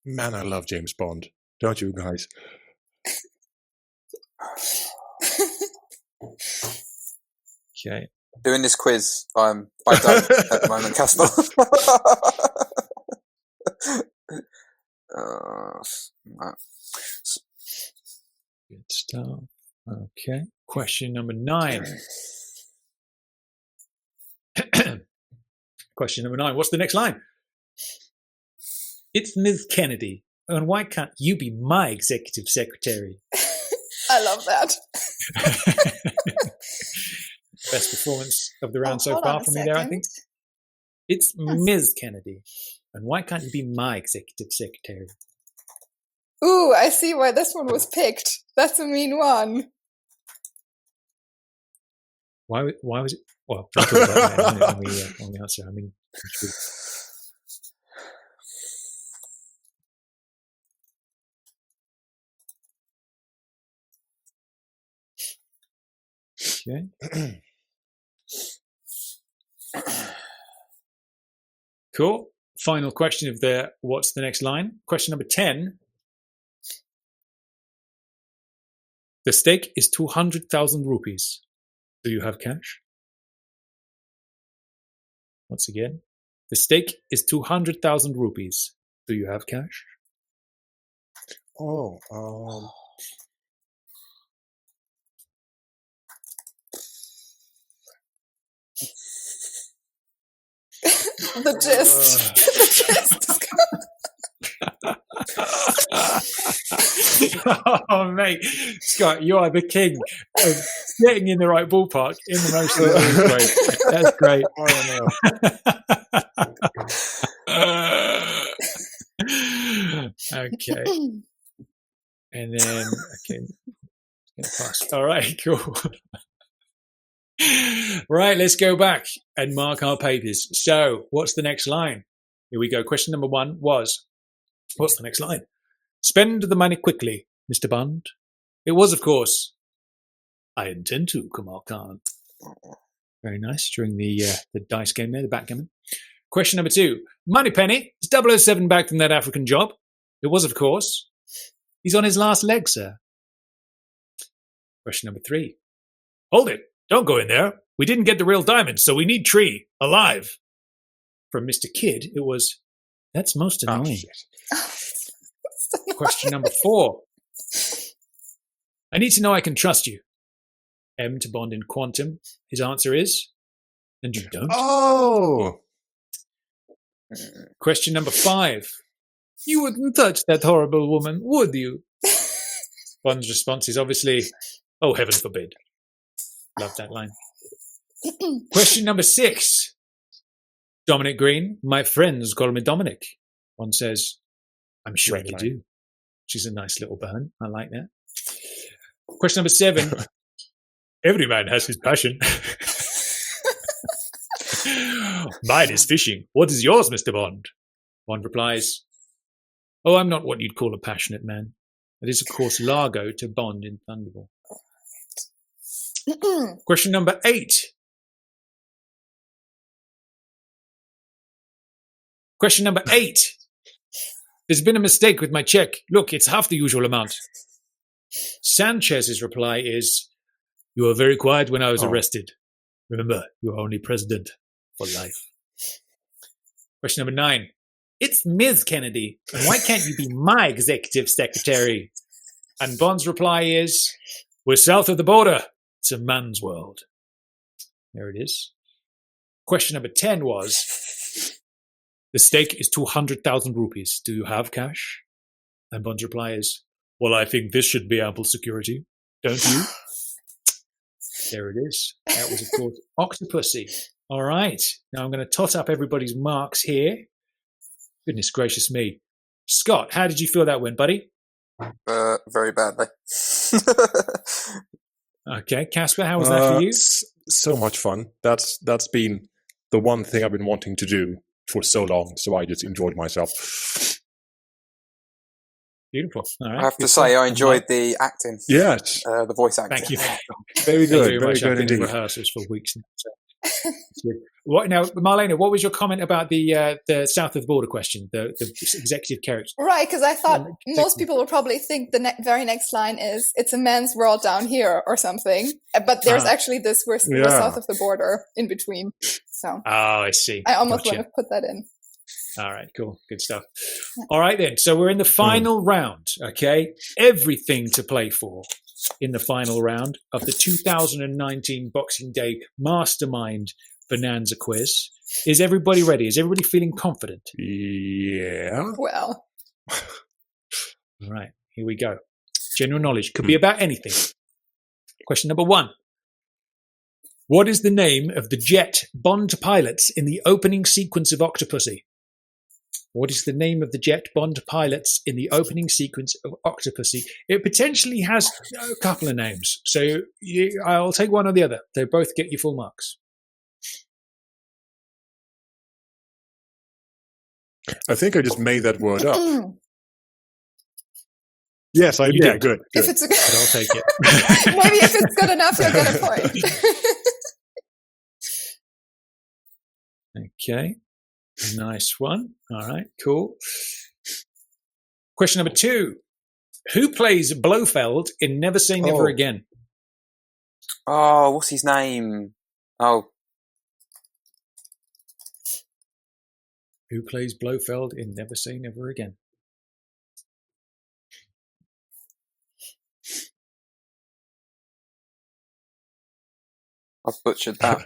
Man, I love James Bond. Don't you guys? Okay. Doing this quiz, I don't at the moment, Casper. Good stuff. Okay. Question number 9. Question number 9. What's the next line? It's Ms. Kennedy. And why can't you be my executive secretary? I love that. Best performance of the round so hold far on a from me there, I second. think. It's Ms. Kennedy. And why can't you be my executive secretary? Ooh, I see why this one was picked. That's a mean one. Why was it? Well, we'll talk about that on the answer. I mean, okay. Cool. Final question of the what's the next line? Question number 10. The stake is 200,000 rupees. Do you have cash? Once again, the stake is 200,000 rupees. Do you have cash? Oh, The gist. Oh, mate. Scott, you are the king of getting in the right ballpark in the motion. That's great. Okay. And then, okay. Pass. All right, cool. Right, let's go back and mark our papers. So, what's the next line? Here we go. Question number 1 was, what's the next line? Spend the money quickly, Mr. Bond. It was, of course, I intend to, Kamal Khan. Very nice during the dice game there, the backgammon. Question number 2. Moneypenny, is 007 back from that African job? It was, of course. He's on his last leg, sir. Question number 3. Hold it. Don't go in there. We didn't get the real diamond, so we need Tree alive. From Mr. Kidd, it was, that's most annoying. Question number 4. I need to know I can trust you. M to Bond in Quantum. His answer is, and you don't. Oh. Question number 5. You wouldn't touch that horrible woman, would you? Bond's response is obviously, oh, heaven forbid. Love that line. Question number 6. Dominic Green, my friends call me Dominic. One says, I'm sure they do. She's a nice little burn. I like that. Question number 7. Every man has his passion. Mine is fishing. What is yours, Mr. Bond? Bond replies, oh, I'm not what you'd call a passionate man. It is, of course, Largo to Bond in Thunderball. Question number 8. Question number 8. There's been a mistake with my check. Look, it's half the usual amount. Sanchez's reply is, you were very quiet when I was arrested. Remember, you're only president for life. Question number 9. It's Ms. Kennedy. And why can't you be my executive secretary? And Bond's reply is, we're south of the border. It's a man's world. There it is. Question number 10 was, the stake is 200,000 rupees. Do you have cash? And Bond's reply is, well, I think this should be ample security. Don't you? There it is. That was, of course, Octopussy. All right. Now I'm going to tot up everybody's marks here. Goodness gracious me. Scott, how did you feel that went, buddy? Very badly. Okay. Casper, how was that for you? So much fun. That's been the one thing I've been wanting to do for so long, so I just enjoyed myself. Beautiful. All right. I have to say, I enjoyed the acting. Yes. The voice acting. Thank you. Very good. Very Very good I've been in indeed. rehearsals for weeks now. So. What now, Marlena? What was your comment about the south of the border question, the executive character? Right, because I thought most people will probably think the very next line is "It's a man's world down here" or something, but there's actually this we're south of the border in between. So I see. I almost Gotcha. want to put that in. All right, cool. Good stuff. All right, then. So we're in the final round, okay? Everything to play for in the final round of the 2019 Boxing Day Mastermind Bonanza quiz. Is everybody ready? Is everybody feeling confident? Yeah. Well, All right, here we go. General knowledge. Could be about anything. Question number 1. What is the name of the jet Bond pilots in the opening sequence of Octopussy? What is the name of the jet Bond pilots in the opening sequence of Octopussy? It potentially has a couple of names, so I'll take one or the other. They both get you full marks. I think I just made that word up. Yes, I You did. did. Good. if it's But I'll take it. maybe if it's good enough, you'll get a point. Okay. Nice one. All right, cool. Question number 2. Who plays Blofeld in Never Say Never Oh. Again? Oh, what's his name? Oh, Who plays Blofeld in Never Say Never Again? I've butchered that.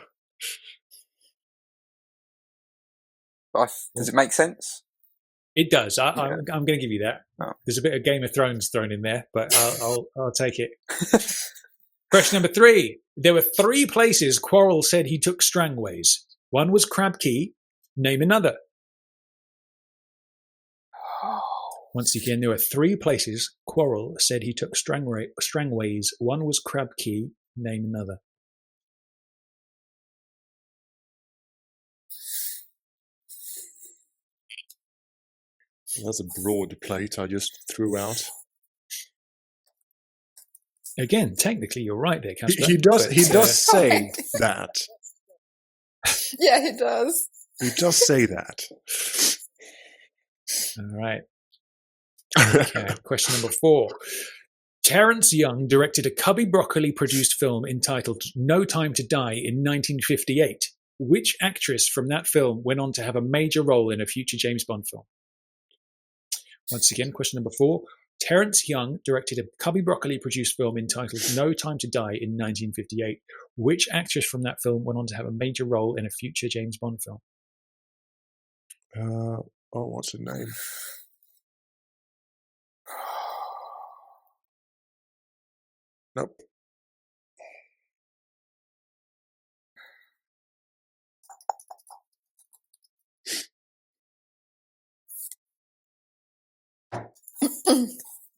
Does it make sense? It does. I'm going to give you that. Oh. There's a bit of Game of Thrones thrown in there, but I'll take it. Question number 3. There were 3 places Quarrel said he took Strangways. One was Crab Key. Name another. Once again, there were 3 places Quarrel said he took Strangways. One was Crab Key. Name another. That's a broad plate I just threw out. Again, technically, you're right there, Casper. He does. but, He does say Right. that. Yeah, he does. He does say that. All right. Okay. Question number 4. Terence Young directed a Cubby Broccoli-produced film entitled No Time to Die in 1958. Which actress from that film went on to have a major role in a future James Bond film? Once again, question number 4. Terence Young directed a Cubby Broccoli-produced film entitled No Time to Die in 1958. Which actress from that film went on to have a major role in a future James Bond film? What's her name? Nope.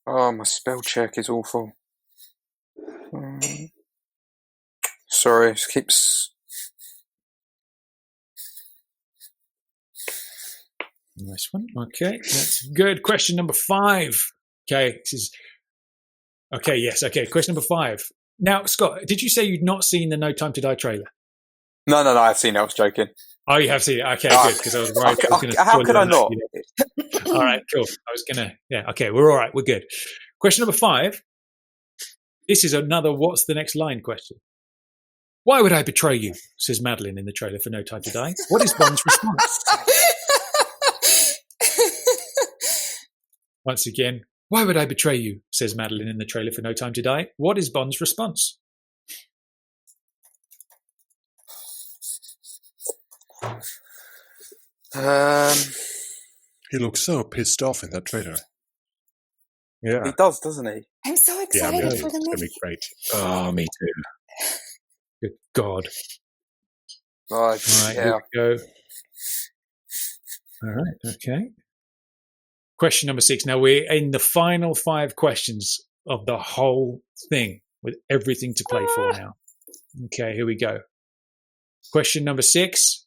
Oh, my spell check is awful. Sorry, it keeps. Nice one. Okay, that's good. Question number 5. Okay, this is. Okay, yes. Okay, question number 5. Now, Scott, did you say you'd not seen the No Time to Die trailer? No, I've seen it. I was joking. Oh, you have seen it. Okay, good. Because I was worried. How could I not? All right, cool. I was gonna. Yeah. Okay, we're all right. We're good. Question number 5. This is another "What's the next line?" question. Why would I betray you? Says Madeline in the trailer for No Time to Die. What is Bond's response? Once again, why would I betray you? Says Madeline in the trailer for No Time to Die. What is Bond's response? He looks so pissed off in that trailer. Yeah. He does, doesn't he? I'm so Yeah, excited it's for the gonna movie. be great. Oh, me too. Good God. Right. All right, Yeah. here we go. All right, okay. Question number 6. Now we're in the final 5 questions of the whole thing with everything to play for now. Okay, here we go. Question number 6.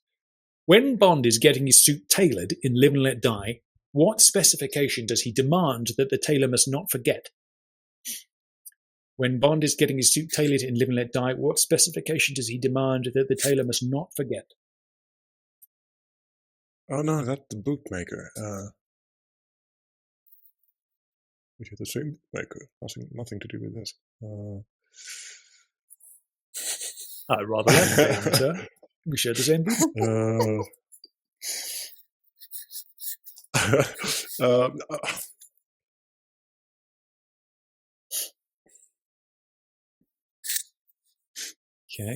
When Bond is getting his suit tailored in Live and Let Die, what specification does he demand that the tailor must not forget? When Bond is getting his suit tailored in Live and Let Die, what specification does he demand that the tailor must not forget? Oh no, that's the bootmaker. We have the same bootmaker. Nothing to do with this. I'd rather that, sir. We share the same boot. Okay,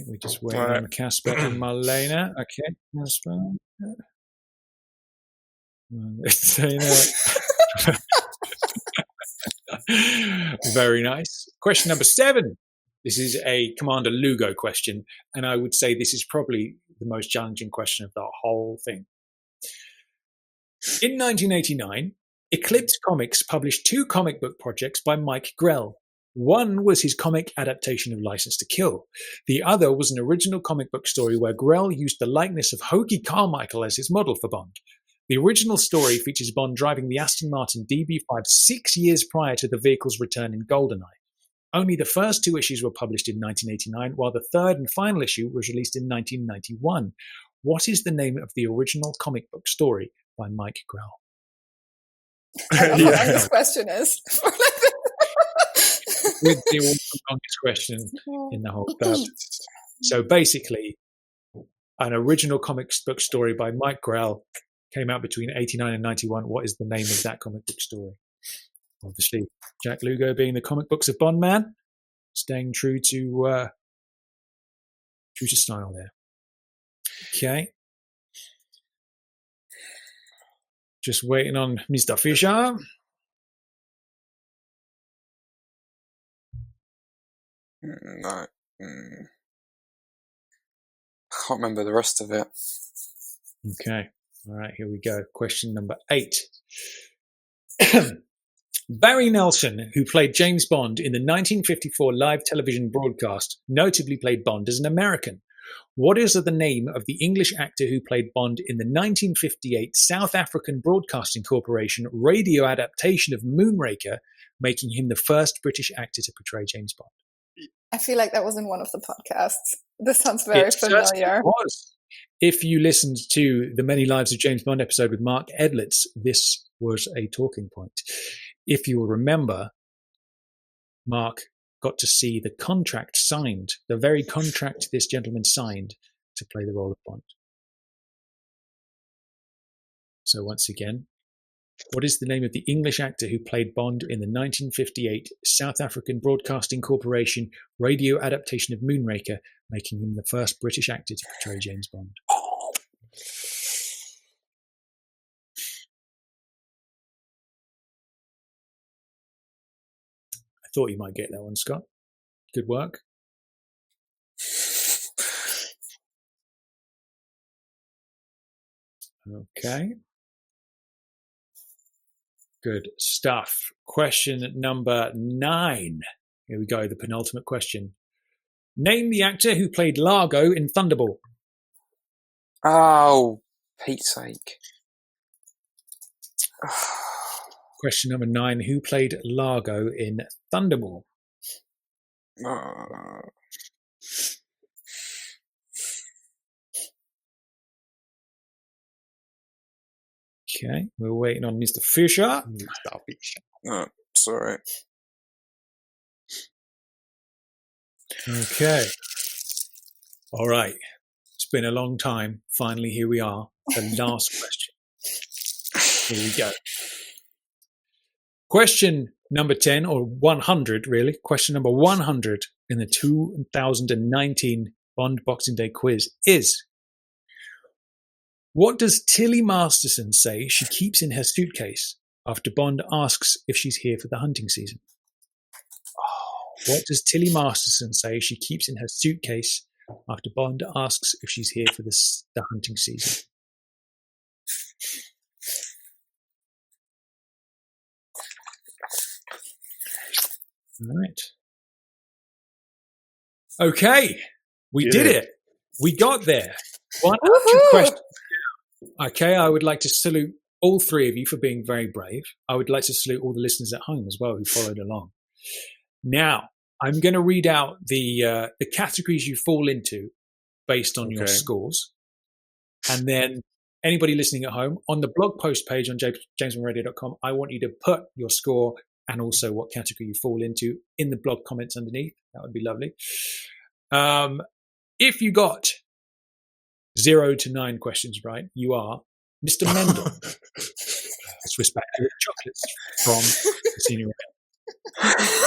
we're just waiting on Casper and Marlena. Okay, Casper. Very nice. Question number 7. This is a Commander Lugo question, and I would say this is probably the most challenging question of the whole thing. In 1989, Eclipse Comics published 2 comic book projects by Mike Grell. One was his comic adaptation of License to Kill. The other was an original comic book story where Grell used the likeness of Hoagie Carmichael as his model for Bond. The original story features Bond driving the Aston Martin DB5 6 years prior to the vehicle's return in GoldenEye. Only the first 2 issues were published in 1989, while the third and final issue was released in 1991. What is the name of the original comic book story by Mike Grell? I don't know what this question is. With the longest question in the whole club. So basically, an original comic book story by Mike Grell came out between 89 and 91. What is the name of that comic book story? Obviously, Jack Lugo being the comic books of Bond man, staying true to style there. Okay. Just waiting on Mr. Fisher. No. I can't remember the rest of it. Okay. All right, here we go. Question number 8. Barry Nelson, who played James Bond in the 1954 live television broadcast, notably played Bond as an American. What is the name of the English actor who played Bond in the 1958 South African Broadcasting Corporation radio adaptation of Moonraker, making him the first British actor to portray James Bond? I feel like that was in one of the podcasts. This sounds very familiar. It was. If you listened to the Many Lives of James Bond episode with Mark Edlitz, this was a talking point. If you'll remember, Mark got to see the contract signed, the very contract this gentleman signed to play the role of Bond. So once again, what is the name of the English actor who played Bond in the 1958 South African Broadcasting Corporation radio adaptation of Moonraker, making him the first British actor to portray James Bond? I thought you might get that one, Scott. Good work. Okay. Good stuff. Question number 9. Here we go, the penultimate question. Name the actor who played Largo in Thunderball. Oh, Pete's sake. Question number 9. Who played Largo in Thunderball? Okay, we're waiting on Mr. Fisher. Oh, sorry. Okay. All right. It's been a long time. Finally, here we are. The last question. Here we go. Question number 10, or 100, really. Question number 100 in the 2019 Bond Boxing Day quiz is: what does Tilly Masterson say she keeps in her suitcase after Bond asks if she's here for the hunting season? What does Tilly Masterson say she keeps in her suitcase after Bond asks if she's here for the hunting season? All right. Okay. We did it. We got there. 100 questions. Okay, I would like to salute all 3 of you for being very brave. I would like to salute all the listeners at home as well who followed along. Now, I'm going to read out the categories you fall into based on your scores. And then anybody listening at home, on the blog post page on jamesbondradio.com, I want you to put your score and also what category you fall into in the blog comments underneath. That would be lovely. If you got 0 to 9 questions right, you are Mr. Mendel. Swiss Factory chocolates from Casino Royale.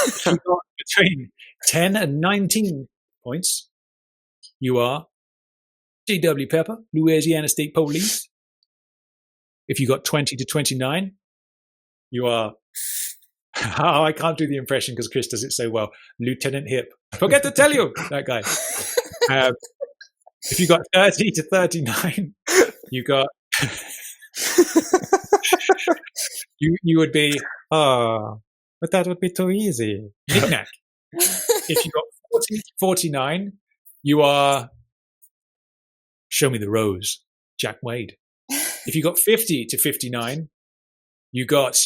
If you got between 10 and 19 points, you are G.W. Pepper, Louisiana State Police. If you got 20 to 29, you are... Oh, I can't do the impression because Chris does it so well. Lieutenant Hip. Forget to tell you, that guy. If you got 30 to 39, you got... you would be... Oh, but that would be too easy. Knick-knack. If you got 40 to 49, you are... Show me the rose, Jack Wade. If you got 50 to 59, you got...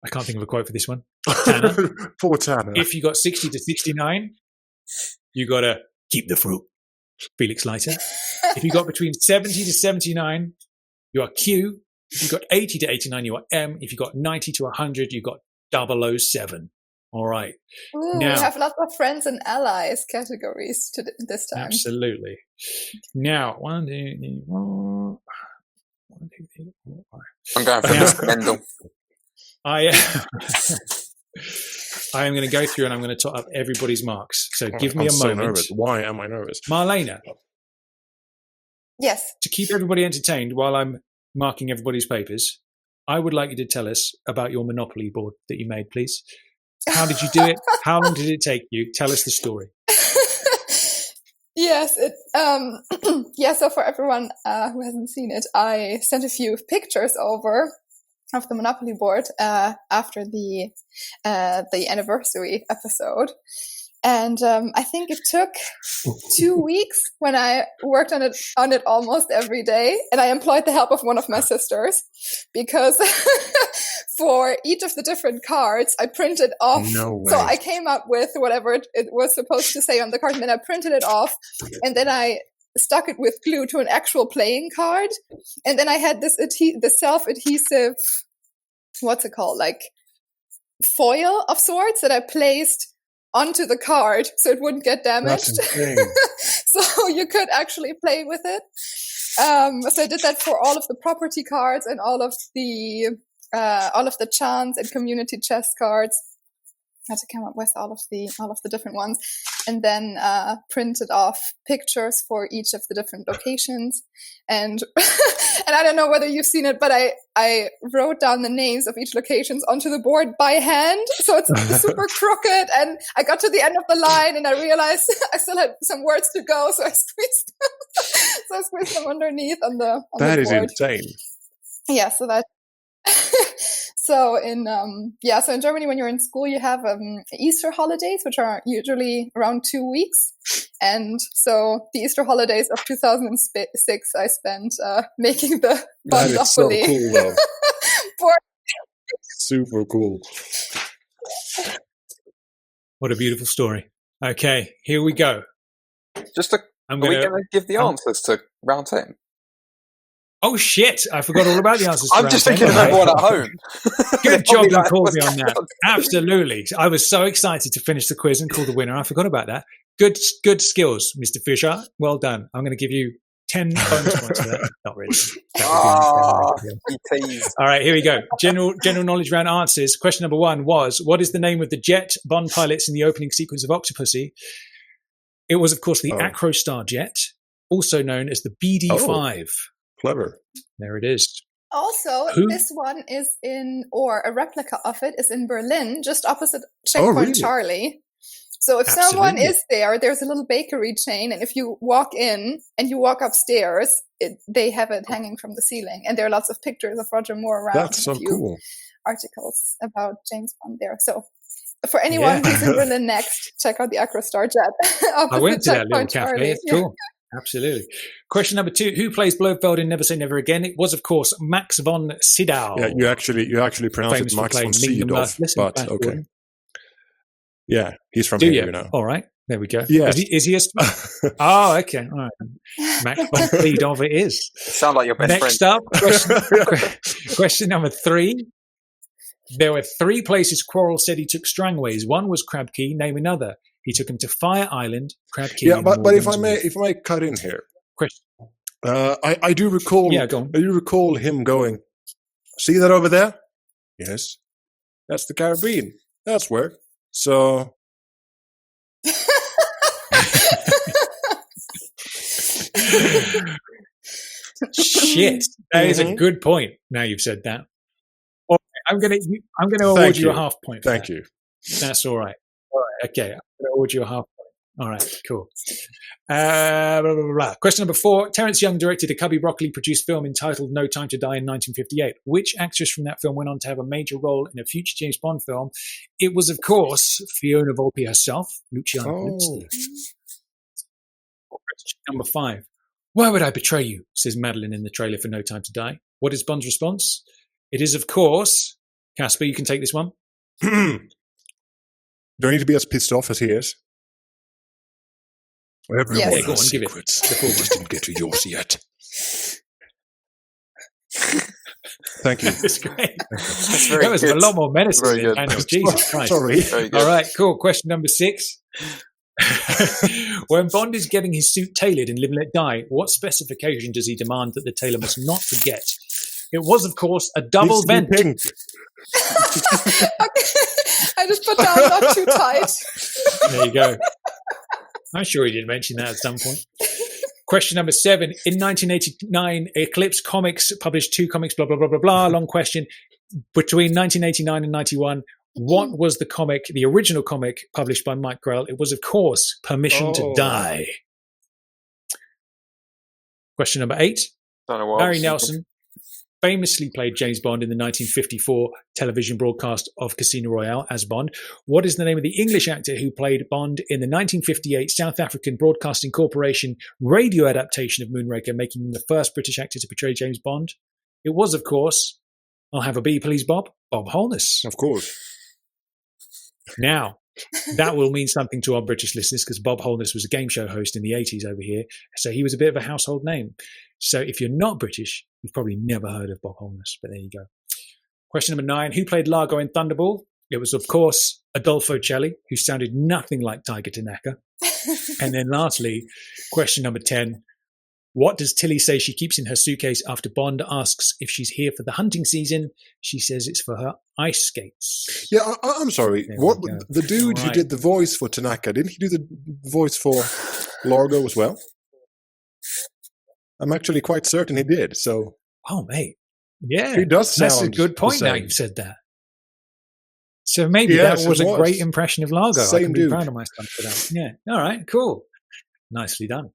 I can't think of a quote for this one. Tanner. Poor Tanner. If you got 60 to 69, you got to keep the fruit, Felix Leiter. If you got between 70 to 79, you are Q. If you got 80 to 89, you are M. If you got 90 to 100, you got 007. All right. Ooh, now, we have lots of friends and allies categories this time. Absolutely. Now, 1, 2, 3, 4. 1, 2, 3, 4, 5. I'm going for Mr. Mendel. I am going to go through and I'm going to top up everybody's marks. So give me a moment. Nervous. Why am I nervous? Marlena. Yes. To keep everybody entertained while I'm marking everybody's papers, I would like you to tell us about your Monopoly board that you made, please. How did you do it? How long did it take you? Tell us the story. Yes. So for everyone who hasn't seen it, I sent a few pictures over of the Monopoly board after the anniversary episode. And I think it took 2 weeks when I worked on it almost every day. And I employed the help of one of my sisters because for each of the different cards, I printed off. No way. So I came up with whatever it was supposed to say on the card, and then I printed it off, and then I stuck it with glue to an actual playing card. And then I had this the self-adhesive, what's it called? Like foil of sorts that I placed onto the card so it wouldn't get damaged. So you could actually play with it. So I did that for all of the property cards and all of the chance and community chest cards. I had to come up with all of the different ones, and then printed off pictures for each of the different locations. And and I don't know whether you've seen it, but I wrote down the names of each locations onto the board by hand, so it's super crooked. And I got to the end of the line, and I realized I still had some words to go, so I squeezed them underneath on the board. That is insane. Yeah, so that. So in Germany, when you're in school, you have Easter holidays, which are usually around 2 weeks. And so the Easter holidays of 2006, I spent making the Monopoly. That is so cool, though. Super cool. What a beautiful story. Okay, here we go. Are we going to give the answers to round 10? Oh shit! I forgot all about the answers. I'm just thinking of everyone at home. Good job you called me on that. Absolutely. I was so excited to finish the quiz and call the winner. I forgot about that. Good skills, Mr. Fisher. Well done. I'm going to give you 10 bonus points for that. Not really. All right, here we go. General knowledge round answers. Question number 1 was, what is the name of the jet Bond pilots in the opening sequence of Octopussy? It was, of course, the Acrostar jet, also known as the BD-5. Clever. There it is. Also, this one is a replica of it is in Berlin, just opposite Checkpoint Charlie. So if someone is there, there's a little bakery chain, and if you walk in and you walk upstairs, they have it hanging from the ceiling. And there are lots of pictures of Roger Moore around. That's so cool. Articles about James Bond there. So for anyone who's in Berlin next, check out the Acrostar jet. I went to that little cafe. It's cool. Absolutely. Question number 2: who plays Blofeld in Never Say Never Again? It was, of course, Max von Sydow. Yeah, you actually pronounce it Max von Sydow, but okay. Yeah, he's from here, you know. All right, there we go. Yeah, is he a? Oh, okay. All right. Max von Sydow it is. Sound like your best friend. Next up, question number 3. There were 3 places Quarrel said he took Strangways. One was Crab Key. Name another. He took him to Fire Island, Crab Key. Yeah, but if I may cut in here, question. I do recall. Yeah, go on. I do recall him going See that over there? Yes. That's the Caribbean. That's where. So... Shit, that is a good point. Now you've said that. Well, I'm gonna award you a half point. Thank you. That's all right. All right. Okay, I'm gonna award you a half point. All right. Cool. Blah, blah, blah, blah. Question number 4. Terence Young directed a Cubby Broccoli-produced film entitled No Time to Die in 1958. Which actress from that film went on to have a major role in a future James Bond film? It was, of course, Fiona Volpe herself, Luciana Paluzzi. Question number 5. Why would I betray you? Says Madeline in the trailer for No Time to Die. What is Bond's response? It is, of course... Casper, you can take this one. Do I need to be as pissed off as he is? Everyone Yes. Go on, has give it. secrets. The just didn't get to yours yet. Thank you. It's great. That's very That was good. a lot more menacing Very than good. Daniel. Jesus Christ. Sorry. Very good. All right, cool. Question number 6. When Bond is getting his suit tailored in Live and Let Die, what specification does he demand that the tailor must not forget? It was, of course, a double Needs to be vent. pink. Okay. I just put down not too tight. There you go. I'm sure he did mention that at some point. Question number 7. In 1989, Eclipse Comics published 2 comics, blah, blah, blah, blah, blah. Long question. Between 1989 and 91, what was the comic, the original comic published by Mike Grell? It was, of course, Permission to Die. Question number 8. Barry Nelson famously played James Bond in the 1954 television broadcast of Casino Royale as Bond. What is the name of the English actor who played Bond in the 1958 South African Broadcasting Corporation radio adaptation of Moonraker, making him the first British actor to portray James Bond? It was, of course, I'll have a B, please, Bob Holness. Of course. Now, that will mean something to our British listeners because Bob Holness was a game show host in the 80s over here. So he was a bit of a household name. So if you're not British, you've probably never heard of Bob Holness, but there you go. Question number 9. Who played Largo in Thunderball? It was, of course, Adolfo Celli, who sounded nothing like Tiger Tanaka. And then lastly, question number 10. What does Tilly say she keeps in her suitcase after Bond asks if she's here for the hunting season? She says it's for her ice skates. Yeah, I'm sorry. There What we go. the dude who Right. did the voice for Tanaka, didn't he do the voice for Largo as well? I'm actually quite certain he did. So Oh, mate. Yeah. he does sound That's a good point the now same. you've said that. So maybe Yes, that was it a was. great impression of Largo. I Same can be dude. proud of myself for that. Yeah. All right, cool. Nicely done.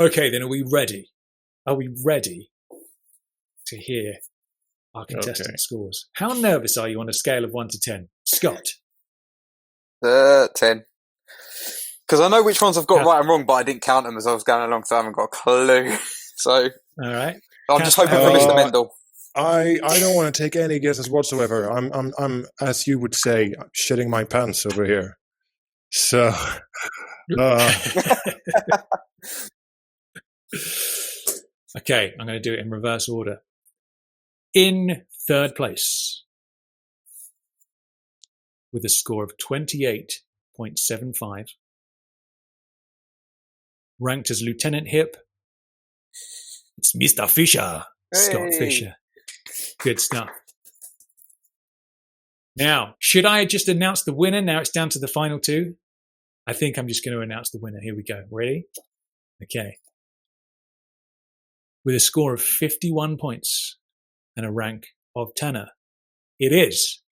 Okay, then are we ready? Are we ready to hear our contestant scores? How nervous are you on a scale of 1 to 10? Scott? 10. Because I know which ones I've got right and wrong, but I didn't count them as I was going along, so I haven't got a clue. So All right. I'm just hoping for Mr. Mendel. I don't want to take any guesses whatsoever. I'm as you would say, shitting my pants over here. So Okay, I'm going to do it in reverse order. In third place, with a score of 28.75, ranked as Lieutenant Hip, it's Mr. Fisher, Scott Hey. Fisher. Good stuff. Now, should I just announce the winner? Now it's down to the final 2. I think I'm just going to announce the winner. Here we go. Ready? Okay. With a score of 51 points and a rank of tenor, it is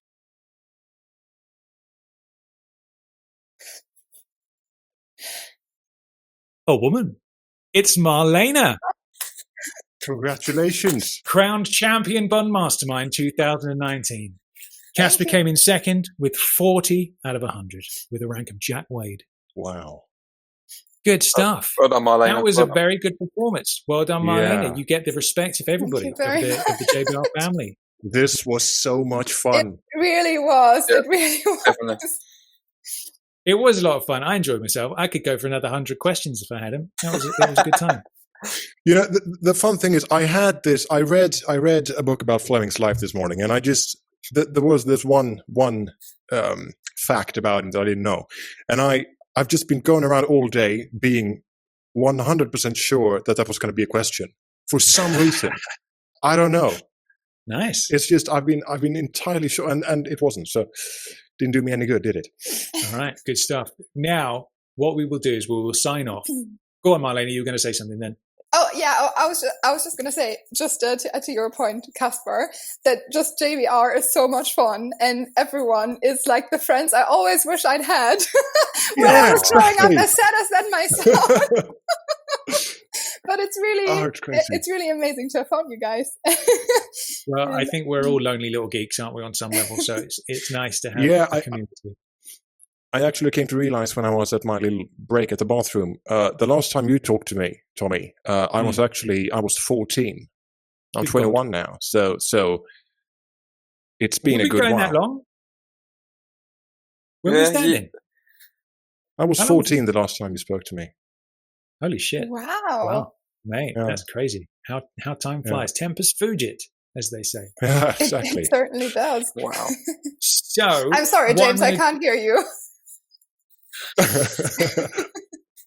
a woman. It's Marlena, congratulations. crowned champion Bond Mastermind 2019. Casper came in second with 40 out of 100 with a rank of Jack Wade. Wow. Good stuff. Well done, Marlena. That was Well a done. very good performance. Well done, Marlena. Yeah. You get the respect of everybody, you of very the JBR family. This was so much fun. It really was. Yeah. It really was. Definitely. It was a lot of fun. I enjoyed myself. I could go for another 100 questions if I had them. That was a good time. You know, the fun thing is, I read a book about Fleming's life this morning, and there was this one fact about him that I didn't know, and I've just been going around all day being 100% sure that was going to be a question for some reason. I don't know. Nice. It's just I've been entirely sure, and it wasn't, so didn't do me any good, did it? All right, good stuff. Now, what we will do is we will sign off. Go on, Marlene, you were going to say something then. Oh yeah, I was just going to say, just to your point, Casper, that just JVR is so much fun, and everyone is like the friends I always wish I'd had when I was growing up, as sad as that might sound. But it's really amazing to have found you guys. Well, I think we're all lonely little geeks, aren't we, on some level? So it's nice to have a community. I actually came to realize when I was at my little break at the bathroom, the last time you talked to me, Tommy, I was 14. I'm 21 now, so it's been a good while. That long? When was that then? I was 14 the last time you spoke to me. Holy shit! Wow, mate, that's crazy. How time flies. Tempus fugit, as they say. Yeah, exactly. It certainly does. Wow. So I'm sorry, James, I can't hear you.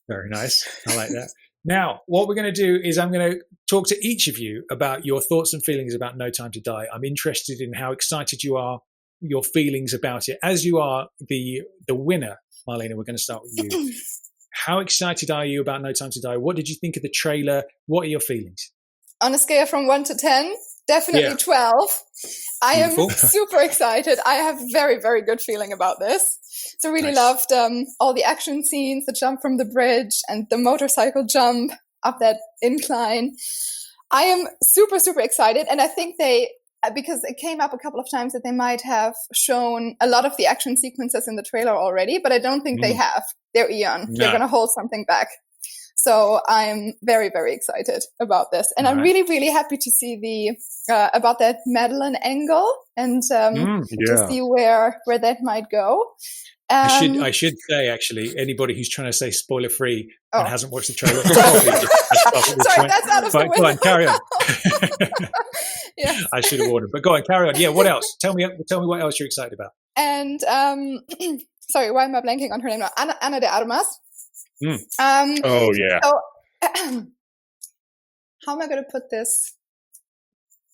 Very nice. I like that. Now, what we're going to do is I'm going to talk to each of you about your thoughts and feelings about No Time to Die. I'm interested in how excited you are, your feelings about it. As you are the winner, Marlena, we're going to start with you. How excited are you about No Time to Die? What did you think of the trailer? What are your feelings? On a scale from 1 to 10, definitely 12. I am super excited. I have very, very good feeling about this. So really loved all the action scenes, the jump from the bridge and the motorcycle jump up that incline. I am super, super excited. And I think because it came up a couple of times that they might have shown a lot of the action sequences in the trailer already, but I don't think they have. They're Eon. No. They're going to hold something back. So I'm very, very excited about this. And I'm really, really happy to see about that Madeline angle and to see where that might go. I should say, actually, anybody who's trying to say spoiler free and hasn't watched the trailer, sorry, that's out of the window. Go on, carry on. Yes. I should have warned him, but go on, carry on. Yeah, what else? Tell me what else you're excited about. And sorry, why am I blanking on her name now? Ana de Armas. Oh yeah. So, how am I going to put this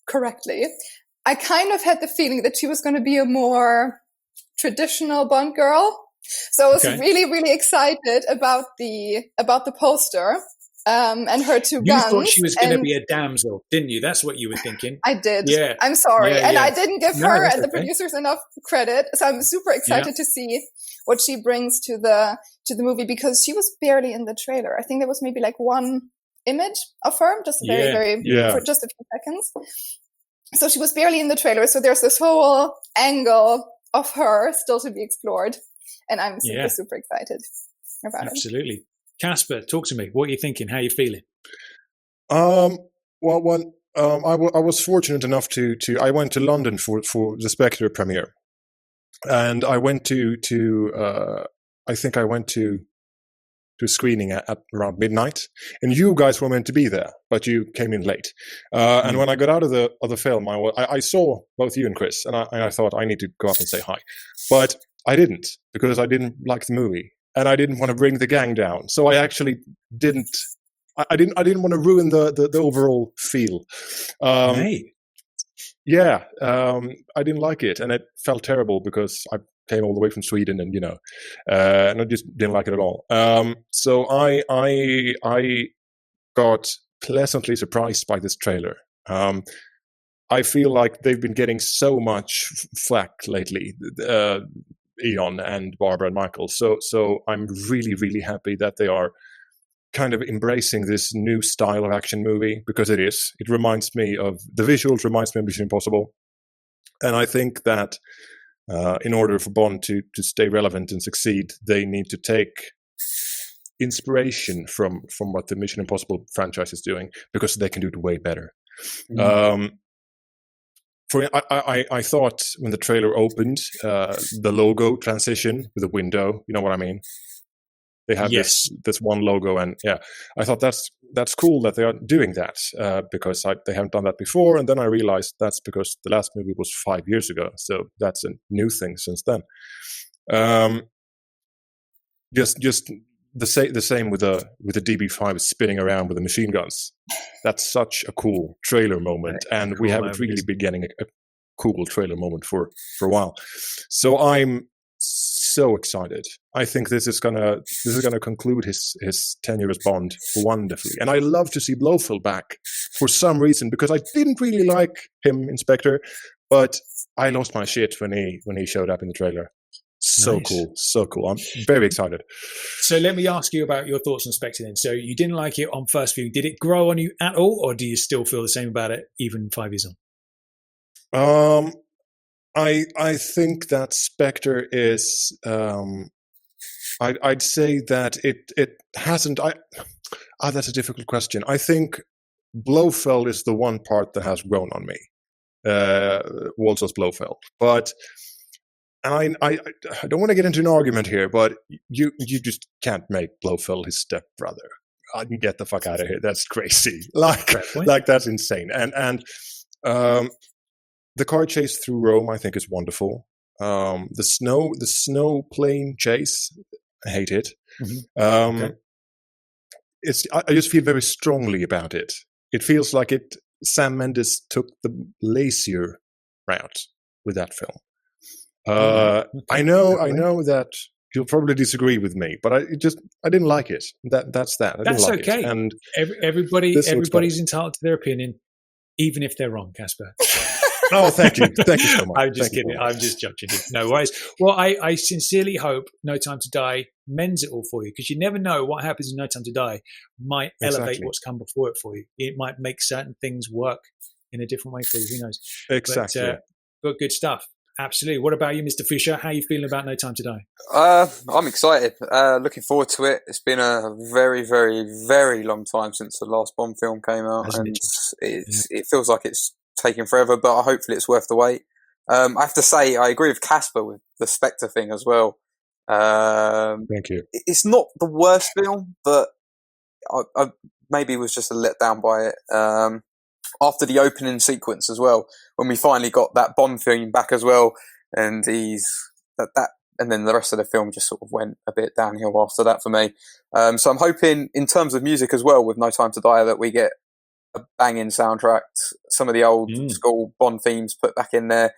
correctly? I kind of had the feeling that she was going to be a more traditional Bond girl. So I was really, really excited about the poster and her two guns. You thought she was going to be a damsel, didn't you? That's what you were thinking. I did. Yeah. I'm sorry. I didn't give her and the producers enough credit. So I'm super excited to see what she brings to the movie, because she was barely in the trailer. I think there was maybe like one image of her, just for just a few seconds. So she was barely in the trailer. So there's this whole angle of her still to be explored, and I'm super, super excited about it. Absolutely. Casper, talk to me. What are you thinking? How are you feeling? I was fortunate enough to I went to London for the Spectre premiere, and I went to I think I went to a screening at around midnight, and you guys were meant to be there, but you came in late. And when I got out of the film, I saw both you and Chris, and I thought I need to go up and say hi, but I didn't, because I didn't like the movie, and I didn't want to bring the gang down. So I actually didn't. I didn't want to ruin the overall feel. Yeah, I didn't like it, and it felt terrible because I came all the way from Sweden, and and I just didn't like it at all. So I got pleasantly surprised by this trailer. I feel like they've been getting so much flack lately, Eon and Barbara and Michael. So I'm really, really happy that they are kind of embracing this new style of action movie, because it reminds me of the visuals, reminds me of Mission Impossible, and I think that in order for Bond to stay relevant and succeed, they need to take inspiration from what the Mission Impossible franchise is doing, because they can do it way better. I thought when the trailer opened, the logo transition with the window, you know what I mean? They have this one logo, and I thought that's cool that they are doing that, because they haven't done that before. And then I realized that's because the last movie was 5 years ago, so that's a new thing since then. Just the same with the DB5 spinning around with the machine guns. That's such a cool trailer moment, and we haven't really been getting a cool trailer moment for a while. So I'm so excited. I think this is gonna conclude his tenure as Bond wonderfully. And I love to see Blofeld back for some reason, because I didn't really like him in Spectre, but I lost my shit when he showed up in the trailer. So cool. I'm very excited. So let me ask you about your thoughts on Spectre then. So you didn't like it on first view. Did it grow on you at all, or do you still feel the same about it even 5 years on? I think that Spectre is. I'd say that it hasn't. That's a difficult question. I think Blofeld is the one part that has grown on me. Walter's Blofeld, but. And I don't want to get into an argument here, but you just can't make Blofeld his stepbrother. I can get the fuck out of here. That's crazy. Like that's insane. And the car chase through Rome, I think, is wonderful. The snow plane chase, I hate it. Mm-hmm. I just feel very strongly about it. It feels like Sam Mendes took the lazier route with that film. I know that you'll probably disagree with me, but I didn't like it. That's that. That's like okay. It. And everybody's entitled to their opinion, even if they're wrong, Casper. Oh, thank you so much. I'm just kidding. I'm just judging you. No worries. Well, I sincerely hope No Time to Die mends it all for you, because you never know what happens in No Time to Die might elevate what's come before it for you. It might make certain things work in a different way for you. Who knows? Exactly. But good stuff. Absolutely. What about you, Mr. Fisher? How are you feeling about No Time to Die? I'm excited. Looking forward to it. It's been a very, very, very long time since the last Bond film came out, and it feels like it's taking forever, but hopefully it's worth the wait. I have to say, I agree with Casper with the Spectre thing as well. Thank you. It's not the worst film, but I maybe was just a let down by it. After the opening sequence as well, when we finally got that Bond theme back as well, and he's that, and then the rest of the film just sort of went a bit downhill after that for me. So I'm hoping, in terms of music as well, with No Time to Die, that we get a banging soundtrack, some of the old school Bond themes put back in there.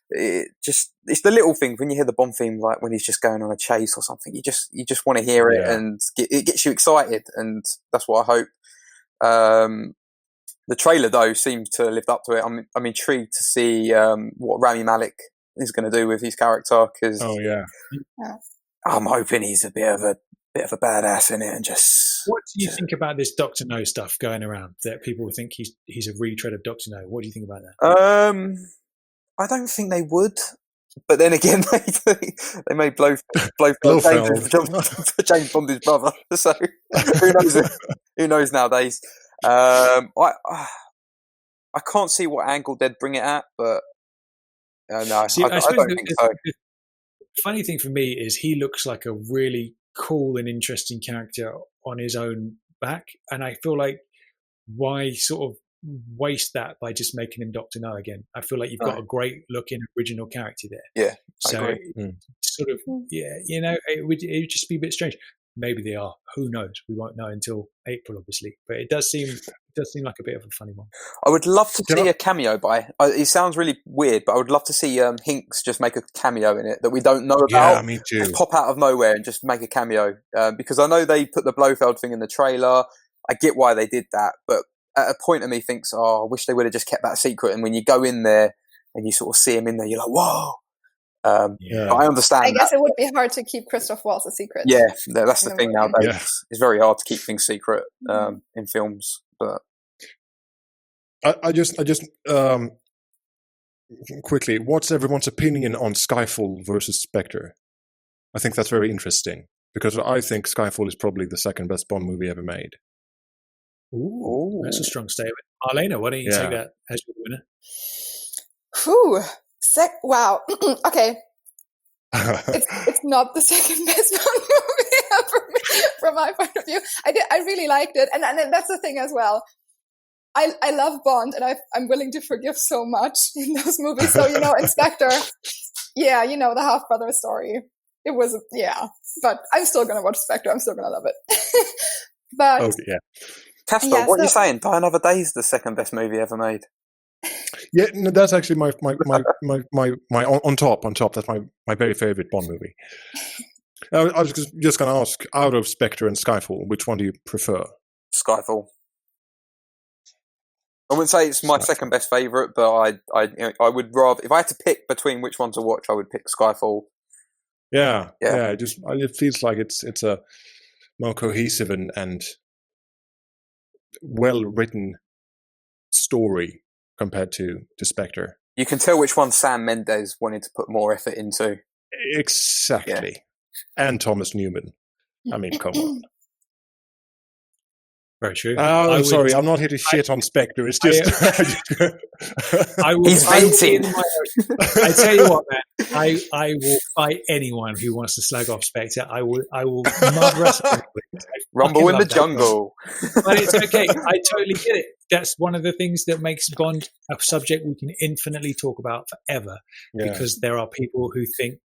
It's the little thing when you hear the Bond theme, like when he's just going on a chase or something. You just want to hear it, and it gets you excited, and that's what I hope. The trailer, though, seems to live up to it. I'm intrigued to see what Rami Malek is going to do with his character, because I'm hoping he's a bit of a badass in it. And just, what do you think about this Dr. No stuff going around, that people think he's a retread of Dr. No? What do you think about that? I don't think they would, but then again, they may blow James Bond's brother. So who knows nowadays? I can't see what angle they'd bring it at, but no, I don't think so. The funny thing for me is he looks like a really cool and interesting character on his own back, and I feel like, why sort of waste that by just making him Dr. No again? I feel like you've got a great looking original character there. Yeah, so sort of it would just be a bit strange. Maybe they are. Who knows? We won't know until April, obviously. But it does seem like a bit of a funny one. I would love to see a cameo by. It sounds really weird, but I would love to see Hinks just make a cameo in it that we don't know about. Yeah, me too. Just pop out of nowhere and just make a cameo. Because I know they put the Blofeld thing in the trailer. I get why they did that, but at a point of me thinks, I wish they would have just kept that secret. And when you go in there and you sort of see him in there, you're like, whoa. I understand. I guess it would be hard to keep Christoph Waltz a secret. Yeah, that's the thing nowadays. Yeah. It's very hard to keep things secret in films. But I just quickly, what's everyone's opinion on Skyfall versus Spectre? I think that's very interesting, because I think Skyfall is probably the second best Bond movie ever made. Ooh, that's a strong statement. Arlena, why don't you take that as your winner? Whew. Wow. Okay. It's not the second best Bond movie from my point of view. I really liked it, and that's the thing as well. I love Bond, and I'm willing to forgive so much in those movies. So Inspector, the half brother story. it was, yeah. But I'm still going to watch Spectre. I'm still going to love it. But Oh, yeah. Casper, Yeah, what are you so- saying? Die Another Day is the second best movie ever made. Yeah, no, that's actually my on top. That's my very favorite Bond movie. I was just going to ask, out of Spectre and Skyfall, which one do you prefer? Skyfall. I wouldn't say it's my second best favourite, but I would rather, if I had to pick between which one to watch, I would pick Skyfall. Yeah. Yeah. It feels like it's a more cohesive and well written story compared to Spectre. You can tell which one Sam Mendes wanted to put more effort into. Exactly. And Thomas Newman. I mean, come on. Very true. Oh, sorry, I'm not here to shit on Spectre. It's just He's venting. I tell you what, man. I will fight anyone who wants to slag off Spectre. I will mud wrestle. Rumble in the jungle. But it's okay. I totally get it. That's one of the things that makes Bond a subject we can infinitely talk about forever. Yeah. Because there are people who think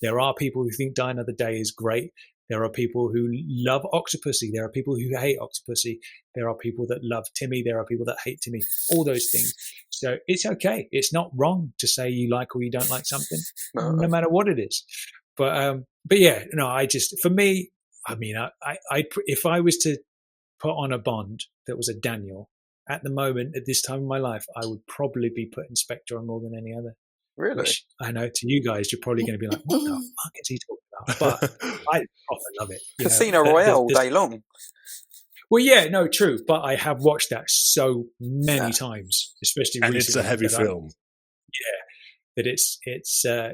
Die Another Day is great. There are people who love Octopussy. There are people who hate Octopussy. There are people that love Timmy. There are people that hate Timmy. All those things. So it's okay. It's not wrong to say you like or you don't like something, no matter what it is. But yeah, no. For me, I mean, if I was to put on a Bond that was a Daniel at the moment, at this time in my life, I would probably be putting Spectre on more than any other. Really? Which I know to you guys, you're probably going to be like, what the fuck is he talking about? But I often love it. Casino Royale all day long. Well, yeah, no, true. But I have watched that so many times, especially and recently. it's a heavy film. That it's I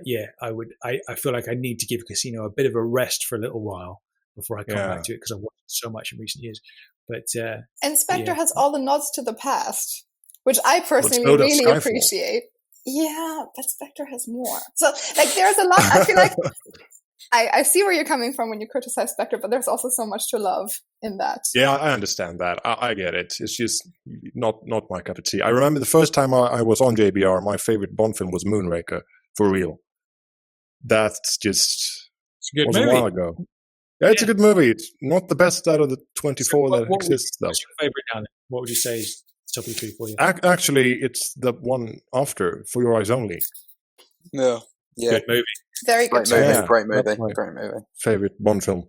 feel like I need to give Casino a bit of a rest for a little while before I come back to it, because I've watched so much in recent years. But and Spectre has all the nods to the past, which I personally so really appreciate. Yeah, but Spectre has more. So, like, there's a lot. I feel like I see where you're coming from when you criticize Spectre, but there's also so much to love in that. Yeah, I understand that. I get it. It's just not my cup of tea. I remember the first time I was on JBR, my favorite Bond film was Moonraker, for real. That's just it's a good was movie. A while ago. Yeah, it's a good movie. It's not the best out of the 24 that exists, though. What's your favorite, Dan? What would you say is top of the three for you? Actually, it's the one after, For Your Eyes Only. Yeah. Good movie. Very good. Great movie. Favorite Bond film.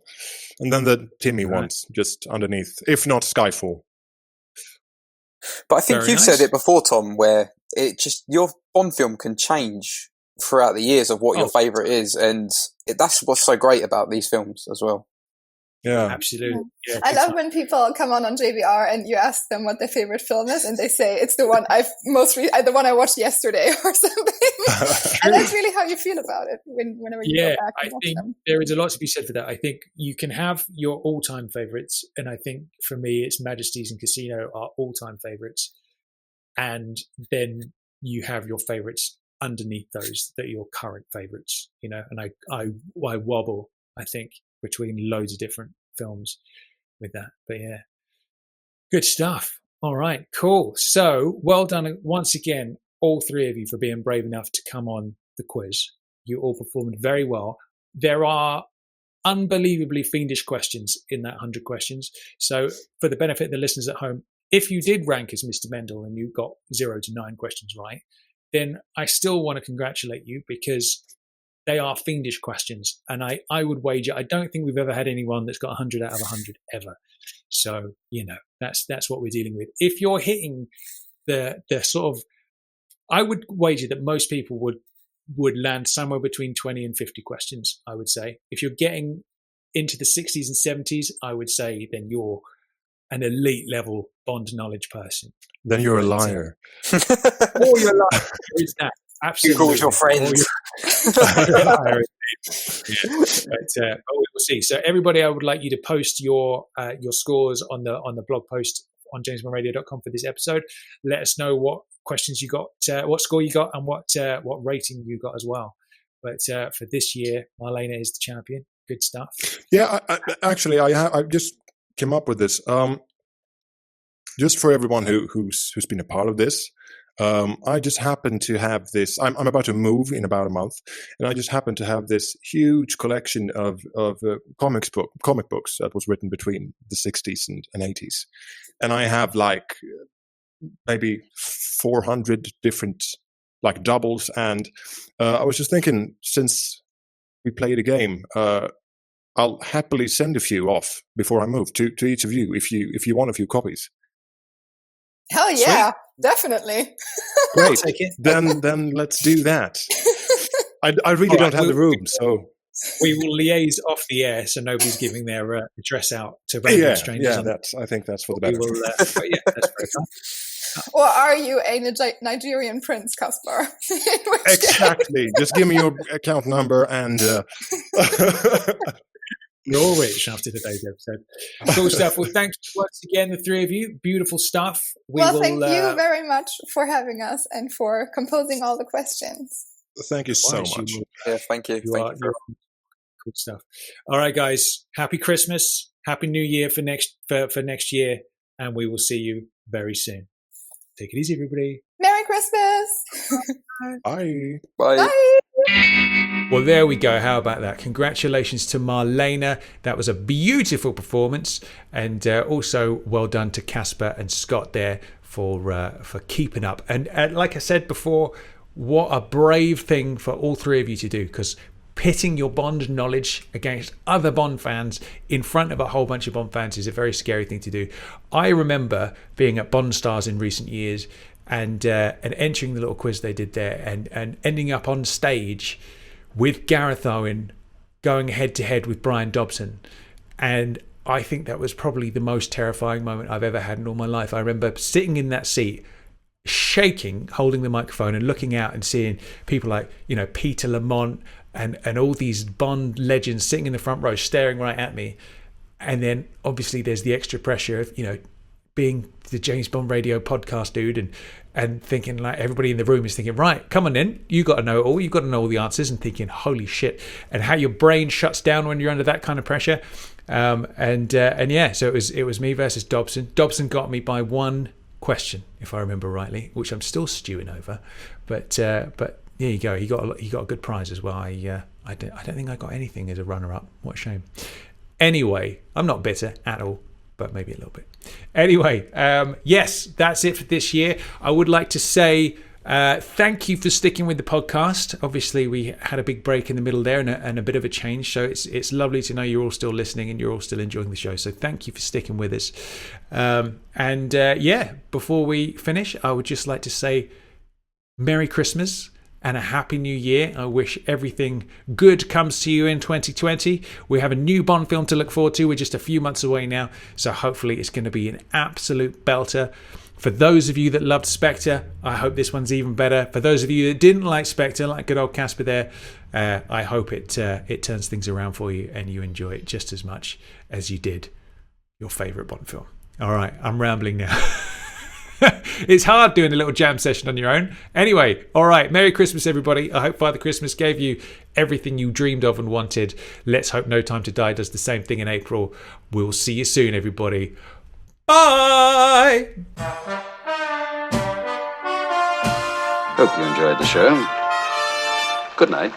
And then the Timmy ones just underneath, if not Skyfall. But I think you've said it before, Tom, where it just, your Bond film can change throughout the years of what your favourite is, and that's what's so great about these films as well. Yeah, absolutely. Yeah, I love when people come on JBR and you ask them what their favorite film is, and they say it's the one the one I watched yesterday or something. And that's really how you feel about it whenever you go back and watch them. There is a lot to be said for that. I think you can have your all-time favourites, and I think for me, it's Majesties and Casino are all-time favourites, and then you have your favourites underneath those that are your current favourites. You know, and I wobble, I think, between loads of different films with that. But yeah, good stuff. All right, cool. So well done once again, all three of you, for being brave enough to come on the quiz. You all performed very well. There are unbelievably fiendish questions in that 100 questions. So for the benefit of the listeners at home, if you did rank as Mr. Mendel and you got 0 to 9 questions right, then I still want to congratulate you, because they are fiendish questions. And I would wager, I don't think we've ever had anyone that's got 100 out of 100 ever. So, you know, that's what we're dealing with. If you're hitting the sort of, I would wager that most people would land somewhere between 20 and 50 questions, I would say. If you're getting into the 60s and 70s, I would say then you're an elite level Bond knowledge person. Then you're a liar. Or you're a liar. There is that. Absolutely. You call your friends. But we will see. So everybody, I would like you to post your scores on the blog post on jamesbondradio.com for this episode. Let us know what questions you got, what score you got, and what rating you got as well. But for this year, Marlena is the champion. Good stuff. Yeah, I just came up with this. Just for everyone who's been a part of this, I just happen to have this. I'm about to move in about a month, and I just happen to have this huge collection of comic books that was written between the 60s and 80s, and I have like maybe 400 different like doubles. And I was just thinking, since we played a game, I'll happily send a few off before I move to each of you if you want a few copies. Hell yeah, definitely. Great. Then let's do that. I really don't have the room, so we will liaise off the air, so nobody's giving their address out to random strangers. Yeah, I think that's for the better. That's very fun. Or are you a Nigerian prince, Caspar? Exactly. Just give me your account number and. You're all rich after today's episode. Cool stuff. Well, thanks once again, the three of you. Beautiful stuff. Thank you very much for having us and for composing all the questions. Thank you so much. Yeah, thank you. You're cool stuff. All right, guys. Happy Christmas. Happy New Year for next year, and we will see you very soon. Take it easy, everybody. Merry Christmas. Bye. Bye. Bye. Well, there we go. How about that? Congratulations to Marlena. That was a beautiful performance, and also well done to Caspar and Scott there for keeping up. And like I said before, what a brave thing for all three of you to do, because pitting your Bond knowledge against other Bond fans in front of a whole bunch of Bond fans is a very scary thing to do. I remember being at Bond Stars in recent years and entering the little quiz they did there and ending up on stage with Gareth Owen going head to head with Brian Dobson. And I think that was probably the most terrifying moment I've ever had in all my life. I remember sitting in that seat, shaking, holding the microphone and looking out and seeing people like, Peter Lamont and all these Bond legends sitting in the front row staring right at me. And then obviously there's the extra pressure of, being the James Bond Radio podcast dude and thinking like everybody in the room is thinking, right, come on in, you got to know it all, you've got to know all the answers, and thinking, holy shit, and how your brain shuts down when you're under that kind of pressure. So it was me versus Dobson. Dobson got me by one question, if I remember rightly, which I'm still stewing over, but there you go. He got a good prize as well. I don't think I got anything as a runner-up. What a shame. Anyway, I'm not bitter at all, but maybe a little bit. Anyway, yes, that's it for this year. I would like to say thank you for sticking with the podcast. Obviously, we had a big break in the middle there and a bit of a change, so it's lovely to know you're all still listening and you're all still enjoying the show. So thank you for sticking with us. Before we finish, I would just like to say Merry Christmas and a Happy New Year. I wish everything good comes to you in 2020. We have a new Bond film to look forward to. We're just a few months away now, so hopefully it's going to be an absolute belter. For those of you that loved Spectre, I hope this one's even better. For those of you that didn't like Spectre, like good old Caspar there, I hope it turns things around for you and you enjoy it just as much as you did your favourite Bond film. All right, I'm rambling now. It's hard doing a little jam session on your own. Anyway, all right, Merry Christmas, everybody. I hope Father Christmas gave you everything you dreamed of and wanted. Let's hope No Time to Die does the same thing in April. We'll see you soon, everybody. Bye! Hope you enjoyed the show. Good night.